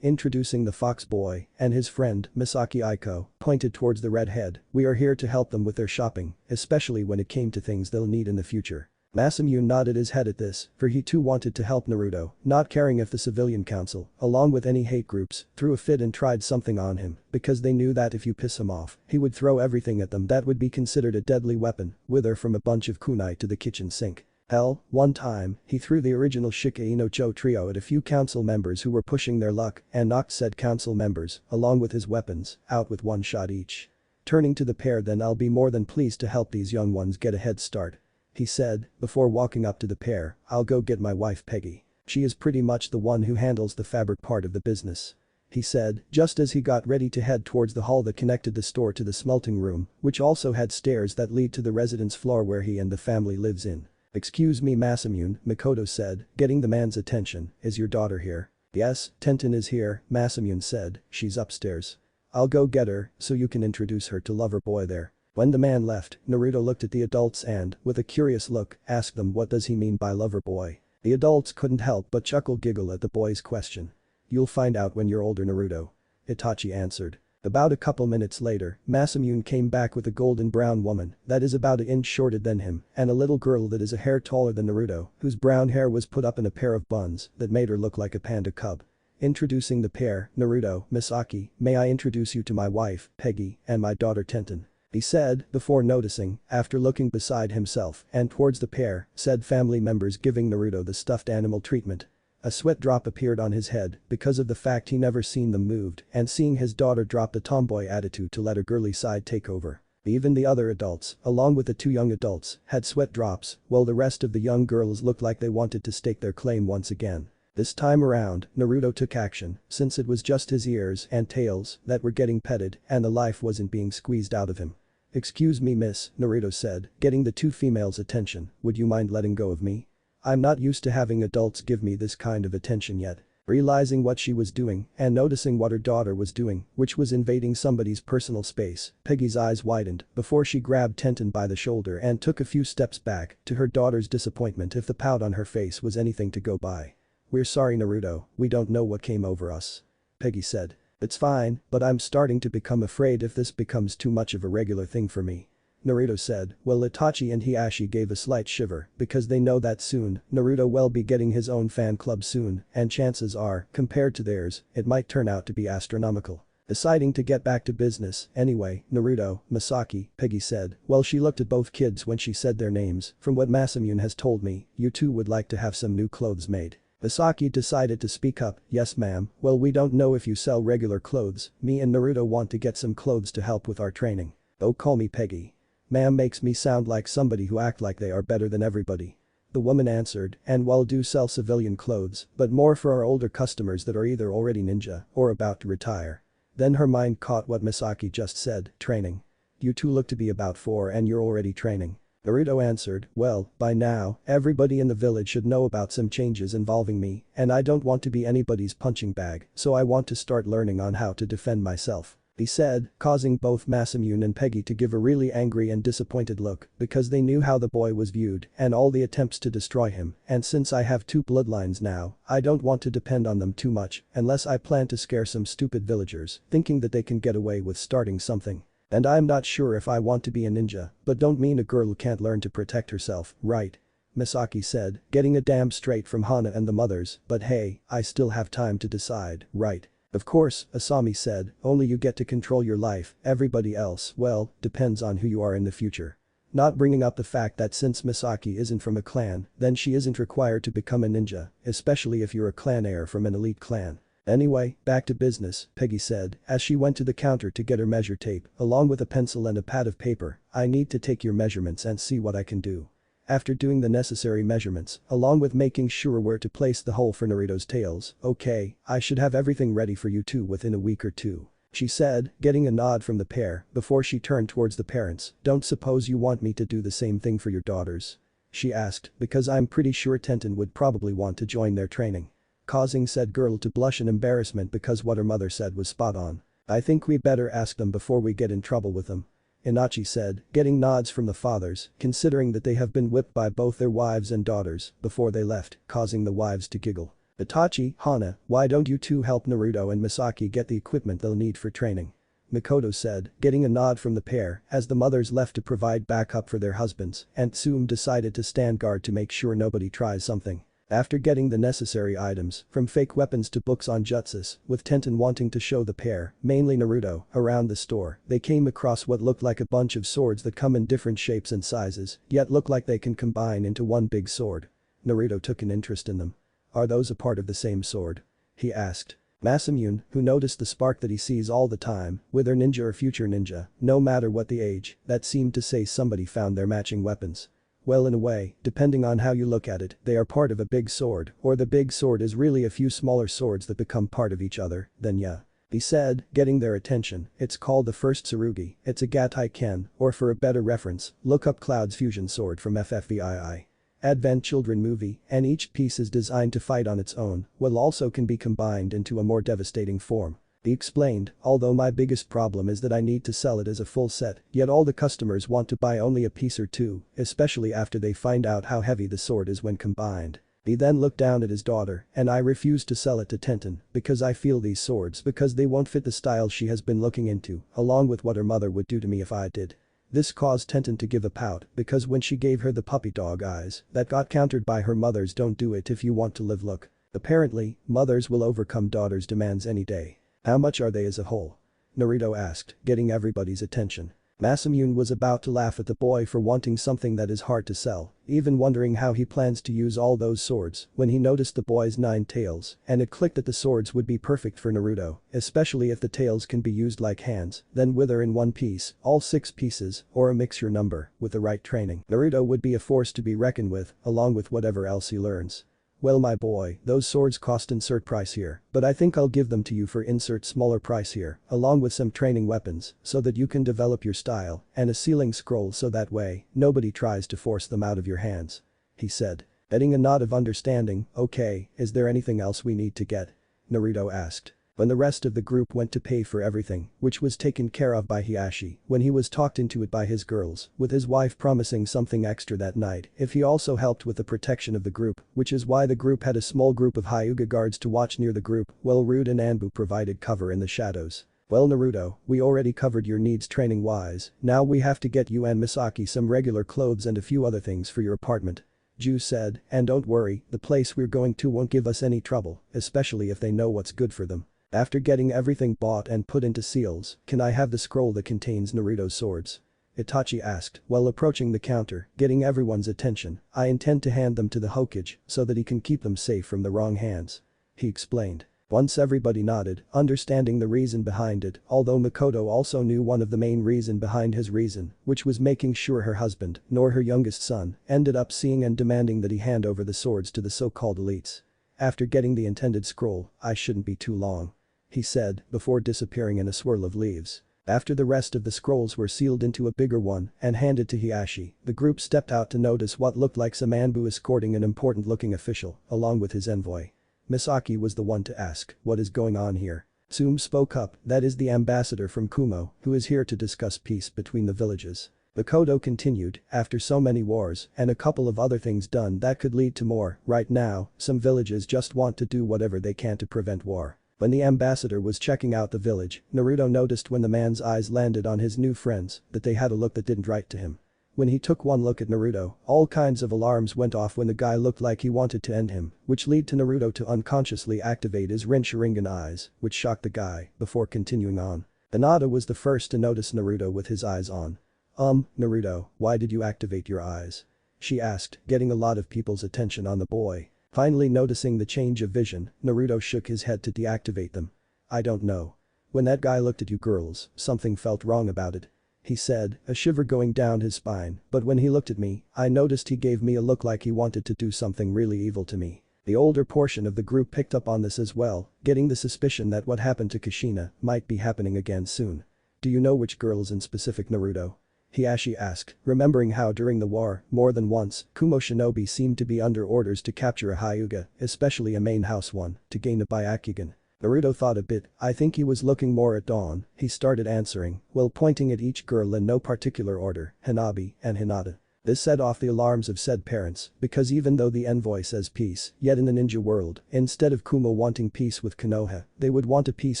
introducing the fox boy and his friend, Misaki Aiko, pointed towards the redhead. "We are here to help them with their shopping, especially when it came to things they'll need in the future." Masamune nodded his head at this, for he too wanted to help Naruto, not caring if the civilian council, along with any hate groups, threw a fit and tried something on him, because they knew that if you piss him off, he would throw everything at them that would be considered a deadly weapon, whether from a bunch of kunai to the kitchen sink. Hell, one time, he threw the original Shikei no Cho trio at a few council members who were pushing their luck and knocked said council members, along with his weapons, out with 1 shot each. Turning to the pair, then I'll be more than pleased to help these young ones get a head start. He said, before walking up to the pair, I'll go get my wife Peggy. She is pretty much the one who handles the fabric part of the business. He said, just as he got ready to head towards the hall that connected the store to the smelting room, which also had stairs that lead to the residence floor where he and the family lives in. Excuse me Masamune, Mikoto said, getting the man's attention, is your daughter here? Yes, Tenten is here, Masamune said, she's upstairs. I'll go get her, so you can introduce her to lover boy there. When the man left, Naruto looked at the adults and, with a curious look, asked them what does he mean by lover boy. The adults couldn't help but giggle at the boy's question. You'll find out when you're older Naruto. Itachi answered. About a couple minutes later, Masamune came back with a golden brown woman that is about an inch shorter than him and a little girl that is a hair taller than Naruto, whose brown hair was put up in a pair of buns that made her look like a panda cub. Introducing the pair, Naruto, Misaki, may I introduce you to my wife, Peggy, and my daughter Tenten. He said, before noticing, after looking beside himself and towards the pair, said family members giving Naruto the stuffed animal treatment. A sweat drop appeared on his head because of the fact he never seen them moved and seeing his daughter drop the tomboy attitude to let her girly side take over. Even the other adults, along with the two young adults, had sweat drops, while the rest of the young girls looked like they wanted to stake their claim once again. This time around, Naruto took action, since it was just his ears and tails that were getting petted and the life wasn't being squeezed out of him. Excuse me miss, Naruto said, getting the two females' attention, would you mind letting go of me? I'm not used to having adults give me this kind of attention yet. Realizing what she was doing and noticing what her daughter was doing, which was invading somebody's personal space, Peggy's eyes widened before she grabbed Tenten by the shoulder and took a few steps back to her daughter's disappointment if the pout on her face was anything to go by. We're sorry Naruto, we don't know what came over us. Peggy said. It's fine, but I'm starting to become afraid if this becomes too much of a regular thing for me. Naruto said, while Itachi and Hiashi gave a slight shiver because they know that soon, Naruto will be getting his own fan club soon and chances are, compared to theirs, it might turn out to be astronomical. Deciding to get back to business, anyway, Naruto, Misaki, Peggy said, while she looked at both kids when she said their names, from what Masamune has told me, you two would like to have some new clothes made. Misaki decided to speak up, yes ma'am, well we don't know if you sell regular clothes, me and Naruto want to get some clothes to help with our training. Oh call me Peggy. Ma'am makes me sound like somebody who act like they are better than everybody. The woman answered, and while do sell civilian clothes, but more for our older customers that are either already ninja or about to retire. Then her mind caught what Misaki just said, training. You two look to be about 4 and you're already training. Naruto answered, well, by now, everybody in the village should know about some changes involving me, and I don't want to be anybody's punching bag, so I want to start learning on how to defend myself. He said, causing both Masamune and Peggy to give a really angry and disappointed look because they knew how the boy was viewed and all the attempts to destroy him, and since I have 2 bloodlines now, I don't want to depend on them too much unless I plan to scare some stupid villagers thinking that they can get away with starting something. And I'm not sure if I want to be a ninja, but don't mean a girl who can't learn to protect herself, right? Misaki said, getting a damn straight from Hana and the mothers, but hey, I still have time to decide, right? Of course, Asami said, only you get to control your life, everybody else, well, depends on who you are in the future. Not bringing up the fact that since Misaki isn't from a clan, then she isn't required to become a ninja, especially if you're a clan heir from an elite clan. Anyway, back to business, Peggy said, as she went to the counter to get her measure tape, along with a pencil and a pad of paper, I need to take your measurements and see what I can do. After doing the necessary measurements, along with making sure where to place the hole for Naruto's tails, okay, I should have everything ready for you two within a week or 2. She said, getting a nod from the pair before she turned towards the parents, don't suppose you want me to do the same thing for your daughters? She asked, because I'm pretty sure Tenten would probably want to join their training. Causing said girl to blush in embarrassment because what her mother said was spot on. I think we better ask them before we get in trouble with them. Itachi said, getting nods from the fathers, considering that they have been whipped by both their wives and daughters before they left, causing the wives to giggle. Itachi, Hana, why don't you two help Naruto and Misaki get the equipment they'll need for training? Mikoto said, getting a nod from the pair as the mothers left to provide backup for their husbands, and Tsume decided to stand guard to make sure nobody tries something. After getting the necessary items, from fake weapons to books on jutsus, with Tenten wanting to show the pair, mainly Naruto, around the store, they came across what looked like a bunch of swords that come in different shapes and sizes, yet look like they can combine into one big sword. Naruto took an interest in them. Are those a part of the same sword? He asked. Masamune, who noticed the spark that he sees all the time, whether ninja or future ninja, no matter what the age, that seemed to say somebody found their matching weapons. Well, in a way, depending on how you look at it, they are part of a big sword, or the big sword is really a few smaller swords that become part of each other, then yeah. He said, getting their attention, it's called the first Tsurugi, it's a Gatai Ken, or for a better reference, look up Cloud's fusion sword from FFVII. Advent Children movie, and each piece is designed to fight on its own, while also can be combined into a more devastating form. He explained, although my biggest problem is that I need to sell it as a full set, yet all the customers want to buy only a piece or two, especially after they find out how heavy the sword is when combined. He then looked down at his daughter, and I refuse to sell it to Tenten because I feel these swords because they won't fit the style she has been looking into, along with what her mother would do to me if I did. This caused Tenten to give a pout because when she gave her the puppy dog eyes, that got countered by her mother's don't do it if you want to live look. Apparently, mothers will overcome daughters' demands any day. How much are they as a whole? Naruto asked, getting everybody's attention. Masamune was about to laugh at the boy for wanting something that is hard to sell, even wondering how he plans to use all those swords when he noticed the boy's 9 tails, and it clicked that the swords would be perfect for Naruto, especially if the tails can be used like hands, then whether in one piece, all 6 pieces, or a mixture number, with the right training. Naruto would be a force to be reckoned with, along with whatever else he learns. Well my boy, those swords cost insert price here, but I think I'll give them to you for insert smaller price here, along with some training weapons, so that you can develop your style, and a sealing scroll so that way, nobody tries to force them out of your hands. He said. Getting a nod of understanding, okay, is there anything else we need to get? Naruto asked. When the rest of the group went to pay for everything, which was taken care of by Hiashi, when he was talked into it by his girls, with his wife promising something extra that night if he also helped with the protection of the group, which is why the group had a small group of Hyuga guards to watch near the group, while Rude and Anbu provided cover in the shadows. Well Naruto, we already covered your needs training-wise, now we have to get you and Misaki some regular clothes and a few other things for your apartment. Ju said, and don't worry, the place we're going to won't give us any trouble, especially if they know what's good for them. After getting everything bought and put into seals, can I have the scroll that contains Naruto's swords? Itachi asked, while approaching the counter, getting everyone's attention. I intend to hand them to the Hokage so that he can keep them safe from the wrong hands. He explained. Once everybody nodded, understanding the reason behind it, although Makoto also knew one of the main reason behind his reason, which was making sure her husband, nor her youngest son, ended up seeing and demanding that he hand over the swords to the so-called elites. After getting the intended scroll, I shouldn't be too long. He said, before disappearing in a swirl of leaves. After the rest of the scrolls were sealed into a bigger one and handed to Hiashi, the group stepped out to notice what looked like some Anbu escorting an important-looking official, along with his envoy. Misaki was the one to ask, what is going on here? Tsume spoke up, that is the ambassador from Kumo, who is here to discuss peace between the villages. Makoto continued, after so many wars and a couple of other things done that could lead to more, right now, some villages just want to do whatever they can to prevent war. When the ambassador was checking out the village, Naruto noticed when the man's eyes landed on his new friends that they had a look that didn't write to him. When he took one look at Naruto, all kinds of alarms went off when the guy looked like he wanted to end him, which led to Naruto to unconsciously activate his Rinnegan eyes, which shocked the guy, before continuing on. Hinata was the first to notice Naruto with his eyes on. Naruto, why did you activate your eyes? She asked, getting a lot of people's attention on the boy. Finally noticing the change of vision, Naruto shook his head to deactivate them. I don't know. When that guy looked at you girls, something felt wrong about it. He said, a shiver going down his spine, but when he looked at me, I noticed he gave me a look like he wanted to do something really evil to me. The older portion of the group picked up on this as well, getting the suspicion that what happened to Kushina might be happening again soon. Do you know which girls in specific, Naruto? Hiashi asked, remembering how during the war, more than once, Kumo shinobi seemed to be under orders to capture a Hyuga, especially a main house one, to gain a Byakugan. Naruto thought a bit, I think he was looking more at Dawn, he started answering, while pointing at each girl in no particular order, Hanabi and Hinata. This set off the alarms of said parents, because even though the envoy says peace, yet in the ninja world, instead of Kumo wanting peace with Konoha, they would want a peace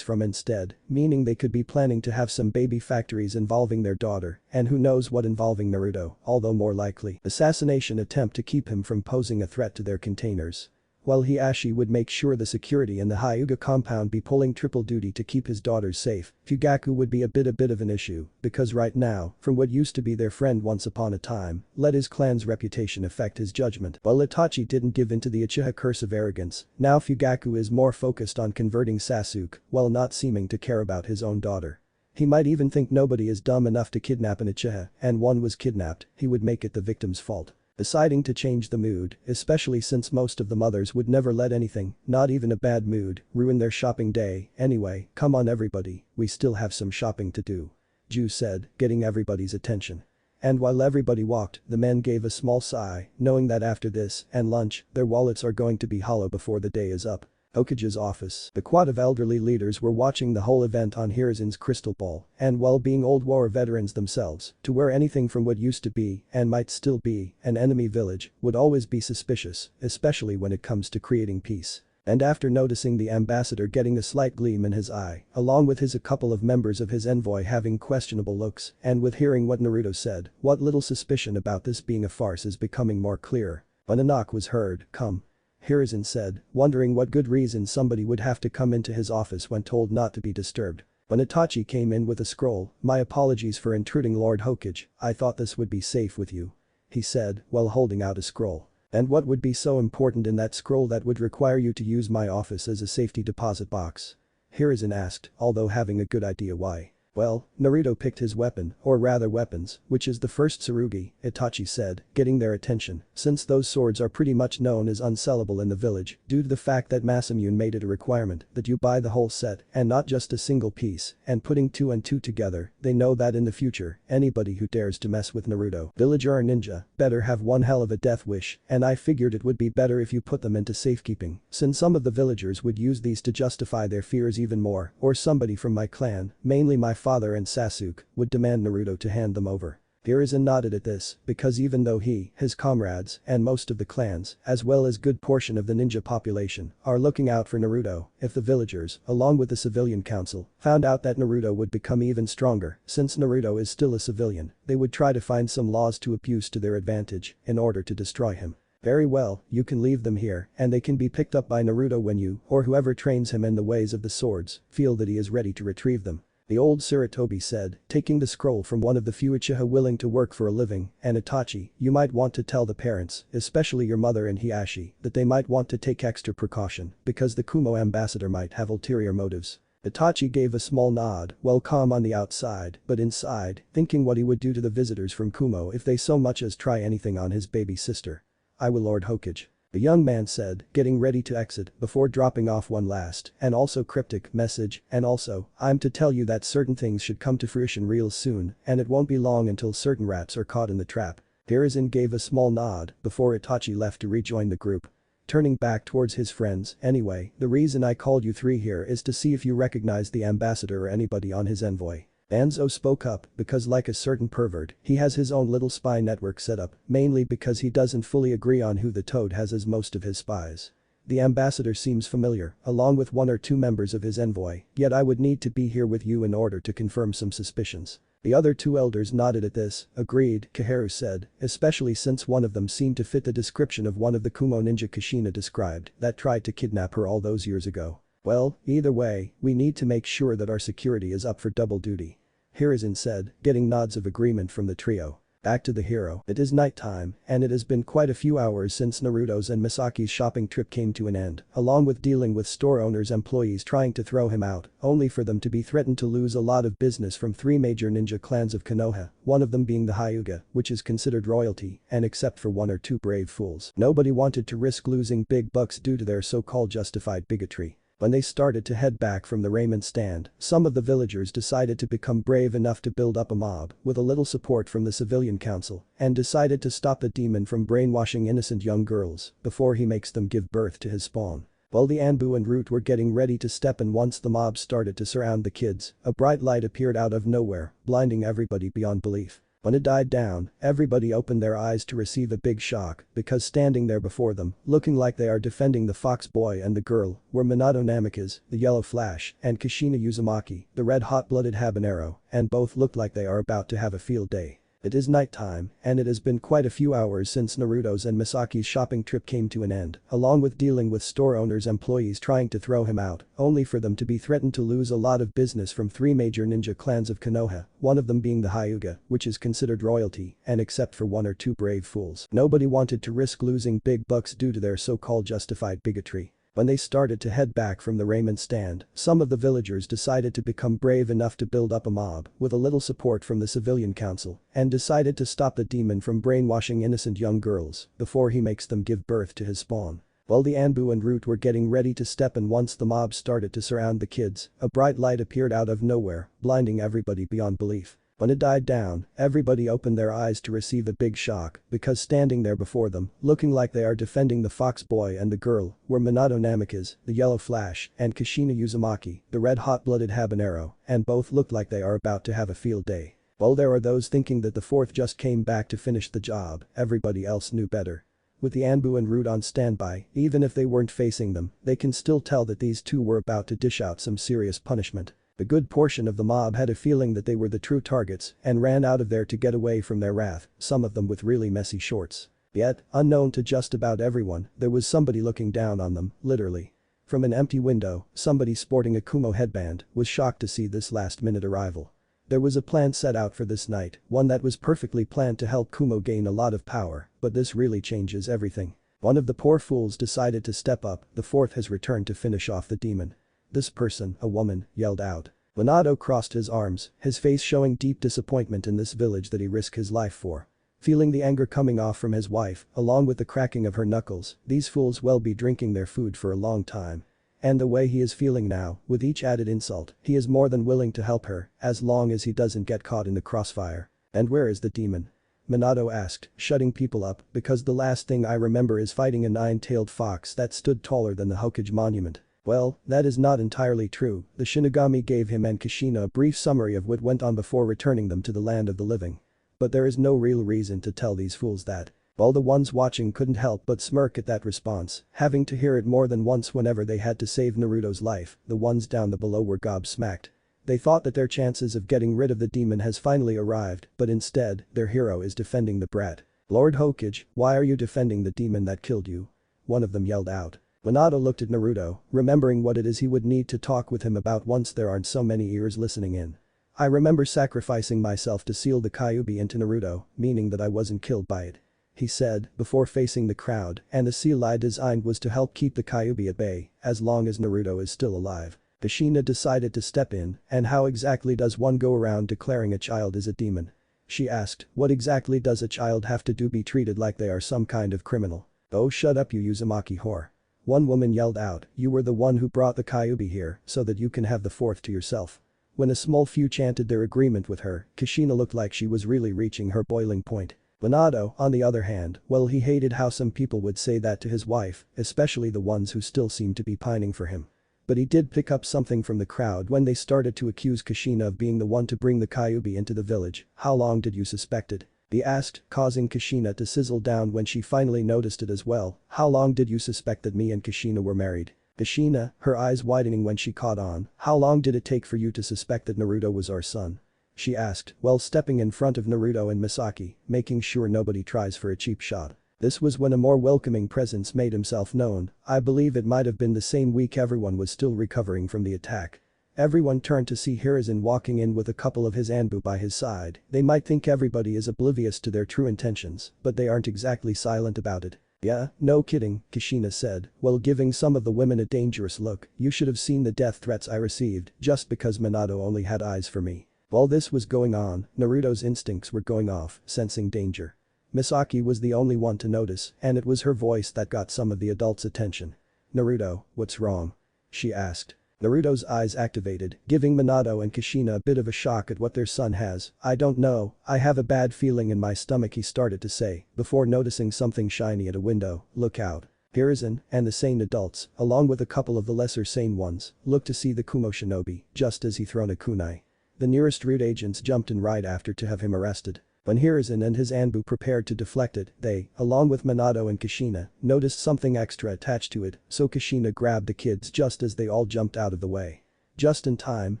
from instead, meaning they could be planning to have some baby factories involving their daughter, and who knows what involving Naruto, although more likely, assassination attempt to keep him from posing a threat to their containers. while Hiashi would make sure the security in the Hyuga compound be pulling triple duty to keep his daughters safe, Fugaku would be a bit of an issue, because right now, from what used to be their friend once upon a time, let his clan's reputation affect his judgment. While Itachi didn't give in to the Uchiha curse of arrogance, now Fugaku is more focused on converting Sasuke while not seeming to care about his own daughter. He might even think nobody is dumb enough to kidnap an Uchiha, and one was kidnapped, he would make it the victim's fault. Deciding to change the mood, especially since most of the mothers would never let anything, not even a bad mood, ruin their shopping day. Anyway, come on everybody, we still have some shopping to do. Ju said, getting everybody's attention. And while everybody walked, the men gave a small sigh, knowing that after this and lunch, their wallets are going to be hollow before the day is up. Hokage's office. The quad of elderly leaders were watching the whole event on Hirazen's crystal ball, and while being old war veterans themselves, to wear anything from what used to be, and might still be, an enemy village, would always be suspicious, especially when it comes to creating peace. And after noticing the ambassador getting a slight gleam in his eye, along with a couple of members of his envoy having questionable looks, and with hearing what Naruto said, what little suspicion about this being a farce is becoming more clear. When a knock was heard, "Come," Hiruzen said, wondering what good reason somebody would have to come into his office when told not to be disturbed. When Itachi came in with a scroll, "My apologies for intruding, Lord Hokage, I thought this would be safe with you," he said, while holding out a scroll. "And what would be so important in that scroll that would require you to use my office as a safety deposit box?" Hiruzen asked, although having a good idea why. "Well, Naruto picked his weapon, or rather weapons, which is the first tsurugi," Itachi said, getting their attention, since those swords are pretty much known as unsellable in the village, due to the fact that Masamune made it a requirement that you buy the whole set and not just a single piece, and putting two and two together, they know that in the future, anybody who dares to mess with Naruto, villager or ninja, better have one hell of a death wish, and I figured it would be better if you put them into safekeeping, since some of the villagers would use these to justify their fears even more, or somebody from my clan, mainly my father and Sasuke, would demand Naruto to hand them over." Hiruzen nodded at this, because even though he, his comrades, and most of the clans, as well as good portion of the ninja population, are looking out for Naruto, if the villagers, along with the civilian council, found out that Naruto would become even stronger, since Naruto is still a civilian, they would try to find some laws to abuse to their advantage, in order to destroy him. "Very well, you can leave them here, and they can be picked up by Naruto when you, or whoever trains him in the ways of the swords, feel that he is ready to retrieve them," the old Sarutobi said, taking the scroll from one of the few Uchiha willing to work for a living. "And Itachi, you might want to tell the parents, especially your mother and Hiashi, that they might want to take extra precaution, because the Kumo ambassador might have ulterior motives." Itachi gave a small nod, well calm on the outside, but inside, thinking what he would do to the visitors from Kumo if they so much as try anything on his baby sister. "I will, Lord Hokage," the young man said, getting ready to exit before dropping off one last and also cryptic message, "And also, I'm to tell you that certain things should come to fruition real soon, and it won't be long until certain rats are caught in the trap." Hiruzen gave a small nod before Itachi left to rejoin the group. Turning back towards his friends, "Anyway, the reason I called you three here is to see if you recognize the ambassador or anybody on his envoy." Danzo spoke up because like a certain pervert, he has his own little spy network set up, mainly because he doesn't fully agree on who the Toad has as most of his spies. "The ambassador seems familiar, along with one or two members of his envoy, yet I would need to be here with you in order to confirm some suspicions." The other two elders nodded at this, agreed, Kaharu said, especially since one of them seemed to fit the description of one of the Kumo ninja Kushina described that tried to kidnap her all those years ago. "Well, either way, we need to make sure that our security is up for double duty," Hiruzen said, getting nods of agreement from the trio. Back to the hero. It is nighttime, and it has been quite a few hours since Naruto's and Misaki's shopping trip came to an end, along with dealing with store owners' employees trying to throw him out, only for them to be threatened to lose a lot of business from three major ninja clans of Konoha, one of them being the Hyuga, which is considered royalty, and except for one or two brave fools, nobody wanted to risk losing big bucks due to their so-called justified bigotry. When they started to head back from the raiment stand, some of the villagers decided to become brave enough to build up a mob with a little support from the civilian council and decided to stop the demon from brainwashing innocent young girls before he makes them give birth to his spawn. While the Anbu and Root were getting ready to step in once the mob started to surround the kids, a bright light appeared out of nowhere, blinding everybody beyond belief. When it died down, everybody opened their eyes to receive a big shock because standing there before them, looking like they are defending the fox boy and the girl, were Minato Namikaze, the yellow flash, and Kushina Uzumaki, the red hot-blooded habanero, and both looked like they are about to have a field day. It is nighttime, and it has been quite a few hours since Naruto's and Misaki's shopping trip came to an end, along with dealing with store owners' employees trying to throw him out, only for them to be threatened to lose a lot of business from 3 major ninja clans of Konoha, one of them being the Hyuga, which is considered royalty, and except for 1 or 2 brave fools, nobody wanted to risk losing big bucks due to their so-called justified bigotry. When they started to head back from the ramen stand, some of the villagers decided to become brave enough to build up a mob with a little support from the civilian council and decided to stop the demon from brainwashing innocent young girls before he makes them give birth to his spawn. While the Anbu and Root were getting ready to step in once the mob started to surround the kids, a bright light appeared out of nowhere, blinding everybody beyond belief. When it died down, everybody opened their eyes to receive a big shock because standing there before them, looking like they are defending the fox boy and the girl, were Minato Namikaze, the yellow flash, and Kushina Uzumaki, the red hot-blooded habanero, and both looked like they are about to have a field day. While there are those thinking that the fourth just came back to finish the job, everybody else knew better. With the Anbu and Root on standby, even if they weren't facing them, they can still tell that these two were about to dish out some serious punishment. A good portion of the mob had a feeling that they were the true targets and ran out of there to get away from their wrath, some of them with really messy shorts. Yet, unknown to just about everyone, there was somebody looking down on them, literally. From an empty window, somebody sporting a Kumo headband was shocked to see this last-minute arrival. There was a plan set out for this night, one that was perfectly planned to help Kumo gain a lot of power, but this really changes everything. One of the poor fools decided to step up, the fourth has returned to finish off the demon. This person, a woman, yelled out. Minato crossed his arms, his face showing deep disappointment in this village that he risked his life for. Feeling the anger coming off from his wife, along with the cracking of her knuckles, these fools will be drinking their food for a long time. And the way he is feeling now, with each added insult, he is more than willing to help her, as long as he doesn't get caught in the crossfire. And where is the demon? Minato asked, shutting people up, because the last thing I remember is fighting a 9-tailed fox that stood taller than the Hokage monument. Well, that is not entirely true, the Shinigami gave him and Kushina a brief summary of what went on before returning them to the land of the living. But there is no real reason to tell these fools that. All the ones watching couldn't help but smirk at that response, having to hear it more than once whenever they had to save Naruto's life, the ones down below were gobsmacked. They thought that their chances of getting rid of the demon has finally arrived, but instead, their hero is defending the brat. Lord Hokage, why are you defending the demon that killed you? One of them yelled out. Minato looked at Naruto, remembering what it is he would need to talk with him about once there aren't so many ears listening in. I remember sacrificing myself to seal the Kyuubi into Naruto, meaning that I wasn't killed by it. He said, before facing the crowd, and the seal I designed was to help keep the Kyuubi at bay, as long as Naruto is still alive. Kushina decided to step in, and how exactly does one go around declaring a child is a demon? She asked, what exactly does a child have to do be treated like they are some kind of criminal? Oh shut up you Uzumaki whore. One woman yelled out, you were the one who brought the Kyuubi here so that you can have the fourth to yourself. When a small few chanted their agreement with her, Kushina looked like she was really reaching her boiling point. Minato, on the other hand, well he hated how some people would say that to his wife, especially the ones who still seemed to be pining for him. But he did pick up something from the crowd when they started to accuse Kushina of being the one to bring the Kyuubi into the village. How long did you suspect it? He asked, causing Kushina to sizzle down when she finally noticed it as well. How long did you suspect that me and Kushina were married? Kushina, her eyes widening when she caught on. How long did it take for you to suspect that Naruto was our son? She asked, while stepping in front of Naruto and Misaki, making sure nobody tries for a cheap shot. This was when a more welcoming presence made himself known. I believe it might have been the same week everyone was still recovering from the attack. Everyone turned to see Hiruzen walking in with a couple of his Anbu by his side. They might think everybody is oblivious to their true intentions, but they aren't exactly silent about it. Yeah, no kidding, Kushina said, while giving some of the women a dangerous look. You should have seen the death threats I received just because Minato only had eyes for me. While this was going on, Naruto's instincts were going off, sensing danger. Misaki was the only one to notice, and it was her voice that got some of the adults' attention. Naruto, what's wrong? She asked. Naruto's eyes activated, giving Minato and Kushina a bit of a shock at what their son has. I don't know, I have a bad feeling in my stomach he started to say, before noticing something shiny at a window. Look out. Hiruzen and the sane adults, along with a couple of the lesser sane ones, looked to see the Kumo shinobi, just as he thrown a kunai. The nearest root agents jumped in right after to have him arrested. When Hiruzen and his Anbu prepared to deflect it, they, along with Minato and Kushina, noticed something extra attached to it, so Kushina grabbed the kids just as they all jumped out of the way. Just in time,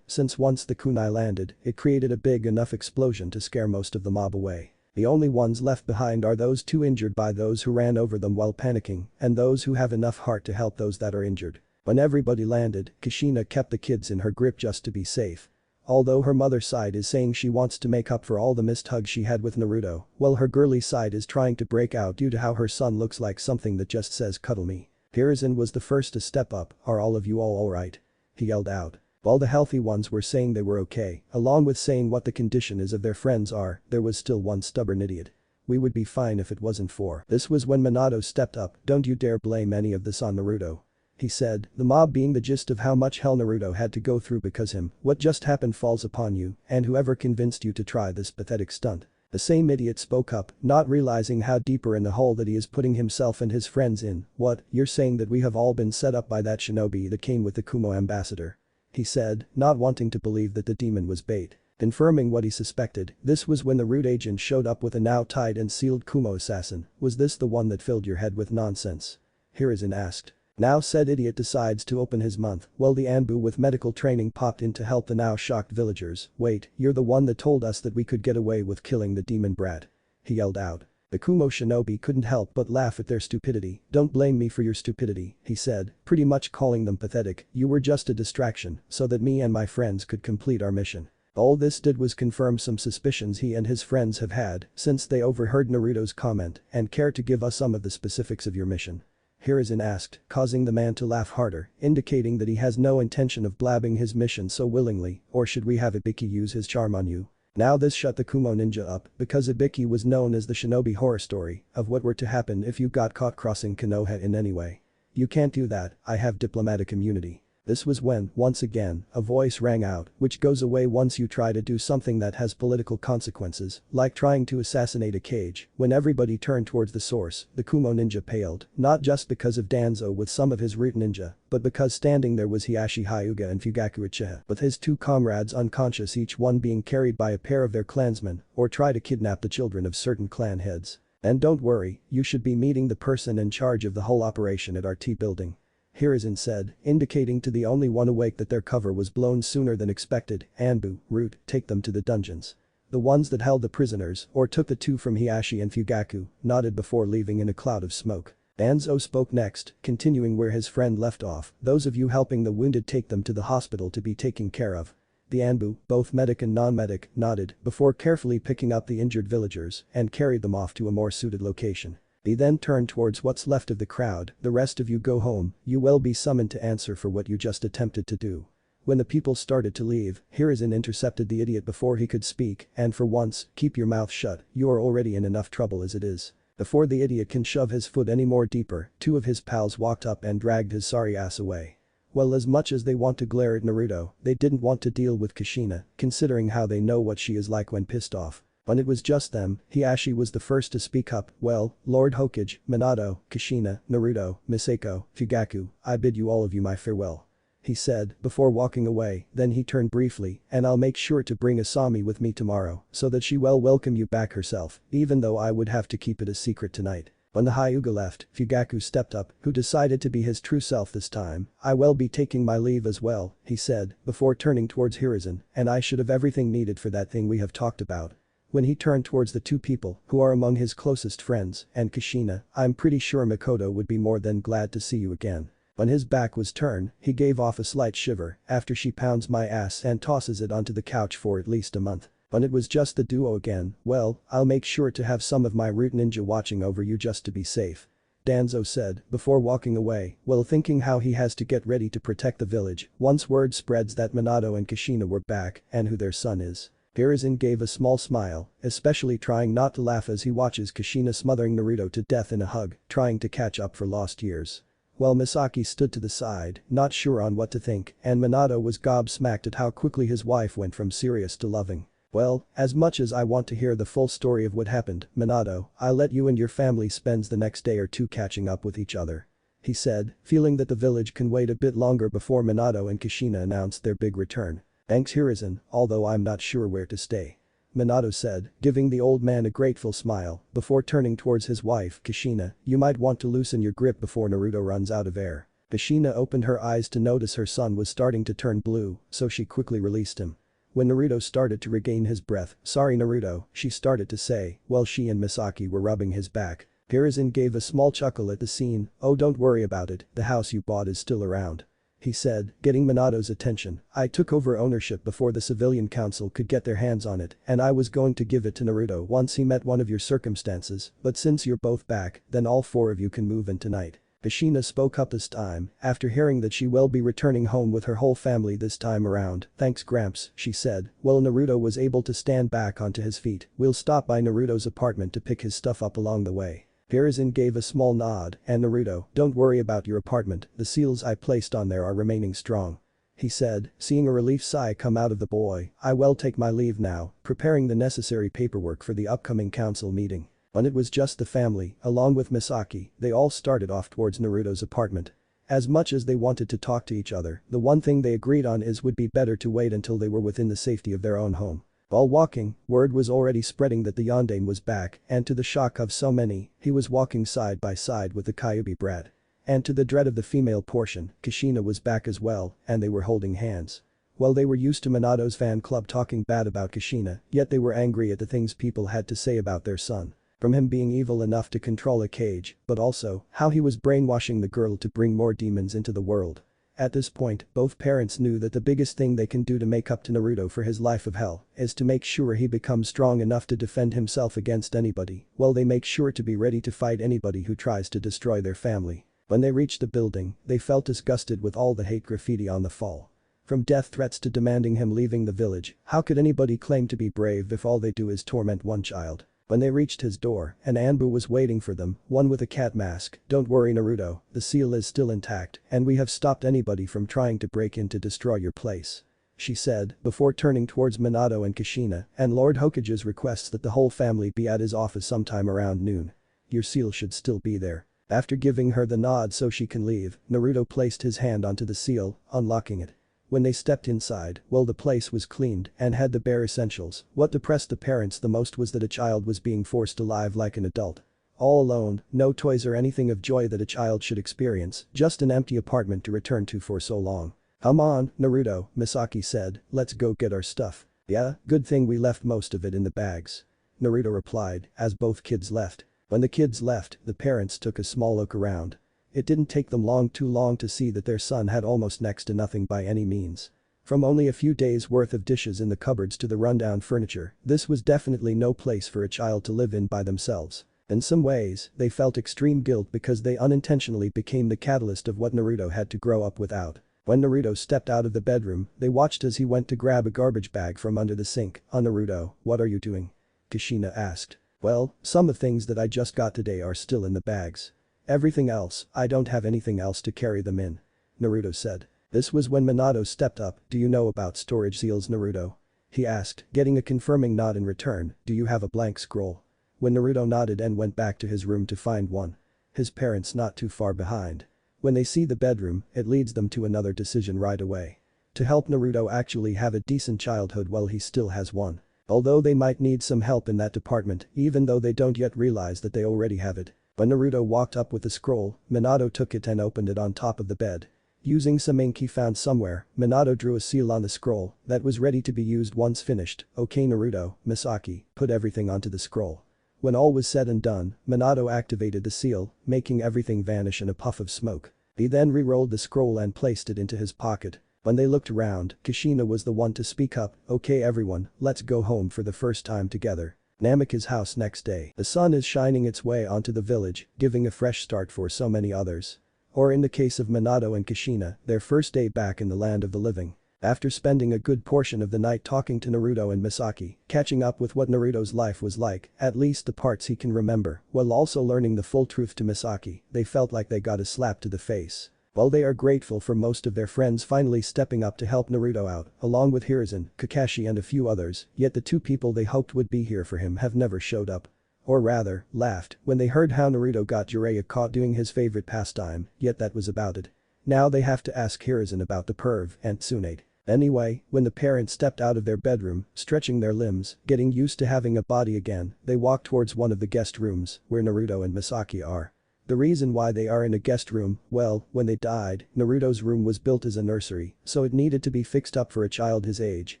since once the kunai landed, it created a big enough explosion to scare most of the mob away. The only ones left behind are those too injured by those who ran over them while panicking, and those who have enough heart to help those that are injured. When everybody landed, Kushina kept the kids in her grip just to be safe. Although her mother's side is saying she wants to make up for all the missed hugs she had with Naruto, while her girly side is trying to break out due to how her son looks like something that just says cuddle me. Hiruzen was the first to step up. "Are all of you all alright?" he yelled out. While the healthy ones were saying they were okay, along with saying what the condition is of their friends are, there was still one stubborn idiot. "We would be fine if it wasn't for." This was when Minato stepped up. "Don't you dare blame any of this on Naruto," he said, the mob being the gist of how much hell Naruto had to go through because him. "What just happened falls upon you, and whoever convinced you to try this pathetic stunt." The same idiot spoke up, not realizing how deeper in the hole that he is putting himself and his friends in. "What, you're saying that we have all been set up by that shinobi that came with the Kumo ambassador?" he said, not wanting to believe that the demon was bait. Confirming what he suspected, this was when the Root agent showed up with a now tied and sealed Kumo assassin. "Was this the one that filled your head with nonsense?" Hiruzen asked. Now said idiot decides to open his mouth, while the Anbu with medical training popped in to help the now shocked villagers. "Wait, you're the one that told us that we could get away with killing the demon brat," he yelled out. The Kumo shinobi couldn't help but laugh at their stupidity. "Don't blame me for your stupidity," he said, pretty much calling them pathetic. "You were just a distraction so that me and my friends could complete our mission." All this did was confirm some suspicions he and his friends have had since they overheard Naruto's comment. "And care to give us some of the specifics of your mission?" Hiruzen asked, causing the man to laugh harder, indicating that he has no intention of blabbing his mission so willingly. "Or should we have Ibiki use his charm on you?" Now this shut the Kumo ninja up because Ibiki was known as the shinobi horror story of what were to happen if you got caught crossing Konoha in any way. "You can't do that, I have diplomatic immunity." This was when, once again, a voice rang out, which goes away once you try to do something that has political consequences, like trying to assassinate a cage. When everybody turned towards the source, the Kumo ninja paled, not just because of Danzo with some of his root ninja, but because standing there was Hiashi Hyuga and Fugaku Uchiha, with his two comrades unconscious, each one being carried by a pair of their clansmen, or try to kidnap the children of certain clan heads. "And don't worry, you should be meeting the person in charge of the whole operation at our T building," Hiruzen said, indicating to the only one awake that their cover was blown sooner than expected. "Anbu, Root, take them to the dungeons." The ones that held the prisoners, or took the two from Hiashi and Fugaku, nodded before leaving in a cloud of smoke. Danzo spoke next, continuing where his friend left off. "Those of you helping the wounded, take them to the hospital to be taken care of." The Anbu, both medic and non-medic, nodded before carefully picking up the injured villagers and carried them off to a more suited location. He then turned towards what's left of the crowd. "The rest of you go home, you will be summoned to answer for what you just attempted to do." When the people started to leave, Hiruzen intercepted the idiot before he could speak. "And for once, keep your mouth shut, you are already in enough trouble as it is." Before the idiot can shove his foot any more deeper, two of his pals walked up and dragged his sorry ass away. Well, as much as they want to glare at Naruto, they didn't want to deal with Kushina, considering how they know what she is like when pissed off. When it was just them, Hiashi was the first to speak up. "Well, Lord Hokage, Minato, Kushina, Naruto, Misako, Fugaku, I bid you all of you my farewell," he said before walking away. Then he turned briefly, "And I'll make sure to bring Asami with me tomorrow so that she will welcome you back herself, even though I would have to keep it a secret tonight." When the Hyuga left, Fugaku stepped up, who decided to be his true self this time. "I will be taking my leave as well," he said before turning towards Hiruzen, "and I should have everything needed for that thing we have talked about." When he turned towards the two people who are among his closest friends and Kushina, "I'm pretty sure Makoto would be more than glad to see you again." When his back was turned, he gave off a slight shiver after she pounds my ass and tosses it onto the couch for at least a month. When it was just the duo again, "Well, I'll make sure to have some of my root ninja watching over you just to be safe," Danzo said before walking away, while thinking how he has to get ready to protect the village once word spreads that Minato and Kushina were back and who their son is. Hiruzen gave a small smile, especially trying not to laugh as he watches Kushina smothering Naruto to death in a hug, trying to catch up for lost years. While Misaki stood to the side, not sure on what to think, and Minato was gobsmacked at how quickly his wife went from serious to loving. "Well, as much as I want to hear the full story of what happened, Minato, I'll let you and your family spend the next day or two catching up with each other," he said, feeling that the village can wait a bit longer before Minato and Kushina announced their big return. "Thanks Hiruzen, although I'm not sure where to stay," Minato said, giving the old man a grateful smile before turning towards his wife. "Kushina, you might want to loosen your grip before Naruto runs out of air." Kushina opened her eyes to notice her son was starting to turn blue, so she quickly released him. When Naruto started to regain his breath, "Sorry Naruto," she started to say, while she and Misaki were rubbing his back. Hiruzen gave a small chuckle at the scene. "Oh, don't worry about it, the house you bought is still around," he said, getting Minato's attention. "I took over ownership before the civilian council could get their hands on it, and I was going to give it to Naruto once he met one of your circumstances, but since you're both back, then all four of you can move in tonight." Kushina spoke up this time, after hearing that she will be returning home with her whole family this time around. "Thanks Gramps," she said, while Naruto was able to stand back onto his feet. "We'll stop by Naruto's apartment to pick his stuff up along the way." Hiruzen gave a small nod, and Naruto, "Don't worry about your apartment, the seals I placed on there are remaining strong," he said, seeing a relief sigh come out of the boy. "I will take my leave now, preparing the necessary paperwork for the upcoming council meeting." When it was just the family, along with Misaki, they all started off towards Naruto's apartment. As much as they wanted to talk to each other, the one thing they agreed on is would be better to wait until they were within the safety of their own home. While walking, word was already spreading that the Yondaime was back, and to the shock of so many, he was walking side by side with the Kyuubi brat. And to the dread of the female portion, Kushina was back as well, and they were holding hands. Well, they were used to Minato's fan club talking bad about Kushina, yet they were angry at the things people had to say about their son. From him being evil enough to control a cage, but also, how he was brainwashing the girl to bring more demons into the world. At this point, both parents knew that the biggest thing they can do to make up to Naruto for his life of hell is to make sure he becomes strong enough to defend himself against anybody, while they make sure to be ready to fight anybody who tries to destroy their family. When they reached the building, they felt disgusted with all the hate graffiti on the wall. From death threats to demanding him leaving the village, how could anybody claim to be brave if all they do is torment one child? When they reached his door, an Anbu was waiting for them, one with a cat mask. "Don't worry Naruto, the seal is still intact, and we have stopped anybody from trying to break in to destroy your place," she said, before turning towards Minato and Kushina, "and Lord Hokage's requests that the whole family be at his office sometime around noon. Your seal should still be there." After giving her the nod so she can leave, Naruto placed his hand onto the seal, unlocking it. When they stepped inside, well, the place was cleaned and had the bare essentials. What depressed the parents the most was that a child was being forced alive like an adult. All alone, no toys or anything of joy that a child should experience, just an empty apartment to return to for so long. "Come on, Naruto," Misaki said, "let's go get our stuff." "Yeah, good thing we left most of it in the bags," Naruto replied, as both kids left. When the kids left, the parents took a small look around. It didn't take them too long to see that their son had almost next to nothing by any means. From only a few days worth of dishes in the cupboards to the rundown furniture, this was definitely no place for a child to live in by themselves. In some ways, they felt extreme guilt because they unintentionally became the catalyst of what Naruto had to grow up without. When Naruto stepped out of the bedroom, they watched as he went to grab a garbage bag from under the sink. Naruto, what are you doing?" Kushina asked. "Well, some of the things that I just got today are still in the bags. Everything else, I don't have anything else to carry them in," Naruto said. This was when Minato stepped up. "Do you know about storage seals Naruto?" he asked, getting a confirming nod in return. "Do you have a blank scroll?" When Naruto nodded and went back to his room to find one. His parents not too far behind. When they see the bedroom, it leads them to another decision right away. To help Naruto actually have a decent childhood while he still has one. Although they might need some help in that department, even though they don't yet realize that they already have it. When Naruto walked up with the scroll, Minato took it and opened it on top of the bed. Using some ink he found somewhere, Minato drew a seal on the scroll that was ready to be used once finished. "Okay Naruto, Misaki, put everything onto the scroll." When all was said and done, Minato activated the seal, making everything vanish in a puff of smoke. He then re-rolled the scroll and placed it into his pocket. When they looked around, Kushina was the one to speak up. "Okay everyone, let's go home for the first time together." Namika's house next day. The sun is shining its way onto the village, giving a fresh start for so many others. Or in the case of Minato and Kushina, their first day back in the land of the living. After spending a good portion of the night talking to Naruto and Misaki, catching up with what Naruto's life was like, at least the parts he can remember, while also learning the full truth to Misaki, they felt like they got a slap to the face. While they are grateful for most of their friends finally stepping up to help Naruto out, along with Hiruzen, Kakashi and a few others, yet the two people they hoped would be here for him have never showed up. Or rather, laughed when they heard how Naruto got Jiraiya caught doing his favorite pastime, yet that was about it. Now they have to ask Hiruzen about the perv and Tsunade. Anyway, when the parents stepped out of their bedroom, stretching their limbs, getting used to having a body again, they walked towards one of the guest rooms, where Naruto and Misaki are. The reason why they are in a guest room, well, when they died, Naruto's room was built as a nursery, so it needed to be fixed up for a child his age,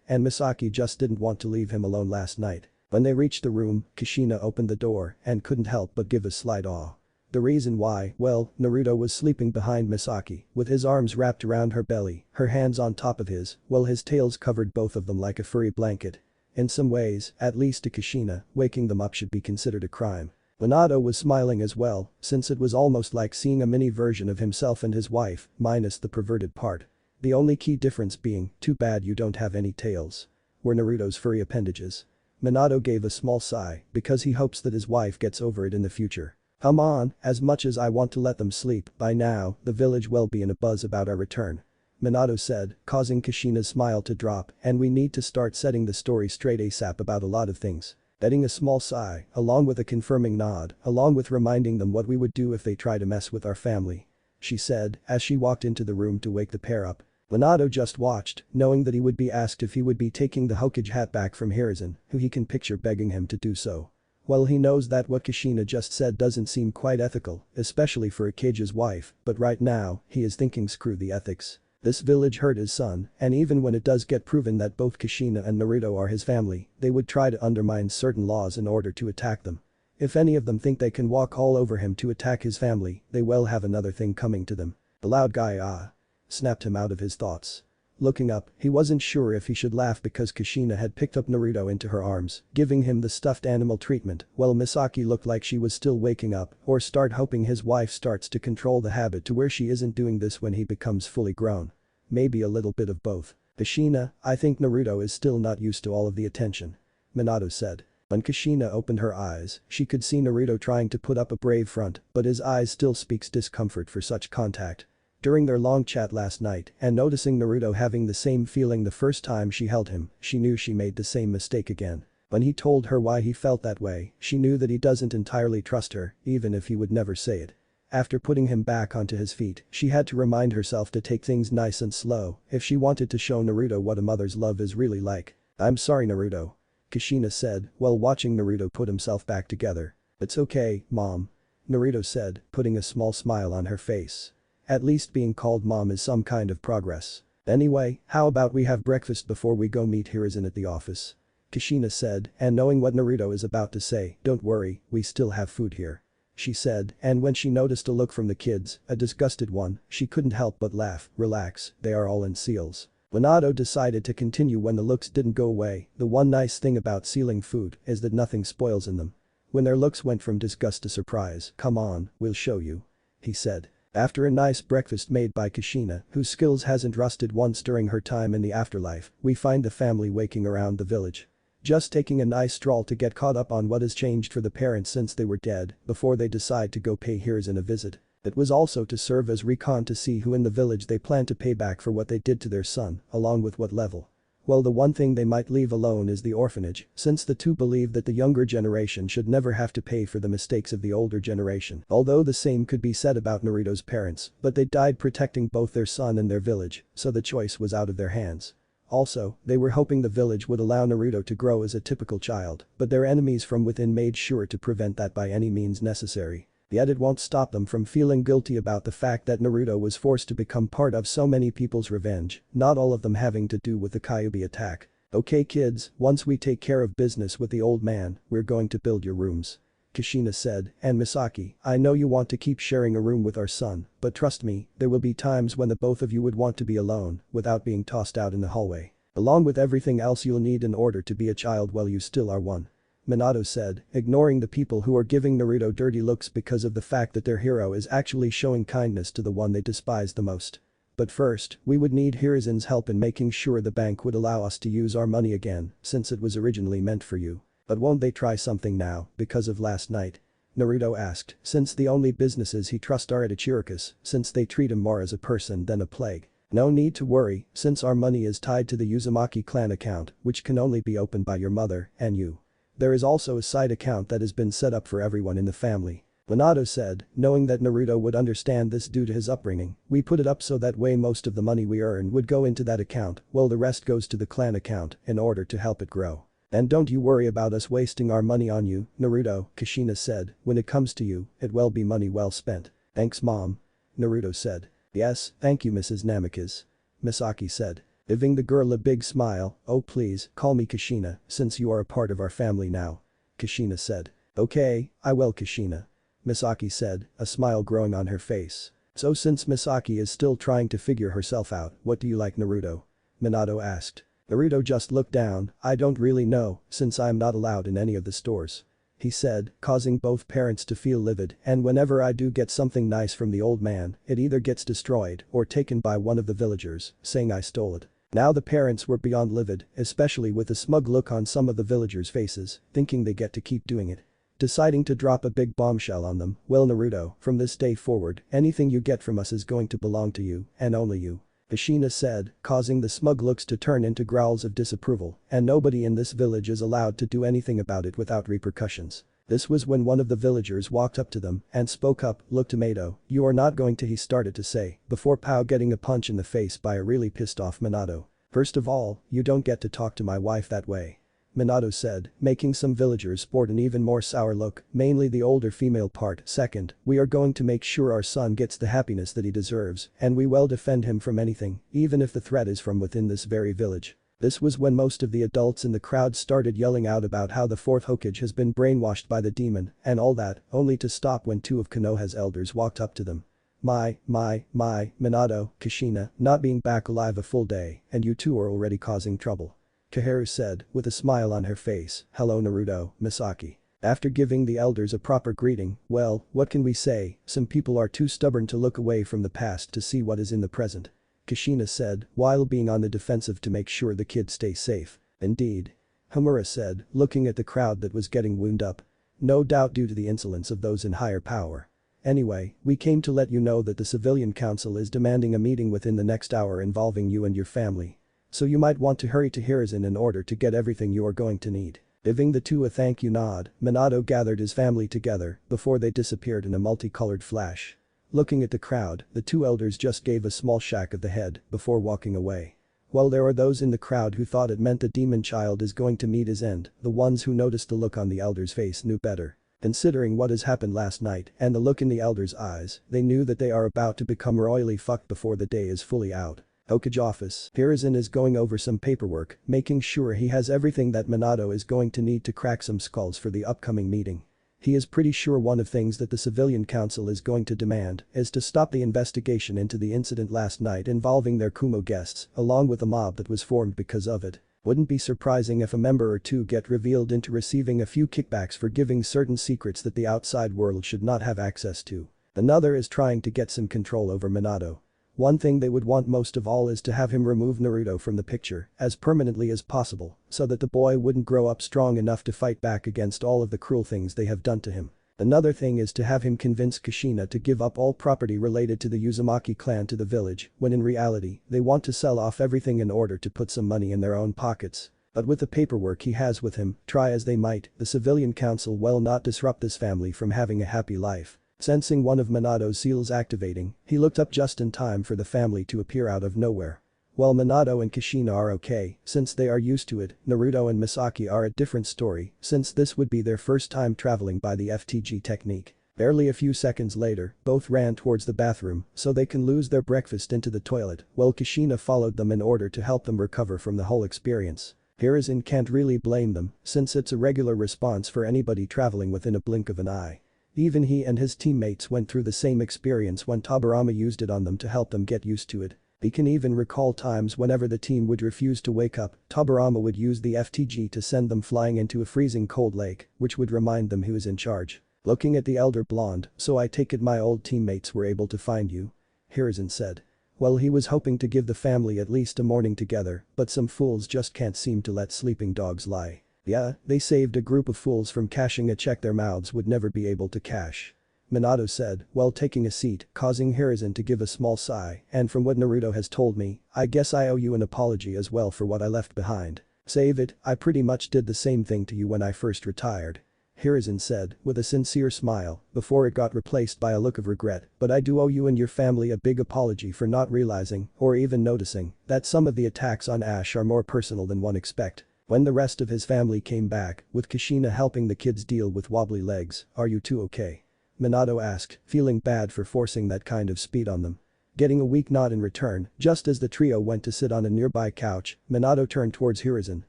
and Misaki just didn't want to leave him alone last night. When they reached the room, Kushina opened the door and couldn't help but give a slight awe. The reason why, well, Naruto was sleeping behind Misaki, with his arms wrapped around her belly, her hands on top of his, while his tails covered both of them like a furry blanket. In some ways, at least to Kushina, waking them up should be considered a crime. Minato was smiling as well, since it was almost like seeing a mini version of himself and his wife, minus the perverted part. The only key difference being, too bad you don't have any tails. Were Naruto's furry appendages. Minato gave a small sigh, because he hopes that his wife gets over it in the future. Come on, as much as I want to let them sleep, by now, the village will be in a buzz about our return. Minato said, causing Kushina's smile to drop, and we need to start setting the story straight ASAP about a lot of things. Adding a small sigh, along with a confirming nod, along with reminding them what we would do if they try to mess with our family. She said, as she walked into the room to wake the pair up. Minato just watched, knowing that he would be asked if he would be taking the Hokage hat back from Hiruzen, who he can picture begging him to do so. Well, he knows that what Kushina just said doesn't seem quite ethical, especially for a Kage's wife, but right now, he is thinking screw the ethics. This village hurt his son, and even when it does get proven that both Kushina and Naruto are his family, they would try to undermine certain laws in order to attack them. If any of them think they can walk all over him to attack his family, they will have another thing coming to them. The loud guy snapped him out of his thoughts. Looking up, he wasn't sure if he should laugh because Kushina had picked up Naruto into her arms, giving him the stuffed animal treatment, while Misaki looked like she was still waking up, or start hoping his wife starts to control the habit to where she isn't doing this when he becomes fully grown. Maybe a little bit of both. Kushina, I think Naruto is still not used to all of the attention. Minato said. When Kushina opened her eyes, she could see Naruto trying to put up a brave front, but his eyes still speaks discomfort for such contact. During their long chat last night, and noticing Naruto having the same feeling the first time she held him, she knew she made the same mistake again. When he told her why he felt that way, she knew that he doesn't entirely trust her, even if he would never say it. After putting him back onto his feet, she had to remind herself to take things nice and slow if she wanted to show Naruto what a mother's love is really like. I'm sorry Naruto. Kushina said, while watching Naruto put himself back together. It's okay, Mom. Naruto said, putting a small smile on her face. At least being called Mom is some kind of progress. Anyway, how about we have breakfast before we go meet Hiruzen at the office? Kushina said, and knowing what Naruto is about to say, don't worry, we still have food here. She said, and when she noticed a look from the kids, a disgusted one, she couldn't help but laugh. Relax, they are all in seals. Minato decided to continue when the looks didn't go away. The one nice thing about sealing food is that nothing spoils in them. When their looks went from disgust to surprise, come on, we'll show you. He said. After a nice breakfast made by Kushina, whose skills hasn't rusted once during her time in the afterlife, we find the family waking around the village. Just taking a nice stroll to get caught up on what has changed for the parents since they were dead, before they decide to go pay Hiruzen a visit. It was also to serve as recon to see who in the village they plan to pay back for what they did to their son, along with what level. Well, the one thing they might leave alone is the orphanage, since the two believe that the younger generation should never have to pay for the mistakes of the older generation. Although the same could be said about Naruto's parents, but they died protecting both their son and their village, so the choice was out of their hands. Also, they were hoping the village would allow Naruto to grow as a typical child, but their enemies from within made sure to prevent that by any means necessary. Yet it won't stop them from feeling guilty about the fact that Naruto was forced to become part of so many people's revenge, not all of them having to do with the Kyuubi attack. Okay kids, once we take care of business with the old man, we're going to build your rooms. Kushina said, and Misaki, I know you want to keep sharing a room with our son, but trust me, there will be times when the both of you would want to be alone, without being tossed out in the hallway. Along with everything else you'll need in order to be a child while you still are one. Minato said, ignoring the people who are giving Naruto dirty looks because of the fact that their hero is actually showing kindness to the one they despise the most. But first, we would need Hiruzen's help in making sure the bank would allow us to use our money again, since it was originally meant for you. But won't they try something now, because of last night? Naruto asked, since the only businesses he trusts are at Ichiraku's, since they treat him more as a person than a plague. No need to worry, since our money is tied to the Uzumaki clan account, which can only be opened by your mother and you. There is also a side account that has been set up for everyone in the family. Minato said, knowing that Naruto would understand this due to his upbringing, we put it up so that way most of the money we earn would go into that account, while the rest goes to the clan account in order to help it grow. And don't you worry about us wasting our money on you, Naruto, Kushina said, when it comes to you, it will be money well spent. Thanks mom. Naruto said. Yes, thank you Mrs. Namikaze. Misaki said. Giving the girl a big smile, oh please, call me Kushina, since you are a part of our family now. Kushina said. Okay, I will Kushina. Misaki said, a smile growing on her face. So since Misaki is still trying to figure herself out, what do you like Naruto? Minato asked. Naruto just looked down, I don't really know, since I'm not allowed in any of the stores. He said, causing both parents to feel livid, and whenever I do get something nice from the old man, it either gets destroyed or taken by one of the villagers, saying I stole it. Now the parents were beyond livid, especially with a smug look on some of the villagers' faces, thinking they get to keep doing it. Deciding to drop a big bombshell on them, well Naruto, from this day forward, anything you get from us is going to belong to you, and only you. Kushina said, causing the smug looks to turn into growls of disapproval, and nobody in this village is allowed to do anything about it without repercussions. This was when one of the villagers walked up to them and spoke up, look tomato, you are not going to he started to say, before Pow getting a punch in the face by a really pissed off Minato. First of all, you don't get to talk to my wife that way. Minato said, making some villagers sport an even more sour look, mainly the older female part. Second, we are going to make sure our son gets the happiness that he deserves, and we will defend him from anything, even if the threat is from within this very village. This was when most of the adults in the crowd started yelling out about how the fourth Hokage has been brainwashed by the demon, and all that, only to stop when two of Konoha's elders walked up to them. My, Minato, Kushina, not being back alive a full day, and you two are already causing trouble. Kaharu said, with a smile on her face, hello Naruto, Misaki. After giving the elders a proper greeting, well, what can we say, some people are too stubborn to look away from the past to see what is in the present. Kushina said, while being on the defensive to make sure the kids stay safe. Indeed. Homura said, looking at the crowd that was getting wound up. No doubt due to the insolence of those in higher power. Anyway, we came to let you know that the civilian council is demanding a meeting within the next hour involving you and your family. So you might want to hurry to Hiruzen in order to get everything you are going to need. Giving the two a thank you nod, Minato gathered his family together before they disappeared in a multicolored flash. Looking at the crowd, the two elders just gave a small shake of the head before walking away. While there are those in the crowd who thought it meant the demon child is going to meet his end, the ones who noticed the look on the elder's face knew better. Considering what has happened last night and the look in the elder's eyes, they knew that they are about to become royally fucked before the day is fully out. Hokage office, Hiruzen is going over some paperwork, making sure he has everything that Minato is going to need to crack some skulls for the upcoming meeting. He is pretty sure one of things that the civilian council is going to demand is to stop the investigation into the incident last night involving their Kumo guests, along with the mob that was formed because of it. Wouldn't be surprising if a member or two get revealed into receiving a few kickbacks for giving certain secrets that the outside world should not have access to. Another is trying to get some control over Minato. One thing they would want most of all is to have him remove Naruto from the picture as permanently as possible so that the boy wouldn't grow up strong enough to fight back against all of the cruel things they have done to him. Another thing is to have him convince Kushina to give up all property related to the Uzumaki clan to the village, when in reality, they want to sell off everything in order to put some money in their own pockets. But with the paperwork he has with him, try as they might, the civilian council will not disrupt this family from having a happy life. Sensing one of Minato's seals activating, he looked up just in time for the family to appear out of nowhere. While Minato and Kushina are okay, since they are used to it, Naruto and Misaki are a different story, since this would be their first time traveling by the FTG technique. Barely a few seconds later, both ran towards the bathroom so they can lose their breakfast into the toilet, while Kushina followed them in order to help them recover from the whole experience. Hiruzen can't really blame them, since it's a regular response for anybody traveling within a blink of an eye. Even he and his teammates went through the same experience when Tobirama used it on them to help them get used to it. He can even recall times whenever the team would refuse to wake up, Tobirama would use the FTG to send them flying into a freezing cold lake, which would remind them he was in charge. Looking at the elder blonde, so I take it my old teammates were able to find you? Hiruzen said. Well, he was hoping to give the family at least a morning together, but some fools just can't seem to let sleeping dogs lie. Yeah, they saved a group of fools from cashing a check their mouths would never be able to cash. Minato said, while taking a seat, causing Hiruzen to give a small sigh, and from what Naruto has told me, I guess I owe you an apology as well for what I left behind. Save it, I pretty much did the same thing to you when I first retired. Hiruzen said, with a sincere smile, before it got replaced by a look of regret, but I do owe you and your family a big apology for not realizing, or even noticing, that some of the attacks on Ash are more personal than one expect. When the rest of his family came back, with Kushina helping the kids deal with wobbly legs, "Are you two okay?" Minato asked, feeling bad for forcing that kind of speed on them. Getting a weak nod in return, just as the trio went to sit on a nearby couch, Minato turned towards Hiruzen.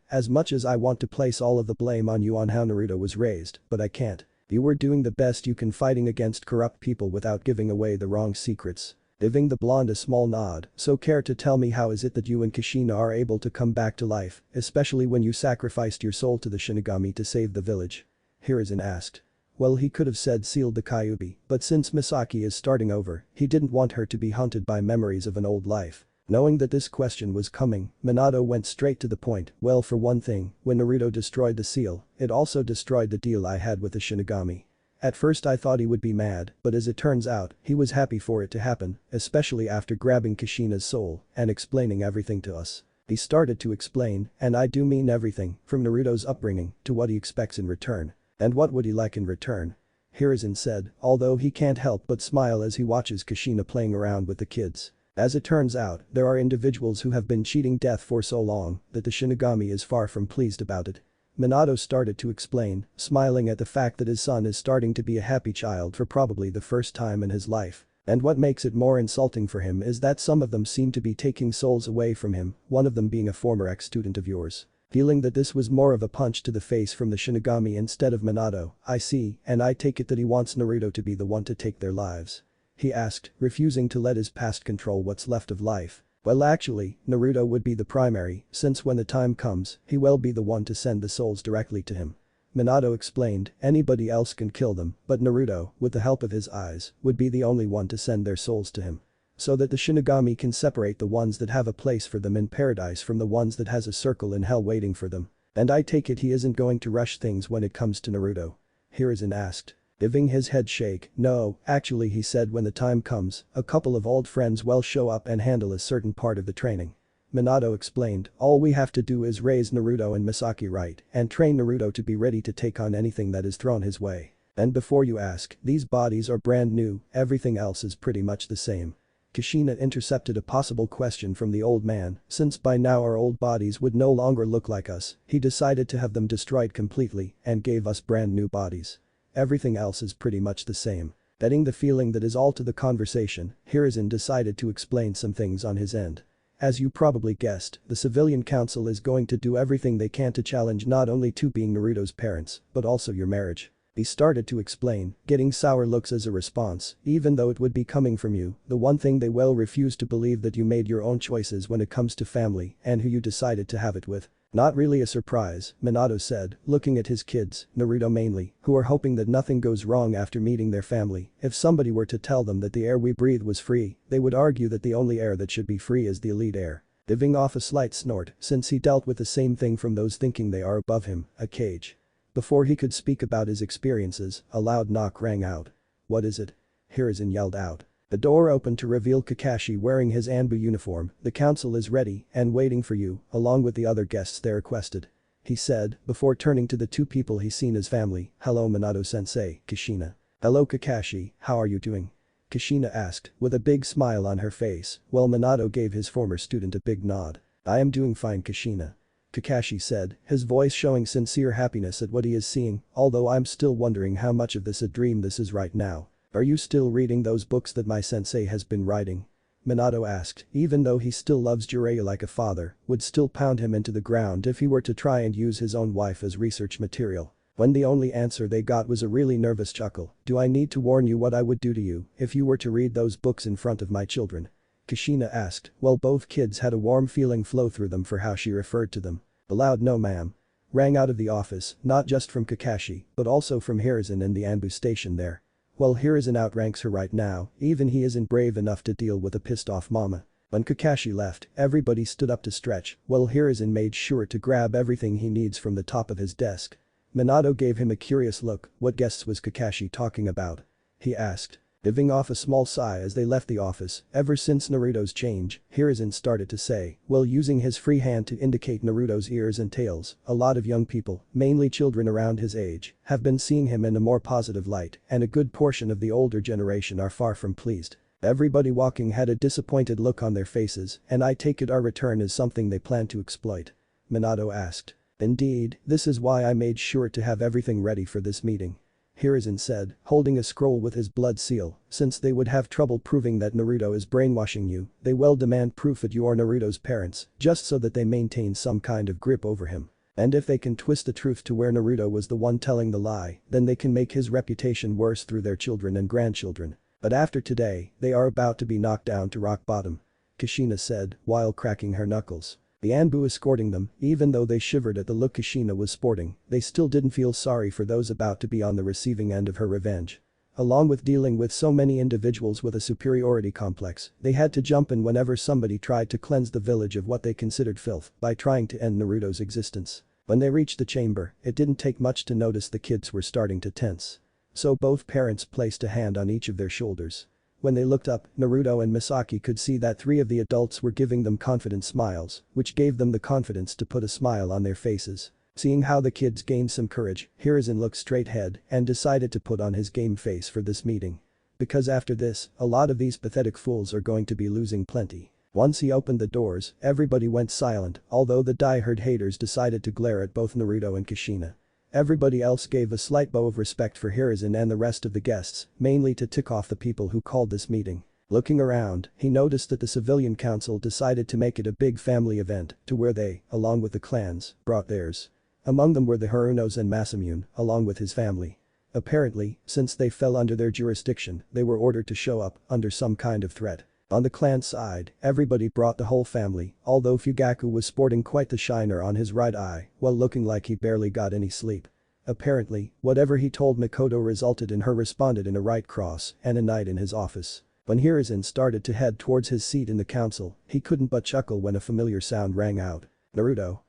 "As much as I want to place all of the blame on you on how Naruto was raised, but I can't. You were doing the best you can fighting against corrupt people without giving away the wrong secrets." Giving the blonde a small nod, "So care to tell me how is it that you and Kushina are able to come back to life, especially when you sacrificed your soul to the Shinigami to save the village?" Hiruzen asked. Well, he could have said sealed the Kyuubi, but since Misaki is starting over, he didn't want her to be haunted by memories of an old life. Knowing that this question was coming, Minato went straight to the point. "Well, for one thing, when Naruto destroyed the seal, it also destroyed the deal I had with the Shinigami. At first I thought he would be mad, but as it turns out, he was happy for it to happen, especially after grabbing Kushina's soul and explaining everything to us." He started to explain, and I do mean everything, from Naruto's upbringing to what he expects in return. And what would he like in return? Hiruzen said, although he can't help but smile as he watches Kushina playing around with the kids. As it turns out, there are individuals who have been cheating death for so long that the Shinigami is far from pleased about it. Minato started to explain, smiling at the fact that his son is starting to be a happy child for probably the first time in his life. And what makes it more insulting for him is that some of them seem to be taking souls away from him, one of them being a former ex-student of yours. Feeling that this was more of a punch to the face from the Shinigami instead of Minato, "I see, and I take it that he wants Naruto to be the one to take their lives?" he asked, refusing to let his past control what's left of life. Well, actually, Naruto would be the primary, since when the time comes, he will be the one to send the souls directly to him. Minato explained, anybody else can kill them, but Naruto, with the help of his eyes, would be the only one to send their souls to him. So that the Shinigami can separate the ones that have a place for them in paradise from the ones that has a circle in hell waiting for them. And I take it he isn't going to rush things when it comes to Naruto? Hiruzen asked. Giving his head shake, "No, actually," he said, "when the time comes, a couple of old friends will show up and handle a certain part of the training." Minato explained, "All we have to do is raise Naruto and Misaki right and train Naruto to be ready to take on anything that is thrown his way. And before you ask, these bodies are brand new, everything else is pretty much the same." Kushina intercepted a possible question from the old man. "Since by now our old bodies would no longer look like us, he decided to have them destroyed completely and gave us brand new bodies. Everything else is pretty much the same." Betting the feeling that is all to the conversation, Hiruzen decided to explain some things on his end. As you probably guessed, the civilian council is going to do everything they can to challenge not only to being Naruto's parents, but also your marriage. He started to explain, getting sour looks as a response, "Even though it would be coming from you, the one thing they will refuse to believe that you made your own choices when it comes to family and who you decided to have it with." "Not really a surprise," Minato said, looking at his kids, Naruto mainly, who are hoping that nothing goes wrong after meeting their family. "If somebody were to tell them that the air we breathe was free, they would argue that the only air that should be free is the elite air." Giving off a slight snort, since he dealt with the same thing from those thinking they are above him, a cage. Before he could speak about his experiences, a loud knock rang out. "What is it?" Hiruzen yelled out. The door opened to reveal Kakashi wearing his Anbu uniform. "The council is ready and waiting for you, along with the other guests they requested," he said, before turning to the two people he's seen as family. "Hello Minato-sensei, Kushina." "Hello Kakashi, how are you doing?" Kushina asked, with a big smile on her face, while Minato gave his former student a big nod. "I am doing fine Kushina," Kakashi said, his voice showing sincere happiness at what he is seeing, "although I'm still wondering how much of this a dream this is right now. Are you still reading those books that my sensei has been writing?" Minato asked, even though he still loves Jiraiya like a father, would still pound him into the ground if he were to try and use his own wife as research material. When the only answer they got was a really nervous chuckle. "Do I need to warn you what I would do to you if you were to read those books in front of my children?" Kushina asked, while both kids had a warm feeling flow through them for how she referred to them. A loud "no ma'am" rang out of the office, not just from Kakashi, but also from Hiruzen and the Anbu station there. Well, Hiruzen outranks her right now, even he isn't brave enough to deal with a pissed off mama. When Kakashi left, everybody stood up to stretch, while Hiruzen made sure to grab everything he needs from the top of his desk. Minato gave him a curious look. "What guests was Kakashi talking about?" he asked. Giving off a small sigh as they left the office. "Ever since Naruto's change," Hiruzen started to say, while using his free hand to indicate Naruto's ears and tails, "a lot of young people, mainly children around his age, have been seeing him in a more positive light, and a good portion of the older generation are far from pleased. Everybody walking had a disappointed look on their faces, and I take it our return is something they plan to exploit?" Minato asked. Indeed, this is why I made sure to have everything ready for this meeting. Hiruzen said, holding a scroll with his blood seal, since they would have trouble proving that Naruto is brainwashing you, they will demand proof that you are Naruto's parents, just so that they maintain some kind of grip over him. And if they can twist the truth to where Naruto was the one telling the lie, then they can make his reputation worse through their children and grandchildren. But after today, they are about to be knocked down to rock bottom. Kushina said, while cracking her knuckles. The Anbu escorting them, even though they shivered at the look Kushina was sporting, they still didn't feel sorry for those about to be on the receiving end of her revenge. Along with dealing with so many individuals with a superiority complex, they had to jump in whenever somebody tried to cleanse the village of what they considered filth by trying to end Naruto's existence. When they reached the chamber, it didn't take much to notice the kids were starting to tense. So both parents placed a hand on each of their shoulders. When they looked up, Naruto and Misaki could see that 3 of the adults were giving them confident smiles, which gave them the confidence to put a smile on their faces. Seeing how the kids gained some courage, Hiruzen looked straight ahead and decided to put on his game face for this meeting. Because after this, a lot of these pathetic fools are going to be losing plenty. Once he opened the doors, everybody went silent, although the die-hard haters decided to glare at both Naruto and Kushina. Everybody else gave a slight bow of respect for Hiruzen and the rest of the guests, mainly to tick off the people who called this meeting. Looking around, he noticed that the civilian council decided to make it a big family event, to where they, along with the clans, brought theirs. Among them were the Harunos and Masamune, along with his family. Apparently, since they fell under their jurisdiction, they were ordered to show up under some kind of threat. On the clan side, everybody brought the whole family, although Fugaku was sporting quite the shiner on his right eye, while looking like he barely got any sleep. Apparently, whatever he told Mikoto resulted in her responded in a right cross and a knight in his office. When Hiruzen started to head towards his seat in the council, he couldn't but chuckle when a familiar sound rang out. Naruto.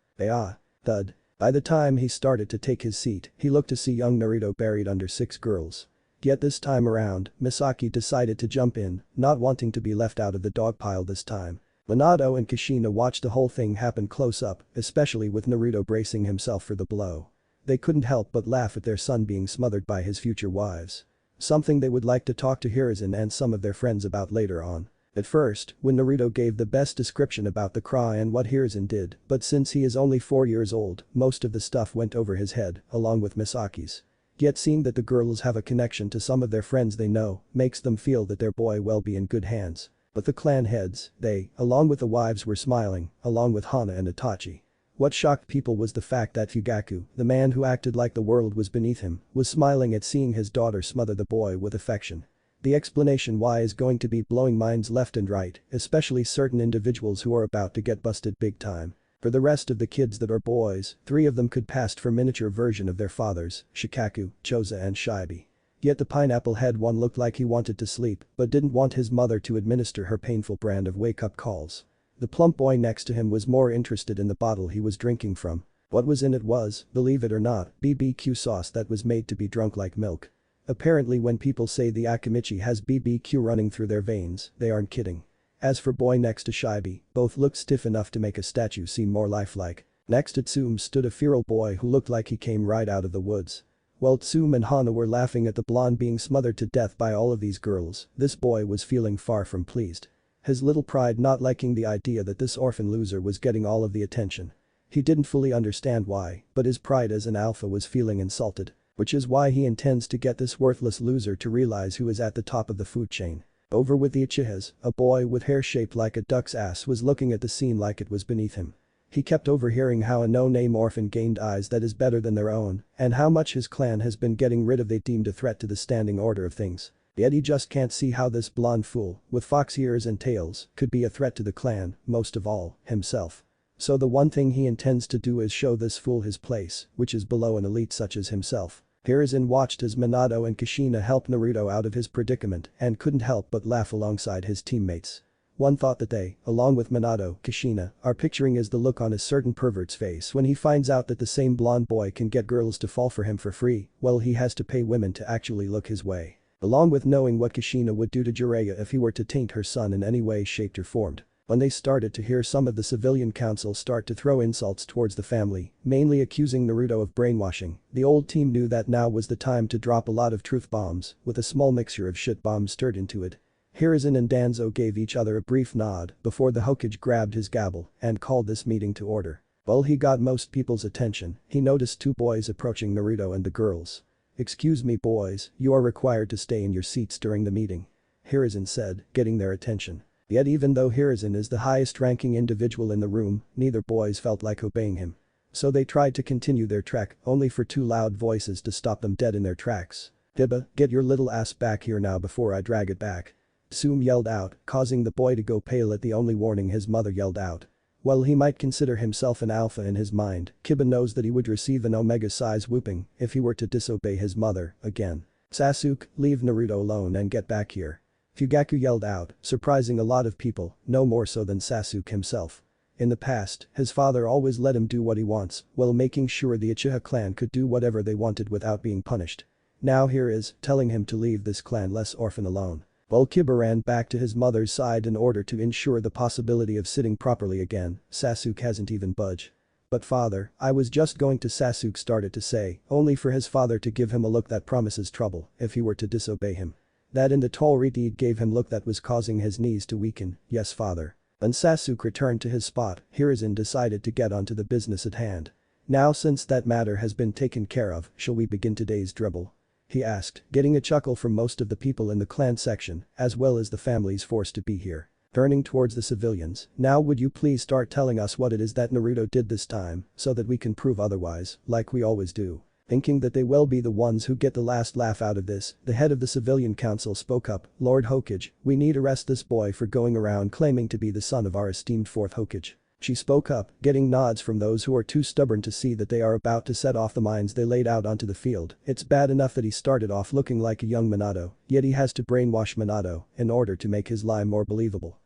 Thud. By the time he started to take his seat, he looked to see young Naruto buried under 6 girls. Yet this time around, Misaki decided to jump in, not wanting to be left out of the dog pile this time. Minato and Kushina watched the whole thing happen close up, especially with Naruto bracing himself for the blow. They couldn't help but laugh at their son being smothered by his future wives. Something they would like to talk to Hiruzen and some of their friends about later on. At first, when Naruto gave the best description about the cry and what Hiruzen did, but since he is only 4 years old, most of the stuff went over his head, along with Misaki's. Yet seeing that the girls have a connection to some of their friends they know, makes them feel that their boy will be in good hands. But the clan heads, they, along with the wives were smiling, along with Hana and Itachi. What shocked people was the fact that Fugaku, the man who acted like the world was beneath him, was smiling at seeing his daughter smother the boy with affection. The explanation why is going to be blowing minds left and right, especially certain individuals who are about to get busted big time. For the rest of the kids that are boys, 3 of them could pass for miniature version of their fathers, Shikaku, Choza and Shibi. Yet the pineapple head one looked like he wanted to sleep but didn't want his mother to administer her painful brand of wake-up calls. The plump boy next to him was more interested in the bottle he was drinking from. What was in it was, believe it or not, BBQ sauce that was made to be drunk like milk. Apparently when people say the Akimichi has BBQ running through their veins, they aren't kidding. As for boy next to Shibi, both looked stiff enough to make a statue seem more lifelike. Next to Tsume stood a feral boy who looked like he came right out of the woods. While Tsume and Hana were laughing at the blonde being smothered to death by all of these girls, this boy was feeling far from pleased. His little pride not liking the idea that this orphan loser was getting all of the attention. He didn't fully understand why, but his pride as an alpha was feeling insulted. Which is why he intends to get this worthless loser to realize who is at the top of the food chain. Over with the Uchihas, a boy with hair shaped like a duck's ass was looking at the scene like it was beneath him. He kept overhearing how a no-name orphan gained eyes that is better than their own, and how much his clan has been getting rid of they deemed a threat to the standing order of things. Yet he just can't see how this blonde fool, with fox ears and tails, could be a threat to the clan, most of all, himself. So the one thing he intends to do is show this fool his place, which is below an elite such as himself. Hiruzen watched as Minato and Kushina helped Naruto out of his predicament and couldn't help but laugh alongside his teammates. One thought that they, along with Minato, Kushina, are picturing is the look on a certain pervert's face when he finds out that the same blonde boy can get girls to fall for him for free, while he has to pay women to actually look his way. Along with knowing what Kushina would do to Jiraiya if he were to taint her son in any way shaped or formed. When they started to hear some of the civilian council start to throw insults towards the family, mainly accusing Naruto of brainwashing, the old team knew that now was the time to drop a lot of truth bombs, with a small mixture of shit bombs stirred into it. Hiruzen and Danzo gave each other a brief nod before the Hokage grabbed his gavel and called this meeting to order. While he got most people's attention, he noticed two boys approaching Naruto and the girls. "Excuse me boys, you are required to stay in your seats during the meeting," Hiruzen said, getting their attention. Yet even though Hiruzen is the highest ranking individual in the room, neither boys felt like obeying him. So they tried to continue their trek, only for two loud voices to stop them dead in their tracks. "Hiba, get your little ass back here now before I drag it back," Tsume yelled out, causing the boy to go pale at the only warning his mother yelled out. While he might consider himself an alpha in his mind, Kiba knows that he would receive an omega-size whooping if he were to disobey his mother again. "Sasuke, leave Naruto alone and get back here," Fugaku yelled out, surprising a lot of people, no more so than Sasuke himself. In the past, his father always let him do what he wants, while making sure the Uchiha clan could do whatever they wanted without being punished. Now here is, telling him to leave this clan-less orphan alone. While Kiba ran back to his mother's side in order to ensure the possibility of sitting properly again, Sasuke hasn't even budged. "But father, I was just going to," Sasuke started to say, only for his father to give him a look that promises trouble if he were to disobey him. That in the tall Reed gave him look that was causing his knees to weaken. "Yes father." When Sasuke returned to his spot, Hiruzen decided to get onto the business at hand. "Now since that matter has been taken care of, shall we begin today's dribble?" he asked, getting a chuckle from most of the people in the clan section, as well as the families forced to be here. Turning towards the civilians, "Now would you please start telling us what it is that Naruto did this time, so that we can prove otherwise, like we always do." Thinking that they will be the ones who get the last laugh out of this, the head of the civilian council spoke up, "Lord Hokage, we need arrest this boy for going around claiming to be the son of our esteemed fourth Hokage." She spoke up, getting nods from those who are too stubborn to see that they are about to set off the mines they laid out onto the field. It's bad enough that he started off looking like a young Minato, yet he has to brainwash Minato in order to make his lie more believable.